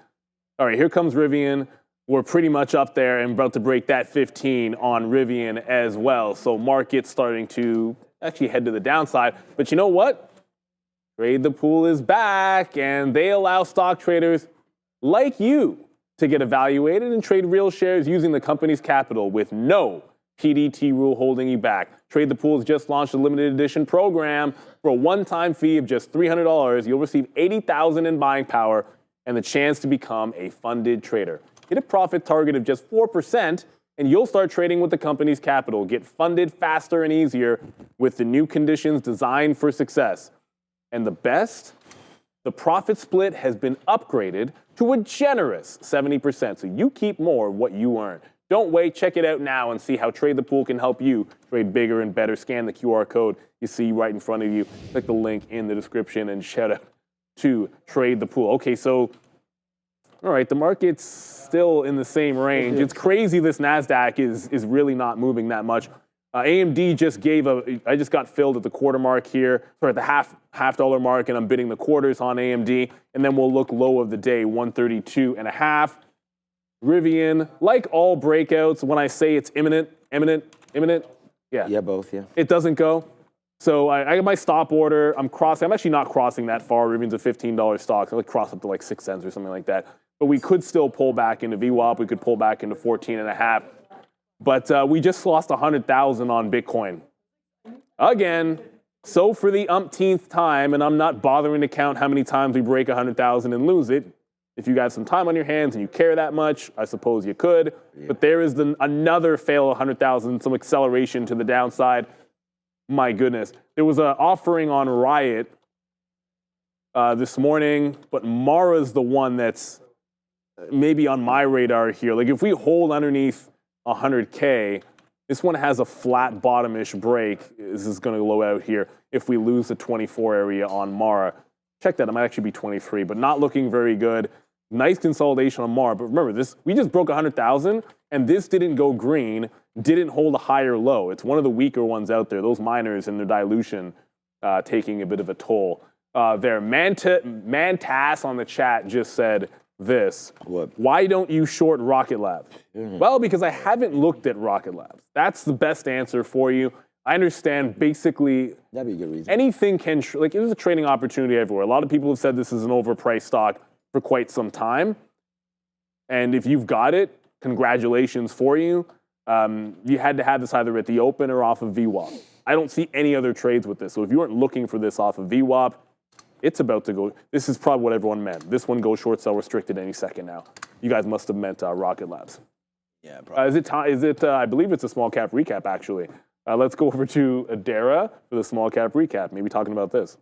Speaker 3: Rivian. We're pretty much up there and about to break that 15 on Rivian as well. So market's starting to actually head to the downside. But you know what? Trade the Pool is back, and they allow stock traders like you, to get evaluated and trade real shares using the company's capital with no PDT rule holding you back. Trade the Pool has just launched a limited edition program. For a one-time fee of just $300, you'll receive $80,000 in buying power and the chance to become a funded trader. Hit a profit target of just 4%, and you'll start trading with the company's capital. Get funded faster and easier with the new conditions designed for success. And the best? The profit split has been upgraded to a generous 70%, so you keep more of what you earn. Don't wait, check it out now and see how Trade the Pool can help you trade bigger and better. Scan the QR code you see right in front of you. Click the link in the description and shout out to Trade the Pool. Okay, so, all right, the market's still in the same range. It's crazy this NASDAQ is really not moving that much. AMD just I just got filled at the quarter mark here, at the half dollar mark, and I'm bidding the quarters on AMD, and then we'll look low of the day, 132.5. Rivian, like all breakouts, when I say it's imminent, yeah.
Speaker 4: Yeah, both, yeah.
Speaker 3: It doesn't go. So I got my stop order. I'm actually not crossing that far. Rivian's a $15 stock. I cross up to like 6 cents or something like that. But we could still pull back into VWAP. We could pull back into 14.5. But we just lost 100,000 on Bitcoin. Again, so for the umpteenth time, and I'm not bothering to count how many times we break 100,000 and lose it. If you got some time on your hands and you care that much, I suppose you could. Yeah. But there is another fail of 100,000, some acceleration to the downside. My goodness. There was an offering on Riot this morning, but Mara's the one that's maybe on my radar here. Like if we hold underneath 100K, this one has a flat bottom-ish break. This is going to low out here if we lose the 24 area on Mara. Check that. It might actually be 23, but not looking very good. Nice consolidation on Mara. But remember, we just broke 100,000, and this didn't go green, didn't hold a higher low. It's one of the weaker ones out there. Those miners and their dilution taking a bit of a toll. There, Mantas on the chat just said this.
Speaker 4: What?
Speaker 3: Why don't you short Rocket Lab? Well, because I haven't looked at Rocket Labs. That's the best answer for you. I understand basically
Speaker 4: that'd be a good reason.
Speaker 3: Anything can, like it was a trading opportunity everywhere. A lot of people have said this is an overpriced stock for quite some time. And if you've got it, congratulations for you. You had to have this either at the open or off of VWAP. I don't see any other trades with this. So if you weren't looking for this off of VWAP, it's about to go. This is probably what everyone meant. This one goes short sell restricted any second now. You guys must have meant Rocket Labs.
Speaker 4: Yeah, probably.
Speaker 3: Is it? I believe it's a small cap recap actually. Let's go over to Adara for the small cap recap. Maybe talking about this.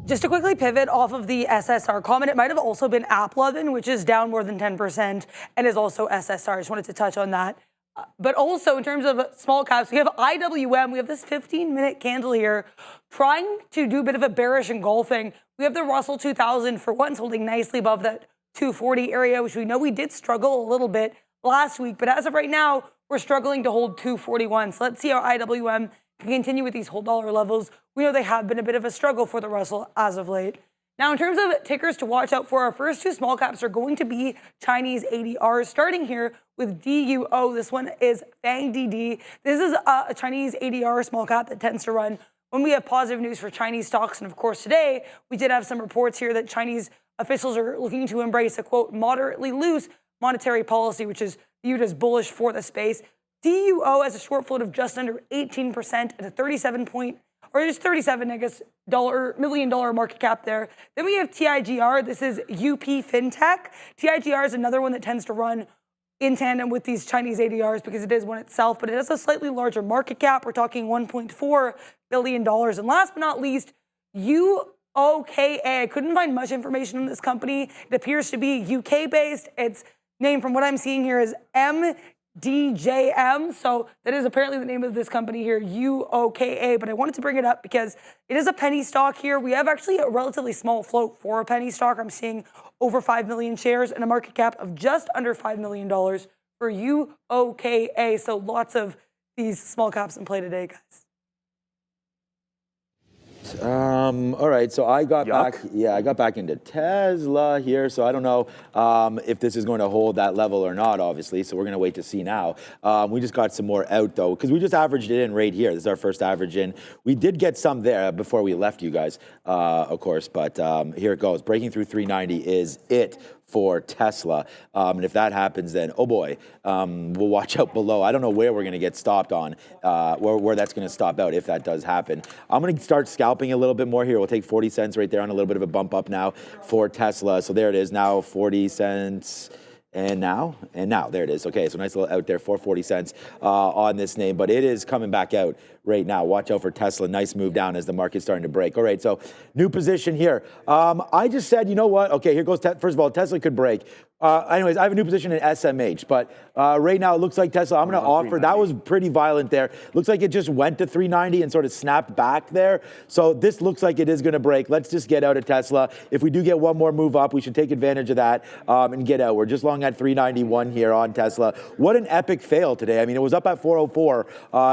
Speaker 6: Just to quickly pivot off of the SSR comment, it might have also been AAPL, which is down more than 10% and is also SSR. I just wanted to touch on that. But also in terms of small caps, we have IWM. We have this 15-minute candle here trying to do a bit of a bearish engulfing. We have the Russell 2000 for once holding nicely above that 240 area, which we know we did struggle a little bit last week. But as of right now, we're struggling to hold 241. So let's see how IWM can continue with these whole dollar levels. We know they have been a bit of a struggle for the Russell as of late. Now, in terms of tickers to watch out for, our first two small caps are going to be Chinese ADRs, starting here with DUO. This one is FANGDD. This is a Chinese ADR small cap that tends to run when we have positive news for Chinese stocks. And of course, today, we did have some reports here that Chinese officials are looking to embrace a, quote, moderately loose monetary policy, which is viewed as bullish for the space. DUO has a short float of just under 18% at a 37 million dollar market cap there. Then we have TIGR. This is UP FinTech. TIGR is another one that tends to run in tandem with these Chinese ADRs because it is one itself, but it has a slightly larger market cap. We're talking $1.4 billion. And last but not least, UOKA. I couldn't find much information on this company. It appears to be UK-based. Its name, from what I'm seeing here, is MDJM. So that is apparently the name of this company here, UOKA. But I wanted to bring it up because it is a penny stock here. We have actually a relatively small float for a penny stock. I'm seeing over 5 million shares and a market cap of just under $5 million for UOKA. So lots of these small caps in play today, guys.
Speaker 4: All right, so I got back. Yeah, I got back into Tesla here. So I don't know if this is going to hold that level or not, obviously. So we're going to wait to see now. We just got some more out though, because we just averaged it in right here. This is our first average in. We did get some there before we left you guys, of course. But here it goes. Breaking through 390 is it for Tesla. And if that happens, then, oh boy, we'll watch out below. I don't know where we're going to get stopped on, where that's going to stop out if that does happen. I'm going to start scalping a little bit more here. We'll take 40 cents right there on a little bit of a bump up now for Tesla. So there it is now, 40 cents. And now, there it is. Okay, so nice little out there, 440 cents on this name, but it is coming back out right now. Watch out for Tesla. Nice move down as the market's starting to break. All right, so new position here. I just said, you know what? Okay, here goes. First of all, Tesla could break. Anyways, I have a new position in SMH, but right now it looks like Tesla, I'm going to offer, that was pretty violent there. Looks like it just went to 390 and sort of snapped back there. So this looks like it is going to break. Let's just get out of Tesla. If we do get one more move up, we should take advantage of that and get out. We're just long at 391 here on Tesla. What an epic fail today. I mean, it was up at 404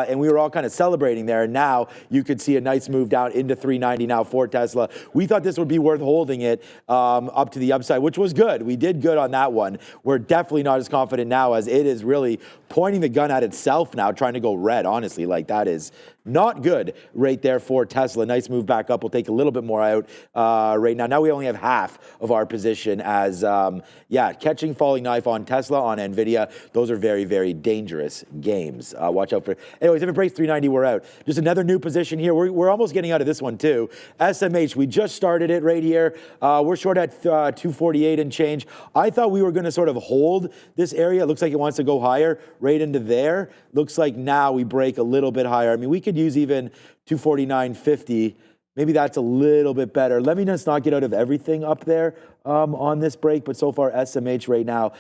Speaker 4: and we were all kind of celebrating there. And now you could see a nice move down into 390 now for Tesla. We thought this would be worth holding it up to the upside, which was good. We did good on that one. We're definitely not as confident now, as it is really pointing the gun at itself now, trying to go red, honestly. Like, that is not good right there for Tesla. Nice move back up. We'll take a little bit more out right now. Now we only have half of our position as, catching falling knife on Tesla, on NVIDIA. Those are very, very dangerous games. Watch out for, anyways, if it breaks 390, we're out. Just another new position here. We're almost getting out of this one too. SMH, we just started it right here. We're short at 248 and change. I thought we were going to sort of hold this area. It looks like it wants to go higher right into there. Looks like now we break a little bit higher. I mean, we could use even 249.50. Maybe that's a little bit better. Let me just not get out of everything up there on this break, but so far SMH right now,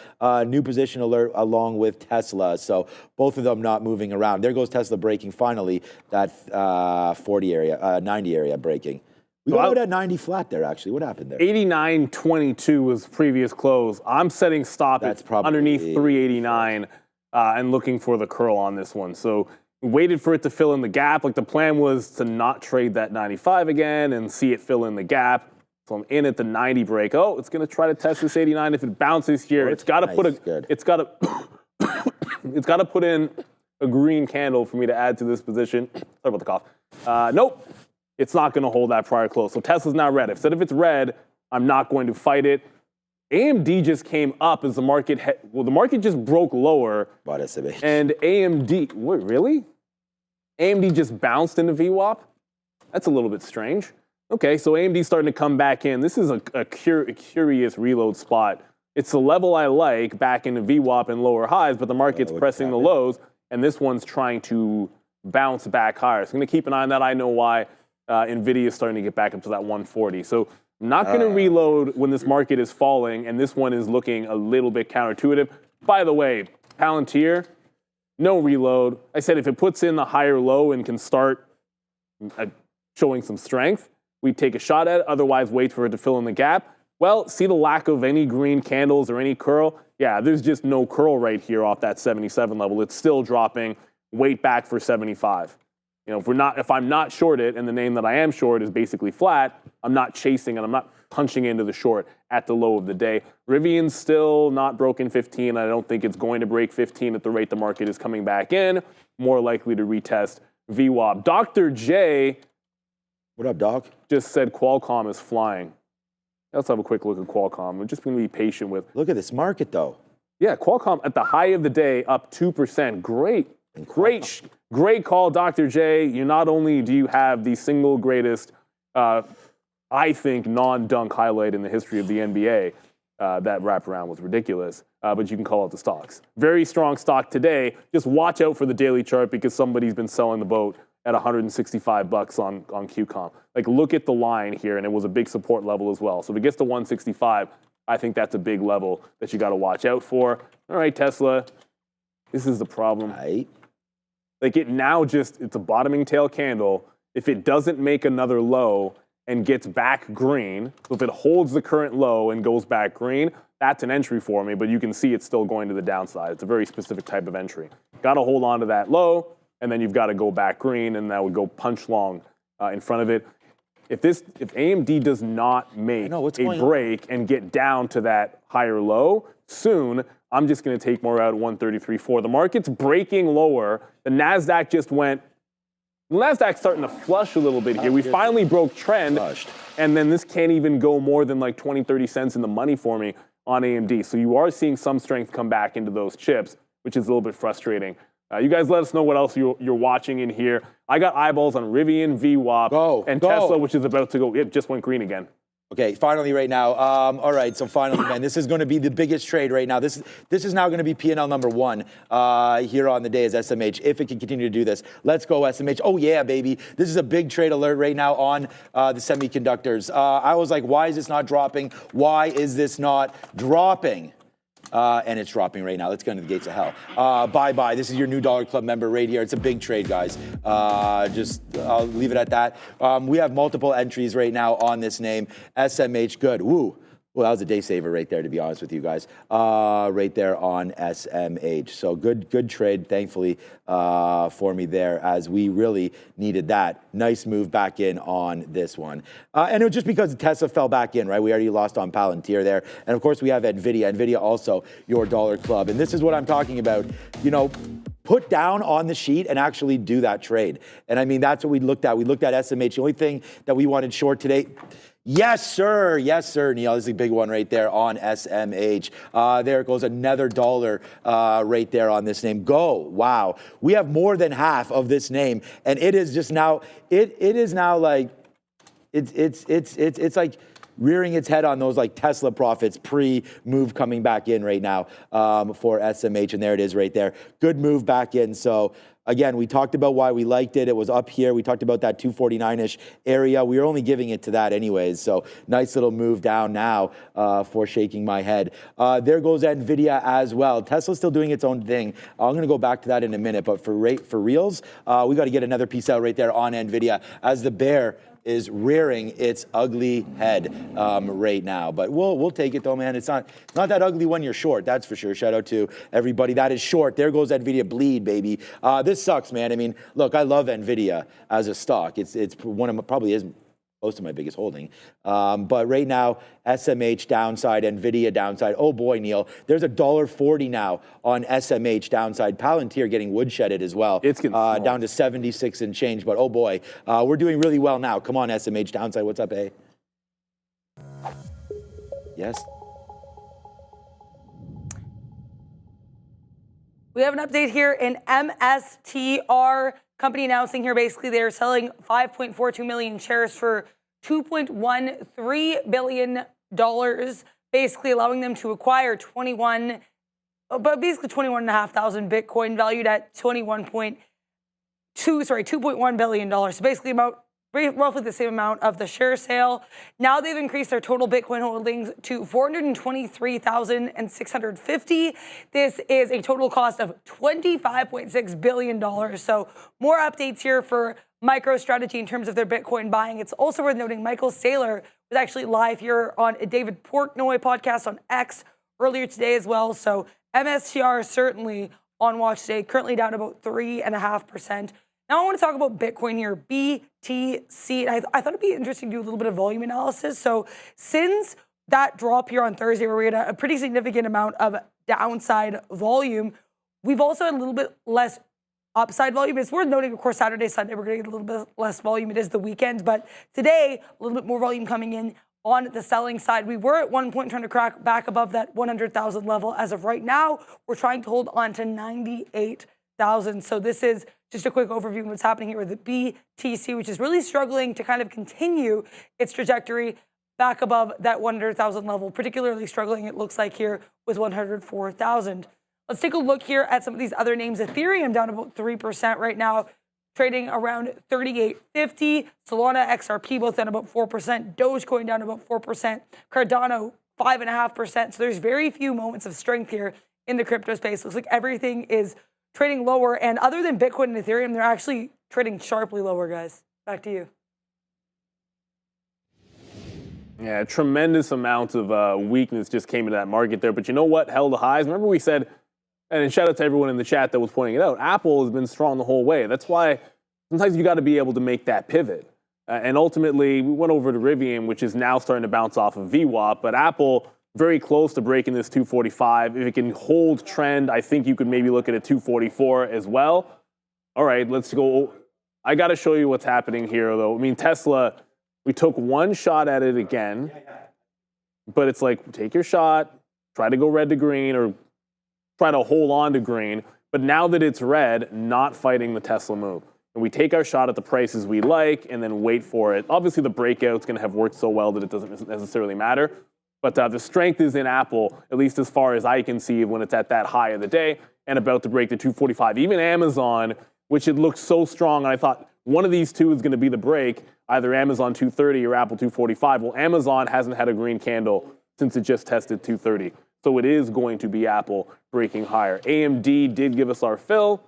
Speaker 4: new position alert along with Tesla. So both of them not moving around. There goes Tesla breaking finally, that 90 area breaking. We got out at 90 flat there, actually. What happened there?
Speaker 3: 89.22 was previous close. I'm setting stop at underneath 389 and looking for the curl on this one. So waited for it to fill in the gap. Like, the plan was to not trade that 95 again and see it fill in the gap. So I'm in at the 90 break. Oh, it's going to try to test this 89. If it bounces here, it's got to put it's got to put in a green candle for me to add to this position. Sorry about the cough. Nope. It's not going to hold that prior close. So Tesla's now red. Instead, if it's red, I'm not going to fight it. AMD just came up as the market, the market just broke lower.
Speaker 4: Bought SMH.
Speaker 3: And AMD, wait, really? AMD just bounced into VWAP? That's a little bit strange. Okay, so AMD's starting to come back in. This is a curious reload spot. It's the level I like, back into VWAP and lower highs, but the market's pressing the lows, and this one's trying to bounce back higher. So I'm going to keep an eye on that. I know why. NVIDIA is starting to get back up to that 140. So I'm not going to reload when this market is falling, and this one is looking a little bit counterintuitive. By the way, Palantir, no reload. I said if it puts in the higher low and can start showing some strength, we take a shot at it. Otherwise, wait for it to fill in the gap. Well, see the lack of any green candles or any curl? Yeah, there's just no curl right here off that 77 level. It's still dropping. Wait back for 75. You know, if I'm not shorted, and the name that I am short is basically flat, I'm not chasing and I'm not punching into the short at the low of the day. Rivian's still not broken 15. I don't think it's going to break 15 at the rate the market is coming back in. More likely to retest VWAP. Dr. J.
Speaker 4: What up, Doc?
Speaker 3: Just said Qualcomm is flying. Let's have a quick look at Qualcomm. We're just going to be patient with.
Speaker 4: Look at this market, though.
Speaker 3: Yeah, Qualcomm at the high of the day, up 2%. Great call, Dr. J. You not only do you have the single greatest, I think, non-dunk highlight in the history of the NBA. That wraparound was ridiculous, but you can call out the stocks. Very strong stock today. Just watch out for the daily chart because somebody's been selling the boat at $165 on QCOM. Like, look at the line here, and it was a big support level as well. So if it gets to 165, I think that's a big level that you got to watch out for. All right, Tesla, this is the problem.
Speaker 4: Right.
Speaker 3: Like, it's a bottoming tail candle. If it doesn't make another low and gets back green, so if it holds the current low and goes back green, that's an entry for me, but you can see it's still going to the downside. It's a very specific type of entry. Got to hold on to that low, and then you've got to go back green, and that would go punch long in front of it. if AMD does not make a break and get down to that higher low soon, I'm just going to take more out at 133.4. The market's breaking lower. The NASDAQ just went. The NASDAQ's starting to flush a little bit here. We finally broke trend, and then this can't even go more than like 20, 30 cents in the money for me on AMD. So you are seeing some strength come back into those chips, which is a little bit frustrating. You guys let us know what else you're watching in here. I got eyeballs on Rivian, VWAP, and Tesla, which is about to go. It just went green again.
Speaker 4: Okay, finally right now. All right, so finally, man, this is going to be the biggest trade right now. This is now going to be P&L number 1 here on the day as SMH, if it can continue to do this. Let's go, SMH. Oh, yeah, baby. This is a big trade alert right now on the semiconductors. I was like, why is this not dropping? Why is this not dropping? And it's dropping right now. Let's go into the gates of hell. Bye-bye. This is your new Dollar Club member right here. It's a big trade, guys. I'll leave it at that. We have multiple entries right now on this name. SMH, good. Woo. Well, that was a day saver right there, to be honest with you guys. Right there on SMH. So good trade, thankfully, for me there, as we really needed that. Nice move back in on this one. And it was just because Tesla fell back in, right? We already lost on Palantir there. And of course, we have NVIDIA. NVIDIA also your Dollar Club. And this is what I'm talking about. You know, put down on the sheet and actually do that trade. And I mean, that's what we looked at. We looked at SMH. The only thing that we wanted short today. Yes, sir, Neil. This is a big one right there on SMH. There it goes, another dollar right there on this name. Go, wow. We have more than half of this name, and it is just now. It is now like it's like rearing its head on those like Tesla profits pre-move coming back in right now for SMH, and there it is right there. Good move back in. So. Again, we talked about why we liked it. It was up here. We talked about that 249-ish area. We were only giving it to that anyways. So nice little move down now for shaking my head. There goes NVIDIA as well. Tesla's still doing its own thing. I'm going to go back to that in a minute. But for reals, we got to get another piece out right there on NVIDIA as the bear is rearing its ugly head right now. But we'll take it though, man. It's not that ugly when you're short, that's for sure. Shout out to everybody that is short. There goes NVIDIA bleed, baby. This sucks, man. I mean, look, I love NVIDIA as a stock. It's one of my, probably is close to my biggest holding. But right now, SMH downside, NVIDIA downside. Oh boy, Neil, there's $1.40 now on SMH downside. Palantir getting woodshedded as well. It's down to 76 and change. But oh boy, we're doing really well now. Come on, SMH downside. What's up, A? Yes.
Speaker 6: We have an update here in MSTR. Company announcing here basically they're selling 5.42 million shares for $2.13 billion, basically allowing them to acquire 21,500 Bitcoin valued at $2.1 billion. So basically about roughly the same amount of the share sale. Now they've increased their total Bitcoin holdings to 423,650. This is a total cost of $25.6 billion. So more updates here for MicroStrategy in terms of their Bitcoin buying. It's also worth noting Michael Saylor was actually live here on a David Portnoy podcast on X earlier today as well. So MSTR is certainly on watch today, currently down about 3.5%. Now I want to talk about Bitcoin here, BTC. I thought it'd be interesting to do a little bit of volume analysis. So since that drop here on Thursday where we had a pretty significant amount of downside volume, we've also had a little bit less upside volume. It's worth noting, of course, Saturday, Sunday, we're going to get a little bit less volume. It is the weekend, but today, a little bit more volume coming in on the selling side. We were at one point trying to crack back above that 100,000 level. As of right now, we're trying to hold on to 98,000. So this is just a quick overview of what's happening here with the BTC, which is really struggling to kind of continue its trajectory back above that 100,000 level, particularly struggling, it looks like here, with 104,000. Let's take a look here at some of these other names. Ethereum down about 3% right now, trading around 38.50. Solana, XRP both down about 4%. Dogecoin down about 4%. Cardano 5.5%. So there's very few moments of strength here in the crypto space. Looks like everything is trading lower, and other than Bitcoin and Ethereum, they're actually trading sharply lower, guys. Back to you.
Speaker 3: Yeah, a tremendous amount of weakness just came into that market there. But you know what held the highs? Remember we said, and shout out to everyone in the chat that was pointing it out, Apple has been strong the whole way. That's why sometimes you got to be able to make that pivot. And ultimately, we went over to Rivian, which is now starting to bounce off of VWAP, but Apple very close to breaking this 245. If it can hold trend, I think you could maybe look at a 244 as well. All right, let's go. I got to show you what's happening here, though. I mean, Tesla, we took one shot at it again, but it's like, take your shot, try to go red to green, or try to hold on to green. But now that it's red, not fighting the Tesla move. And we take our shot at the prices we like and then wait for it. Obviously, the breakout's going to have worked so well that it doesn't necessarily matter. But the strength is in Apple, at least as far as I can see, when it's at that high of the day and about to break the 245. Even Amazon, which it looks so strong, and I thought one of these two is going to be the break, either Amazon 230 or Apple 245. Well, Amazon hasn't had a green candle since it just tested 230. So it is going to be Apple breaking higher. AMD did give us our fill,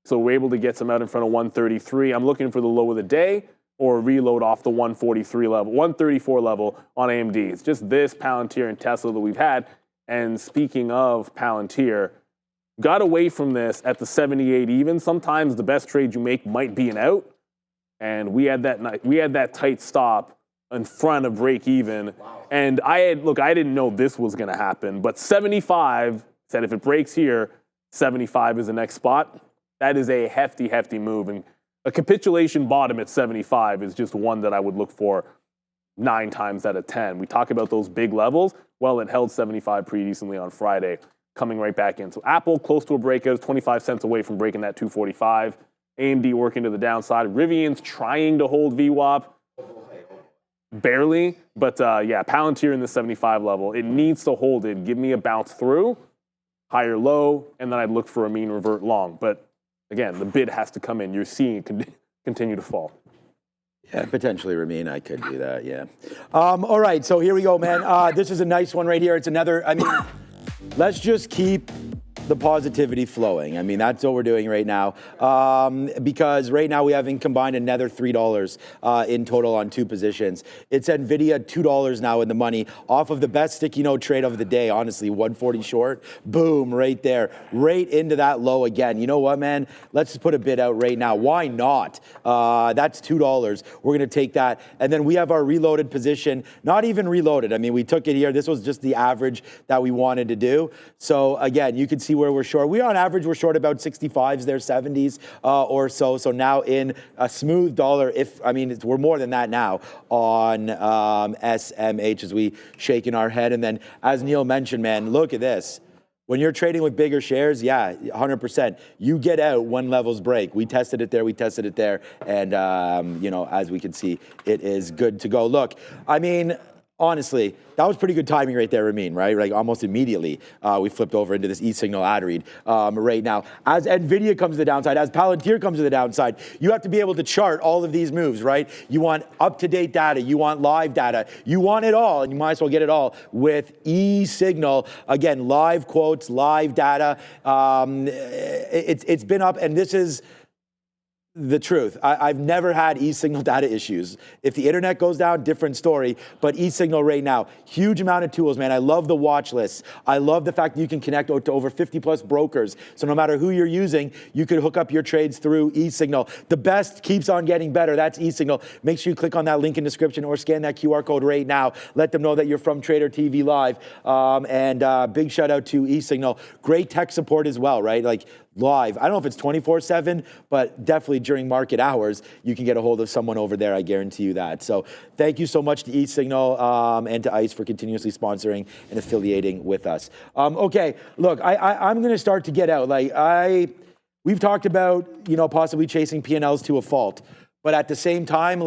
Speaker 3: so we're able to get some out in front of 133. I'm looking for the low of the day, or reload off the 143 level, 134 level on AMD. It's just this, Palantir, and Tesla that we've had. And speaking of Palantir, got away from this at the 78 even. Sometimes the best trade you make might be an out. And we had that tight stop in front of break even. Wow. And I didn't know this was going to happen, but 75 said if it breaks here, 75 is the next spot. That is a hefty, hefty move. And a capitulation bottom at 75 is just one that I would look for 9 times out of 10. We talk about those big levels. Well, it held 75 pretty decently on Friday, coming right back in. So Apple close to a breakout, 25 cents away from breaking that 245. AMD working to the downside. Rivian's trying to hold VWAP. Barely, but yeah, Palantir in the 75 level. It needs to hold it. Give me a bounce through, higher low, and then I'd look for a mean revert long. But again, the bid has to come in. You're seeing it continue to fall.
Speaker 4: Yeah, potentially remain. I could do that, yeah. All right, so here we go, man. This is a nice one right here. It's another, I mean, let's just keep the positivity flowing. I mean, that's what we're doing right now. Because right now we have combined another $3 in total on 2 positions. It's NVIDIA, $2 now in the money off of the best sticky note trade of the day, honestly, 140 short. Boom, right there, right into that low again. You know what, man? Let's just put a bid out right now. Why not? That's $2. We're going to take that. And then we have our reloaded position, not even reloaded. I mean, we took it here. This was just the average that we wanted to do. So again, you can see where we're short. We on average, we're short about 65s there, 70s or so. So now in a smooth dollar, we're more than that now on SMH as we shaking our head. And then as Neil mentioned, man, look at this. When you're trading with bigger shares, yeah, 100%. You get out when levels break. We tested it there, and as we can see, it is good to go. Look, I mean, honestly, that was pretty good timing right there, Ramin, right? Like almost immediately, we flipped over into this E-signal ad read right now. As NVIDIA comes to the downside, as Palantir comes to the downside, you have to be able to chart all of these moves, right? You want up-to-date data, you want live data, you want it all, and you might as well get it all with E-signal. Again, live quotes, live data. It's been up, and this is the truth. I've never had e-signal data issues. If the internet goes down, different story, but e-signal right now, huge amount of tools, man. I love the watch lists. I love the fact that you can connect to over 50 plus brokers. So no matter who you're using, you could hook up your trades through e-signal. The best keeps on getting better. That's e-signal. Make sure you click on that link in the description or scan that QR code right now. Let them know that you're from Trader TV Live. And big shout out to e-signal. Great tech support as well, right? Like live. I don't know if it's 24/7, but definitely during market hours, you can get a hold of someone over there. I guarantee you that. So thank you so much to e-signal and to ICE for continuously sponsoring and affiliating with us. Okay, look, I'm going to start to get out. We've talked about, possibly chasing P&Ls to a fault, but at the same time,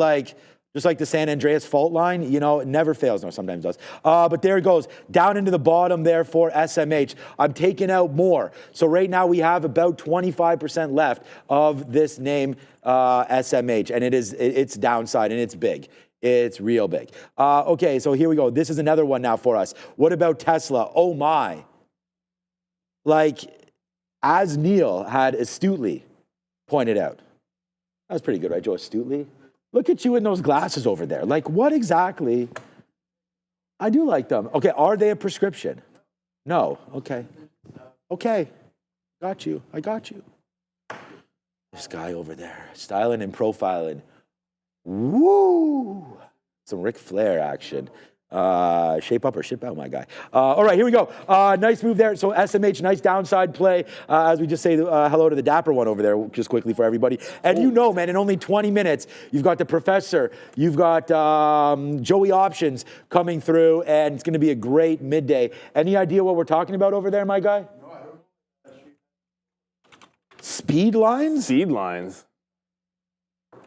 Speaker 4: just like the San Andreas fault line, it never fails. No, sometimes does. But there it goes, down into the bottom there for SMH. I'm taking out more. So right now we have about 25% left of this name, SMH, and it's downside, and it's big. It's real big. Okay, so here we go. This is another one now for us. What about Tesla? Oh my. As Neil had astutely pointed out. That was pretty good, right, Joe? Astutely? Look at you in those glasses over there. What exactly? I do like them. Okay, are they a prescription? No. Okay. Okay. Got you. I got you. This guy over there, styling and profiling. Woo! Some Ric Flair action. Shape up or ship out, my guy. All right, here we go. Nice move there. So SMH, nice downside play. As we just say hello to the dapper one over there, just quickly for everybody. And you know, man, in only 20 minutes, you've got the professor, you've got Joey Options coming through, and it's going to be a great midday. Any idea what we're talking about over there, my guy? No, I don't know. Speed lines?
Speaker 3: Speed lines.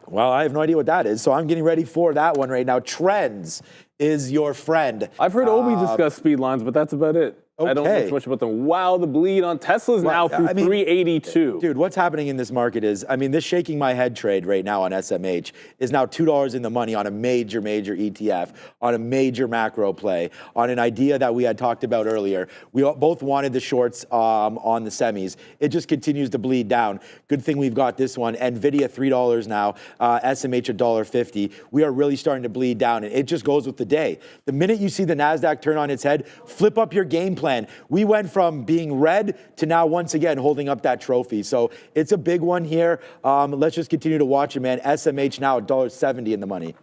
Speaker 4: Well, I have no idea what that is, so I'm getting ready for that one right now. Trends is your friend.
Speaker 3: I've heard Obi discuss speed lines, but that's about it. I don't know too much about them. Wow, the bleed on Tesla's now through 382.
Speaker 4: Dude, what's happening in this market is, I mean, this shaking my head trade right now on SMH is now $2 in the money on a major ETF, on a major macro play, on an idea that we had talked about earlier. We both wanted the shorts on the semis. It just continues to bleed down. Good thing we've got this one. NVIDIA $3 now, SMH $1.50. We are really starting to bleed down, and it just goes with the day. The minute you see the NASDAQ turn on its head, flip up your game plan. We went from being red to now once again holding up that trophy. So it's a big one here. Let's just continue to watch it, man. SMH now $1.70 in the money.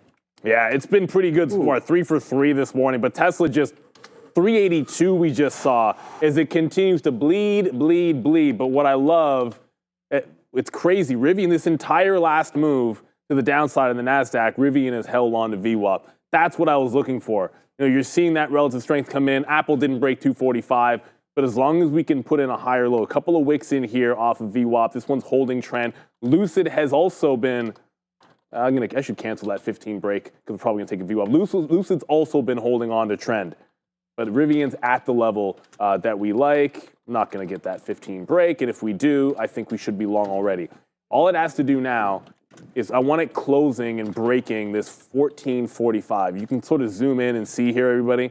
Speaker 3: Yeah, it's been pretty good so far. 3 for 3 this morning, but Tesla just 382 we just saw as it continues to bleed. But what I love, it's crazy. Rivian, this entire last move to the downside of the NASDAQ, Rivian has held on to VWAP. That's what I was looking for. You know, you're seeing that relative strength come in. Apple didn't break 245, but as long as we can put in a higher low, a couple of wicks in here off of VWAP, this one's holding trend. Lucid has also been, I should cancel that 15 break because we're probably gonna take a VWAP. Lucid's also been holding on to trend, but Rivian's at the level that we like. I'm not gonna get that 15 break, and if we do, I think we should be long already. All it has to do now is I want it closing and breaking this 1445. You can sort of zoom in and see here, everybody.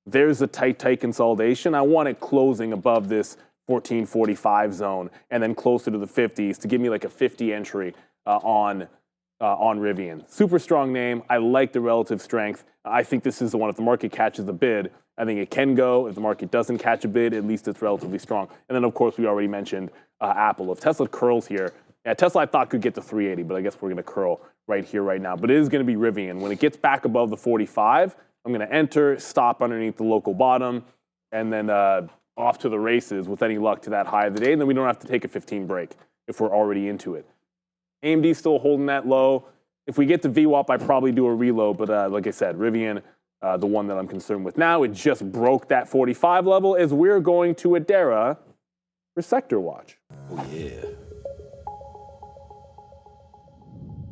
Speaker 3: There's a tight consolidation. I want it closing above this 1445 zone and then closer to the 50s to give me like a 50 entry on Rivian. Super strong name. I like the relative strength. I think this is the one. If the market catches a bid, I think it can go. If the market doesn't catch a bid, at least it's relatively strong. And then, of course, we already mentioned Apple. If Tesla curls here, yeah, Tesla I thought could get to 380, but I guess we're going to curl right here, right now. But it is going to be Rivian. When it gets back above the 45, I'm going to enter, stop underneath the local bottom, and then off to the races with any luck to that high of the day. And then we don't have to take a 15 break if we're already into it. AMD still holding that low. If we get to VWAP, I probably do a reload. But like I said, Rivian, the one that I'm concerned with now, it just broke that 45 level as we're going to ADRs for Sector Watch.
Speaker 4: Oh, yeah.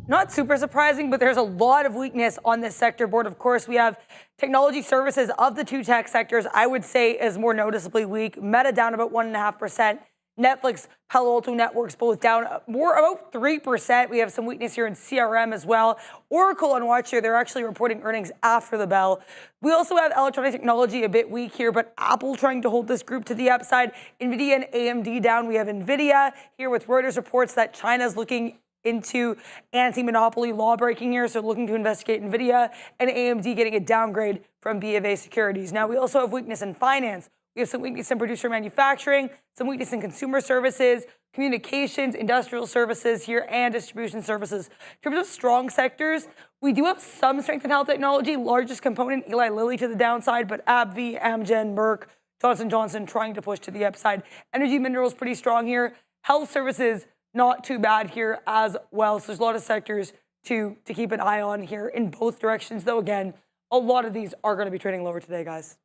Speaker 6: Not super surprising, but there's a lot of weakness on this sector board. Of course, we have technology services of the two tech sectors, I would say is more noticeably weak. Meta down about 1.5%. Netflix, Palo Alto Networks both down more about 3%. We have some weakness here in CRM as well. Oracle on watch here. They're actually reporting earnings after the bell. We also have electronic technology a bit weak here, but Apple trying to hold this group to the upside. NVIDIA and AMD down. We have NVIDIA here with Reuters reports that China's looking into anti-monopoly law breaking here, so looking to investigate NVIDIA, and AMD getting a downgrade from BofA Securities. Now, we also have weakness in finance. We have some weakness in producer manufacturing, some weakness in consumer services, communications, industrial services here, and distribution services. In terms of strong sectors, we do have some strength in health technology, largest component, Eli Lilly to the downside, but AbbVie, Amgen, Merck, Johnson & Johnson trying to push to the upside. Energy minerals pretty strong here. Health services, not too bad here as well. So there's a lot of sectors to keep an eye on here in both directions, though, again, a lot of these are going to be trading lower today, guys.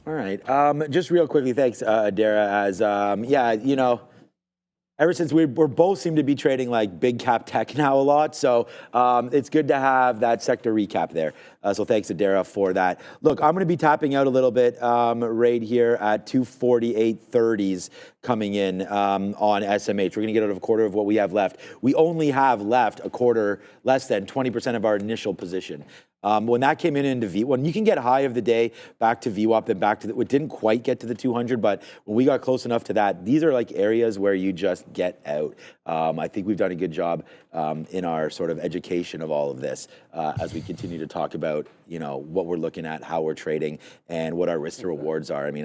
Speaker 4: All right. Just real quickly, thanks, Adara. As yeah, you know, ever since we're both seem to be trading like big cap tech now a lot, so it's good to have that sector recap there. So thanks, Adara, for that. Look, I'm going to be tapping out a little bit right here at 248.30s coming in on SMH. We're going to get out of a quarter of what we have left. We only have left a quarter, less than 20% of our initial position. When that came in into when you can get high of the day back to VWAP, then back to it didn't quite get to the 200, but when we got close enough to that, these are like areas where you just get out. I think we've done a good job in our sort of education of all of this as we continue to talk about, you know, what we're looking at, how we're trading, and what our risk to rewards are. I mean,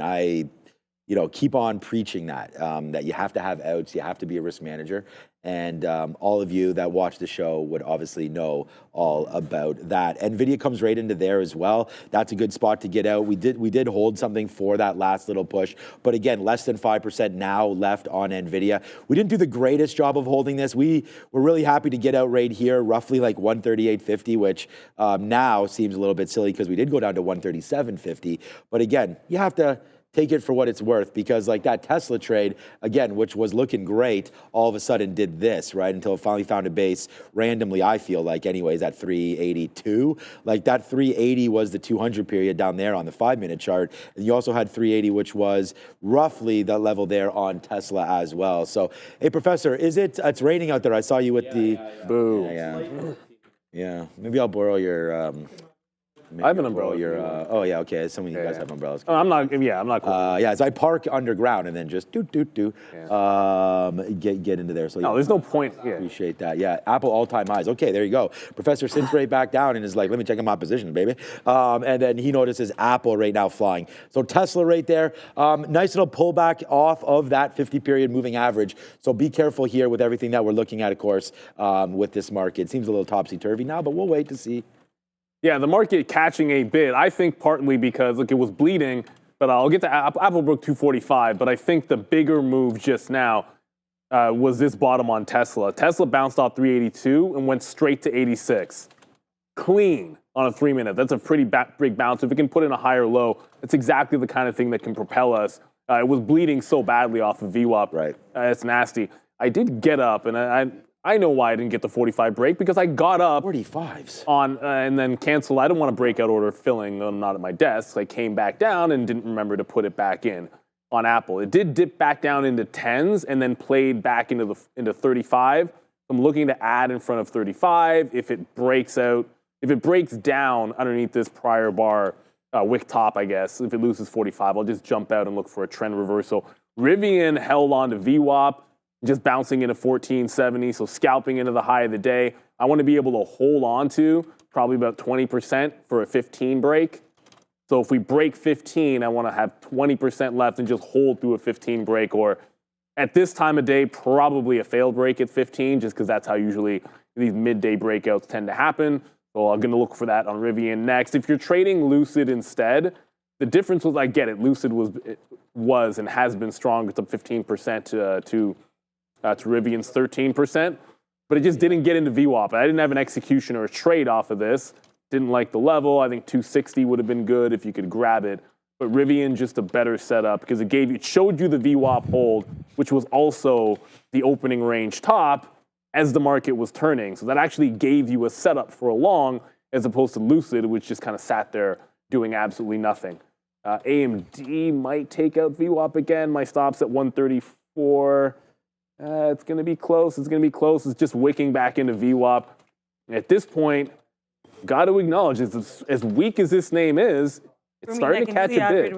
Speaker 4: keep on preaching that, that you have to have outs, you have to be a risk manager. And all of you that watch the show would obviously know all about that. NVIDIA comes right into there as well. That's a good spot to get out. We did hold something for that last little push, but again, less than 5% now left on NVIDIA. We didn't do the greatest job of holding this. We were really happy to get out right here, roughly like 138.50, which now seems a little bit silly because we did go down to 137.50. But again, you have to take it for what it's worth, because like that Tesla trade, again, which was looking great, all of a sudden did this, right? Until it finally found a base randomly, I feel like anyways, at 382. Like that 380 was the 200 period down there on the 5-minute chart. And you also had 380, which was roughly the level there on Tesla as well. So, hey, Professor, it's raining out there. I saw you with
Speaker 3: Boo.
Speaker 4: Yeah. Maybe I'll borrow your...
Speaker 3: I have an umbrella.
Speaker 4: Oh yeah, okay. Some of you guys have umbrellas.
Speaker 3: Oh, I'm not cool.
Speaker 4: Yeah, so I park underground and then just get into there. So
Speaker 3: no, there's no point. Yeah.
Speaker 4: Appreciate that. Yeah, Apple all-time highs. Okay, there you go. Professor sits right back down and is like, let me check in my position, baby. And then he notices Apple right now flying. So Tesla right there. Nice little pullback off of that 50-period moving average. So be careful here with everything that we're looking at, of course, with this market. It seems a little topsy-turvy now, but we'll wait to see.
Speaker 3: Yeah, the market catching a bit, I think partly because, look, it was bleeding, but I'll get to Apple broke 245, but I think the bigger move just now was this bottom on Tesla. Tesla bounced off 382 and went straight to 86. Clean on a 3-minute. That's a pretty big bounce. If it can put in a higher low, it's exactly the kind of thing that can propel us. It was bleeding so badly off of VWAP. Right. It's nasty. I did get up, and I know why I didn't get the 45 break, because I got up
Speaker 4: 45s
Speaker 3: on and then canceled. I didn't want a breakout order filling. I'm not at my desk. I came back down and didn't remember to put it back in on Apple. It did dip back down into 10s and then played back into 35. I'm looking to add in front of 35. If it breaks down underneath this prior bar wick top, I guess, if it loses 45, I'll just jump out and look for a trend reversal. Rivian held on to VWAP, just bouncing into 1470, so scalping into the high of the day. I want to be able to hold on to probably about 20% for a 15 break. So if we break 15, I want to have 20% left and just hold through a 15 break, or at this time of day, probably a failed break at 15, just because that's how usually these midday breakouts tend to happen. So I'm going to look for that on Rivian next. If you're trading Lucid instead, the difference was, I get it, Lucid was and has been strong. It's up 15% to Rivian's 13%, but it just didn't get into VWAP. I didn't have an execution or a trade off of this. Didn't like the level. I think 260 would have been good if you could grab it. But Rivian, just a better setup because it showed you the VWAP hold, which was also the opening range top as the market was turning. So that actually gave you a setup for a long, as opposed to Lucid, which just kind of sat there doing absolutely nothing. AMD might take out VWAP again. My stop's at 134. It's going to be close. It's just wicking back into VWAP. At this point, got to acknowledge, as weak as this name is, it's starting to catch a bit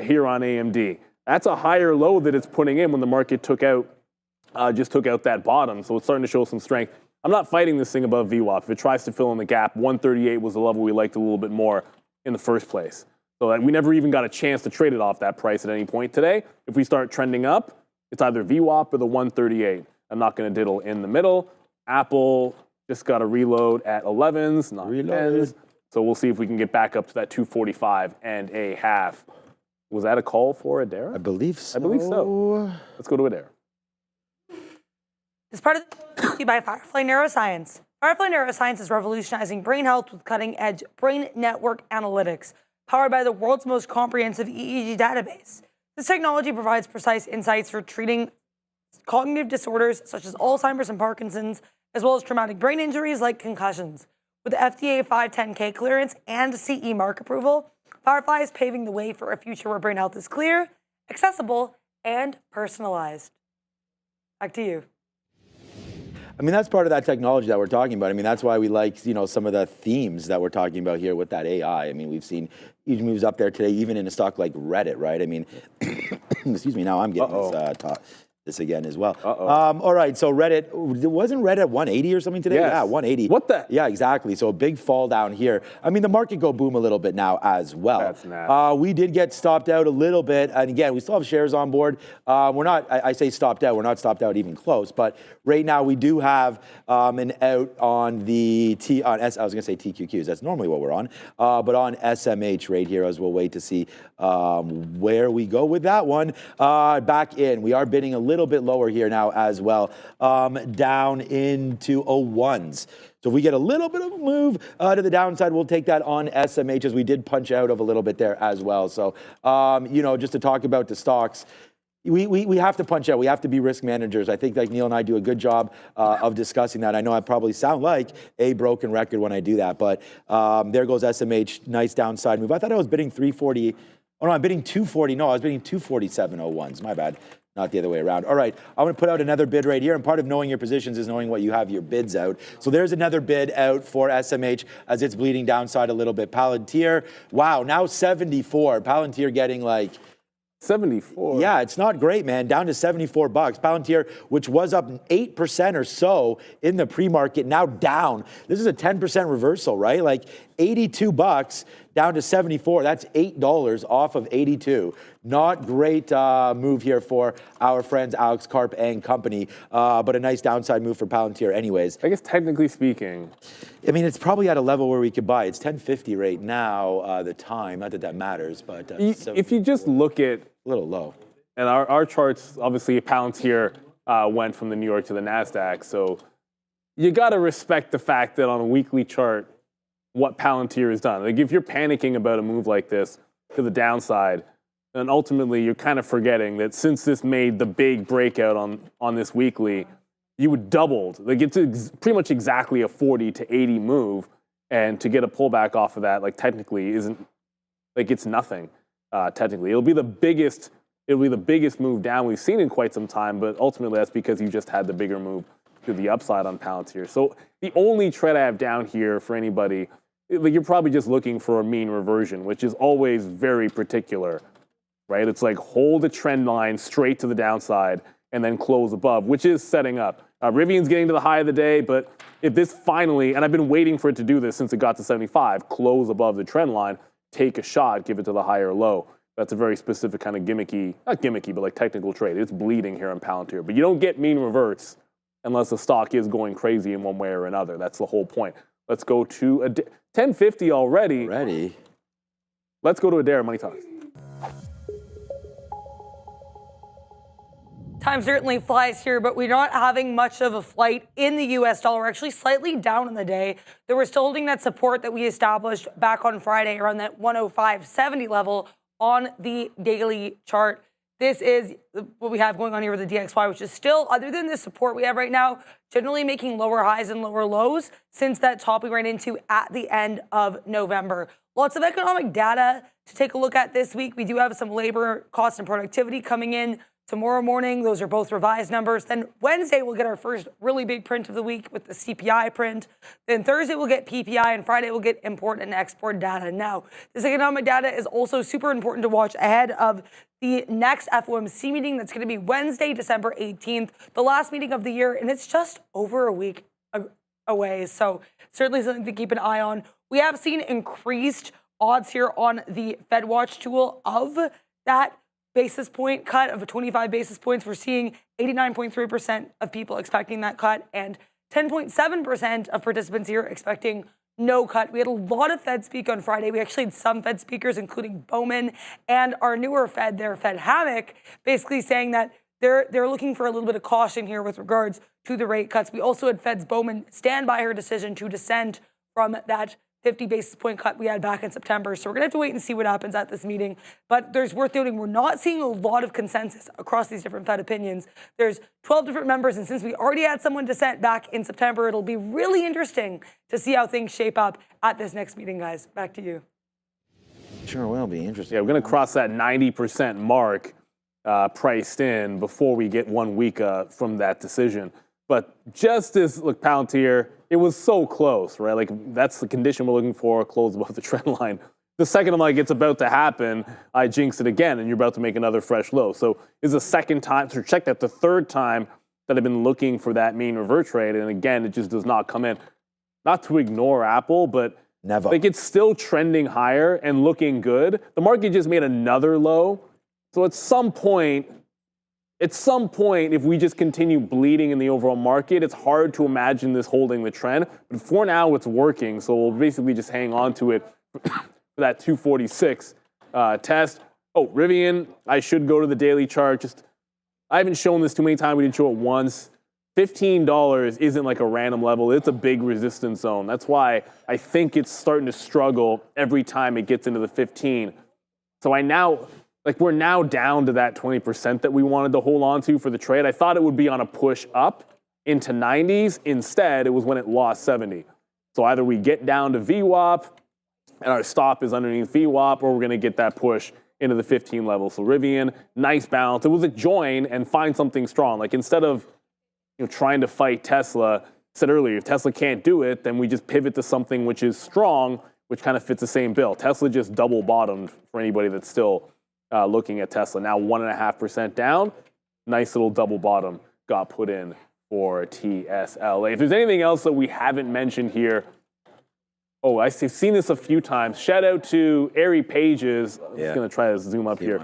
Speaker 3: here on AMD. That's a higher low that it's putting in when the market just took out that bottom. So it's starting to show some strength. I'm not fighting this thing above VWAP. If it tries to fill in the gap, 138 was the level we liked a little bit more in the first place. So we never even got a chance to trade it off that price at any point today. If we start trending up, it's either VWAP or the 138. I'm not going to diddle in the middle. Apple just got a reload at 11s, not 10s. So we'll see if we can get back up to that 245 and a half. Was that a call for Adara?
Speaker 4: I believe so.
Speaker 3: Let's go to Adara.
Speaker 6: This part of the by Firefly Neuroscience. Firefly Neuroscience is revolutionizing brain health with cutting-edge brain network analytics, powered by the world's most comprehensive EEG database. This technology provides precise insights for treating cognitive disorders such as Alzheimer's and Parkinson's, as well as traumatic brain injuries like concussions. With FDA 510K clearance and CE mark approval, Firefly is paving the way for a future where brain health is clear, accessible, and personalized. Back to you.
Speaker 4: I mean, that's part of that technology that we're talking about. I mean, that's why we like, some of the themes that we're talking about here with that AI. I mean, we've seen huge moves up there today, even in a stock like Reddit, right? I mean, excuse me, now I'm getting this again as well.
Speaker 3: Uh-oh.
Speaker 4: All right, so Reddit, wasn't Reddit at 180 or something today?
Speaker 3: Yes.
Speaker 4: Yeah, 180.
Speaker 3: What the?
Speaker 4: Yeah, exactly. So a big fall down here. I mean, the market go boom a little bit now as well.
Speaker 3: That's nasty.
Speaker 4: We did get stopped out a little bit. And again, we still have shares on board. We're not, I say stopped out, we're not stopped out even close. But right now we do have an out on the I was going to say TQQs. That's normally what we're on. But on SMH right here, as we'll wait to see where we go with that one. Back in, we are bidding a little bit lower here now as well, down into 01s. So if we get a little bit of a move to the downside, we'll take that on SMH, as we did punch out of a little bit there as well. So, you know, just to talk about the stocks, we have to punch out. We have to be risk managers. I think like Neil and I do a good job of discussing that. I know I probably sound like a broken record when I do that, but there goes SMH, nice downside move. I thought I was bidding 340. Oh no, I'm bidding 240. No, I was bidding 247.01s. My bad. Not the other way around. All right, I'm going to put out another bid right here, and part of knowing your positions is knowing what you have your bids out. So there's another bid out for SMH as it's bleeding downside a little bit. Palantir, wow, now 74. Palantir getting like
Speaker 3: 74.
Speaker 4: Yeah, it's not great, man. Down to $74. Palantir, which was up 8% or so in the pre-market, now down. This is a 10% reversal, right? Like $82 down to 74. That's $8 off of 82. Not great move here for our friends Alex Karp and company, but a nice downside move for Palantir anyways.
Speaker 3: I guess technically speaking,
Speaker 4: I mean, it's probably at a level where we could buy. It's 10:50 right now, the time. Not that that matters, but
Speaker 3: if you just look at
Speaker 4: a little low.
Speaker 3: And our charts, obviously, Palantir went from the New York to the NASDAQ. So you got to respect the fact that on a weekly chart, what Palantir has done. Like if you're panicking about a move like this to the downside, then ultimately you're kind of forgetting that since this made the big breakout on this weekly, you would doubled. Like it's pretty much exactly a 40 to 80 move. And to get a pullback off of that, like technically isn't, like it's nothing. Technically, it'll be the biggest move down we've seen in quite some time, but ultimately that's because you just had the bigger move to the upside on Palantir. So the only trade I have down here for anybody, like you're probably just looking for a mean reversion, which is always very particular, right? It's like hold a trend line straight to the downside and then close above, which is setting up. Rivian's getting to the high of the day, but if this finally, and I've been waiting for it to do this since it got to 75, close above the trend line, take a shot, give it to the higher low. That's a very specific kind of gimmicky, not gimmicky, but like technical trade. It's bleeding here on Palantir. But you don't get mean reverts unless the stock is going crazy in one way or another. That's the whole point. Let's go to 1050 already.
Speaker 4: Ready.
Speaker 3: Let's go to Adair Money Talks.
Speaker 6: Time certainly flies here, but we're not having much of a flight in the U.S. dollar. We're actually slightly down in the day. Though we're still holding that support that we established back on Friday around that 105.70 level on the daily chart. This is what we have going on here with the DXY, which is still, other than the support we have right now, generally making lower highs and lower lows since that top we ran into at the end of November. Lots of economic data to take a look at this week. We do have some labor cost and productivity coming in tomorrow morning. Those are both revised numbers. Then Wednesday, we'll get our first really big print of the week with the CPI print. Then Thursday, we'll get PPI, and Friday, we'll get import and export data. Now, this economic data is also super important to watch ahead of the next FOMC meeting that's going to be Wednesday, December 18th, the last meeting of the year, and it's just over a week away. So certainly something to keep an eye on. We have seen increased odds here on the FedWatch tool of that basis point cut of 25 basis points. We're seeing 89.3% of people expecting that cut and 10.7% of participants here expecting no cut. We had a lot of Fed speak on Friday. We actually had some Fed speakers, including Bowman and our newer Fed there, Fed Hammock, basically saying that they're looking for a little bit of caution here with regards to the rate cuts. We also had Fed's Bowman stand by her decision to dissent from that 50 basis point cut we had back in September. So we're going to have to wait and see what happens at this meeting. But there's worth noting, we're not seeing a lot of consensus across these different Fed opinions. There's 12 different members, and since we already had someone dissent back in September, it'll be really interesting to see how things shape up at this next meeting, guys. Back to you.
Speaker 4: Sure will be interesting.
Speaker 3: Yeah, we're going to cross that 90% mark priced in before we get 1 week from that decision. But just as, look, Palantir, it was so close, right? Like, that's the condition we're looking for, close above the trend line. The second I'm like, it's about to happen, I jinx it again, and you're about to make another fresh low. So it's the second time, so check that, the third time that I've been looking for that mean revert trade, and again, it just does not come in. Not to ignore Apple, but
Speaker 4: Never.
Speaker 3: like it's still trending higher and looking good. The market just made another low. So at some point, if we just continue bleeding in the overall market, it's hard to imagine this holding the trend. But for now, it's working. So we'll basically just hang on to it for that 246 test. Oh, Rivian, I should go to the daily chart. I haven't shown this too many times. We didn't show it once. $15 isn't like a random level. It's a big resistance zone. That's why I think it's starting to struggle every time it gets into the 15. So we're now down to that 20% that we wanted to hold on to for the trade. I thought it would be on a push up into 90s. Instead, it was when it lost 70. So either we get down to VWAP and our stop is underneath VWAP, or we're going to get that push into the 15 level. So Rivian, nice balance. It was a join and find something strong. Like instead of trying to fight Tesla, said earlier, if Tesla can't do it, then we just pivot to something which is strong, which kind of fits the same bill. Tesla just double bottomed for anybody that's still looking at Tesla. Now 1.5% down. Nice little double bottom got put in for TSLA. If there's anything else that we haven't mentioned here, I've seen this a few times. Shout out to Ari Pages. I'm just going to try to zoom up here.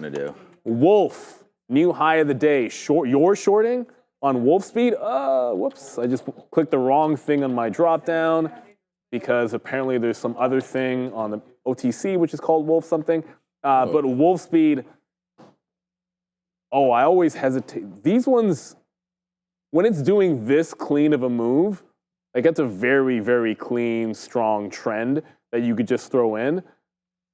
Speaker 3: Wolf, new high of the day. You're shorting on Wolf Speed? Whoops. I just clicked the wrong thing on my drop down because apparently there's some other thing on the OTC, which is called Wolf something. But Wolf Speed, I always hesitate. These ones, when it's doing this clean of a move, like that's a very, very clean, strong trend that you could just throw in.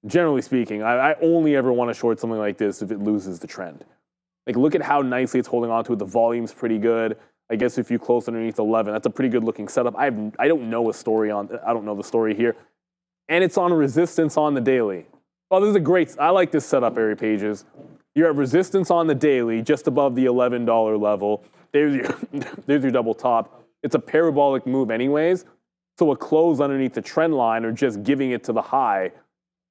Speaker 3: Generally speaking, I only ever want to short something like this if it loses the trend. Like look at how nicely it's holding on to it. The volume's pretty good. I guess if you close underneath 11, that's a pretty good looking setup. I don't know the story here. And it's on resistance on the daily. Oh, this is I like this setup, Ari Pages. You're at resistance on the daily, just above the $11 level. There's your double top. It's a parabolic move anyways, so a close underneath the trend line or just giving it to the high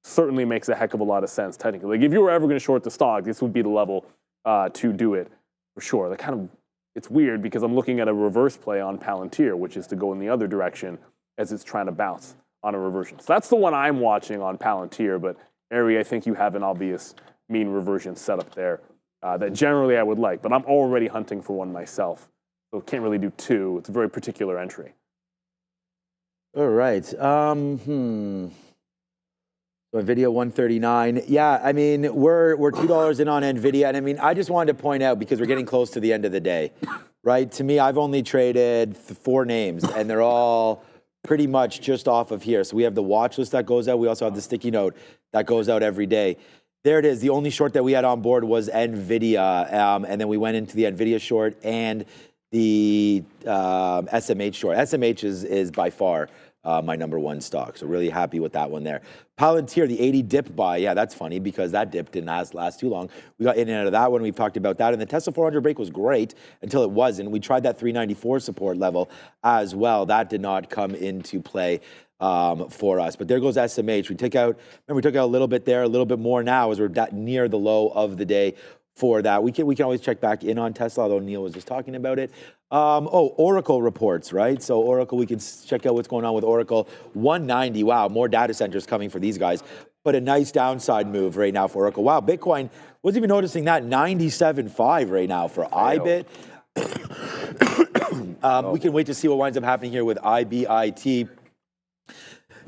Speaker 3: certainly makes a heck of a lot of sense technically. Like if you were ever going to short the stock, this would be the level to do it for sure. It's weird because I'm looking at a reverse play on Palantir, which is to go in the other direction as it's trying to bounce on a reversion. So that's the one I'm watching on Palantir, but Ari, I think you have an obvious mean reversion setup there that generally I would like, but I'm already hunting for one myself. So can't really do two. It's a very particular entry.
Speaker 4: All right. So Nvidia 139. Yeah, I mean, we're $2 in on Nvidia. And I mean, I just wanted to point out, because we're getting close to the end of the day, right? To me, I've only traded 4 names, and they're all pretty much just off of here. So we have the watch list that goes out. We also have the sticky note that goes out every day. There it is. The only short that we had on board was Nvidia. And then we went into the Nvidia short and the SMH short. SMH is by far my number 1 stock. So really happy with that one there. Palantir, the 80 dip buy. Yeah, that's funny because that dip didn't last too long. We got in and out of that one. We've talked about that. And the Tesla 400 break was great until it wasn't. We tried that 394 support level as well. That did not come into play for us. But there goes SMH. We took out a little bit there, a little bit more now as we're near the low of the day for that. We can always check back in on Tesla, although Neil was just talking about it. Oracle reports, right? So Oracle, we can check out what's going on with Oracle. 190, wow, more data centers coming for these guys. But a nice downside move right now for Oracle. Wow, Bitcoin, wasn't even noticing that, 97.5 right now for IBIT. We can wait to see what winds up happening here with IBIT.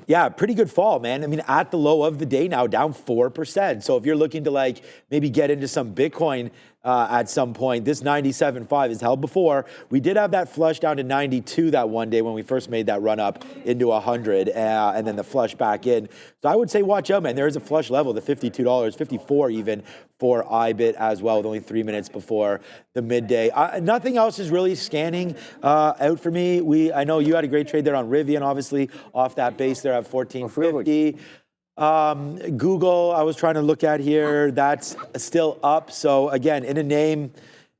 Speaker 4: Yeah, pretty good fall, man. I mean, at the low of the day now, down 4%. So if you're looking to maybe get into some Bitcoin at some point, this 97.5 is held before. We did have that flush down to 92 that one day when we first made that run up into 100, and then the flush back in. So I would say watch out, man. There is a flush level, the $52, 54 even for IBIT as well, with only 3 minutes before the midday. Nothing else is really scanning out for me. I know you had a great trade there on Rivian, obviously, off that base there at 1450. Google, I was trying to look at here, that's still up. So again, in a name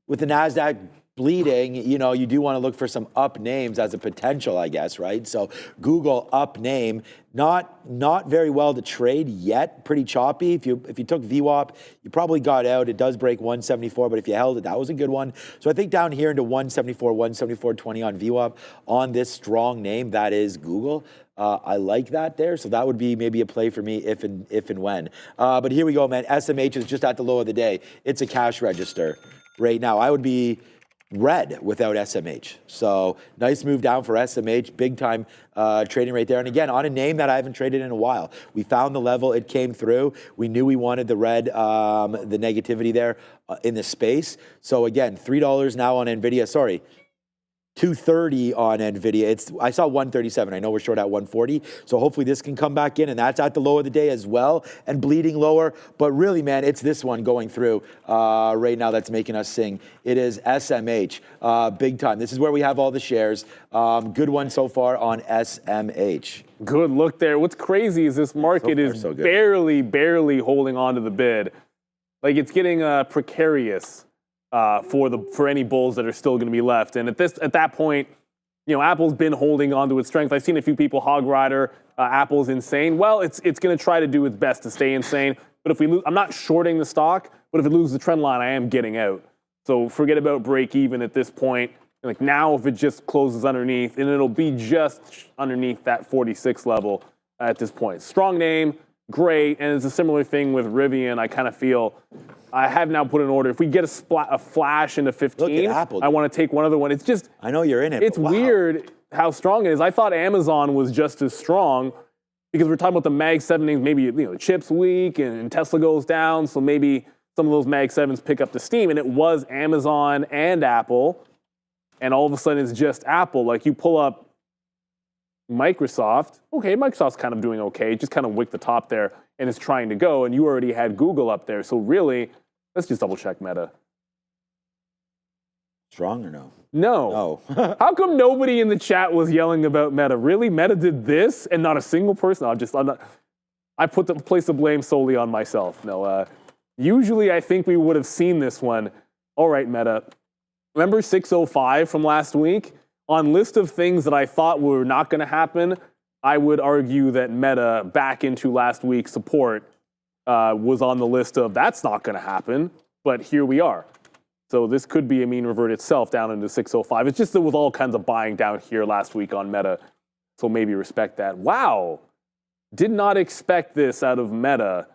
Speaker 4: with the NASDAQ bleeding, you know, you do want to look for some up names as a potential, I guess, right? So Google up name, not very well to trade yet, pretty choppy. If you took VWAP, you probably got out. It does break 174, but if you held it, that was a good one. So I think down here into 174, 174.20 on VWAP on this strong name, that is Google. I like that there. So that would be maybe a play for me if and when. But here we go, man. SMH is just at the low of the day. It's a cash register right now. I would be red without SMH. So nice move down for SMH, big time trading right there. And again, on a name that I haven't traded in a while. We found the level, it came through. We knew we wanted the red, the negativity there in the space. So again, $3 now on NVIDIA, sorry. $230 on NVIDIA. I saw 137. I know we're short at 140. So hopefully this can come back in, and that's at the low of the day as well and bleeding lower. But really, man, it's this one going through right now that's making us sing. It is SMH, big time. This is where we have all the shares. Good one so far on SMH.
Speaker 3: Good look there. What's crazy is this market is barely holding on to the bid. Like, it's getting precarious. For any bulls that are still going to be left. And at that point, you know, Apple's been holding on to its strength. I've seen a few people hog rider Apple's insane. Well, it's going to try to do its best to stay insane. But if we lose, I'm not shorting the stock, but if it loses the trend line, I am getting out. So forget about break even at this point. Like now, if it just closes underneath, and it'll be just underneath that 46 level at this point. Strong name, great, and it's a similar thing with Rivian. I kind of feel I have now put an order. If we get a flash into 15, I want to take one other one. It's just,
Speaker 4: I know you're in it.
Speaker 3: It's weird how strong it is. I thought Amazon was just as strong because we're talking about the Mag 7 names. Maybe, you know, the chip's weak and Tesla goes down, so maybe some of those Mag 7s pick up the steam. And it was Amazon and Apple, and all of a sudden it's just Apple. Like you pull up Microsoft. Okay, Microsoft's kind of doing okay. It just kind of wicked the top there and is trying to go, and you already had Google up there. So really, let's just double check Meta.
Speaker 4: Strong or no?
Speaker 3: No. How come nobody in the chat was yelling about Meta? Really? Meta did this and not a single person? I place the blame solely on myself. No, usually I think we would have seen this one. All right, Meta. Remember 605 from last week? On list of things that I thought were not going to happen, I would argue that Meta back into last week's support was on the list of that's not going to happen, but here we are. So this could be a mean revert itself down into 605. It's just there was all kinds of buying down here last week on Meta, so maybe respect that. Wow, did not expect this out of Meta.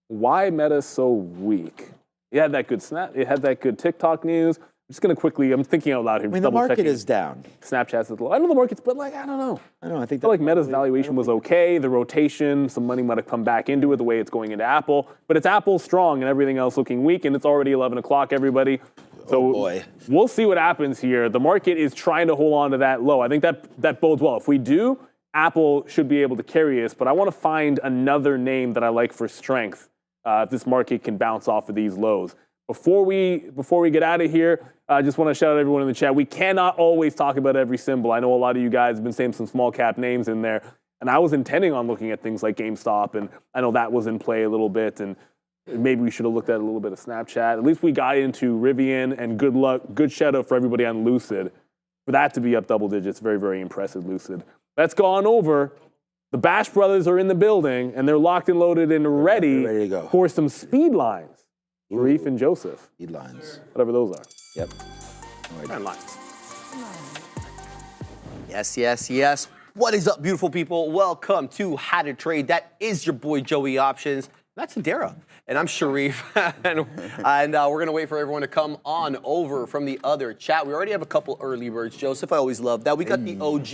Speaker 3: Why Meta so weak? It had that good It had that good TikTok news. I'm just going to quickly, I'm thinking out loud here.
Speaker 4: I mean, the market is down.
Speaker 3: Snapchat's at the low. I know the market's, but like, I don't know.
Speaker 4: I think
Speaker 3: I feel like Meta's valuation was okay. The rotation, some money might have come back into it the way it's going into Apple. But it's Apple strong and everything else looking weak, and it's already 11 o'clock, everybody. So we'll see what happens here. The market is trying to hold on to that low. I think that bodes well. If we do, Apple should be able to carry us. But I want to find another name that I like for strength if this market can bounce off of these lows. Before we get out of here, I just want to shout out everyone in the chat. We cannot always talk about every symbol. I know a lot of you guys have been saying some small cap names in there, and I was intending on looking at things like GameStop, and I know that was in play a little bit, and maybe we should have looked at a little bit of Snapchat. At least we got into Rivian, and good luck, good shout out for everybody on Lucid. For that to be up double digits, very, very impressive, Lucid. That's gone over. The Bash Brothers are in the building, and they're locked and loaded and ready
Speaker 4: to go
Speaker 3: for some speed lines. Reef and Joseph.
Speaker 4: Speed lines.
Speaker 3: Whatever those are.
Speaker 4: Yep.
Speaker 3: Trend lines.
Speaker 2: Yes. What is up, beautiful people? Welcome to How to Trade. That is your boy Joey Options. That's Adara. And I'm Sharif. and we're going to wait for everyone to come on over from the other chat. We already have a couple early birds, Joseph. I always love that. We got the OG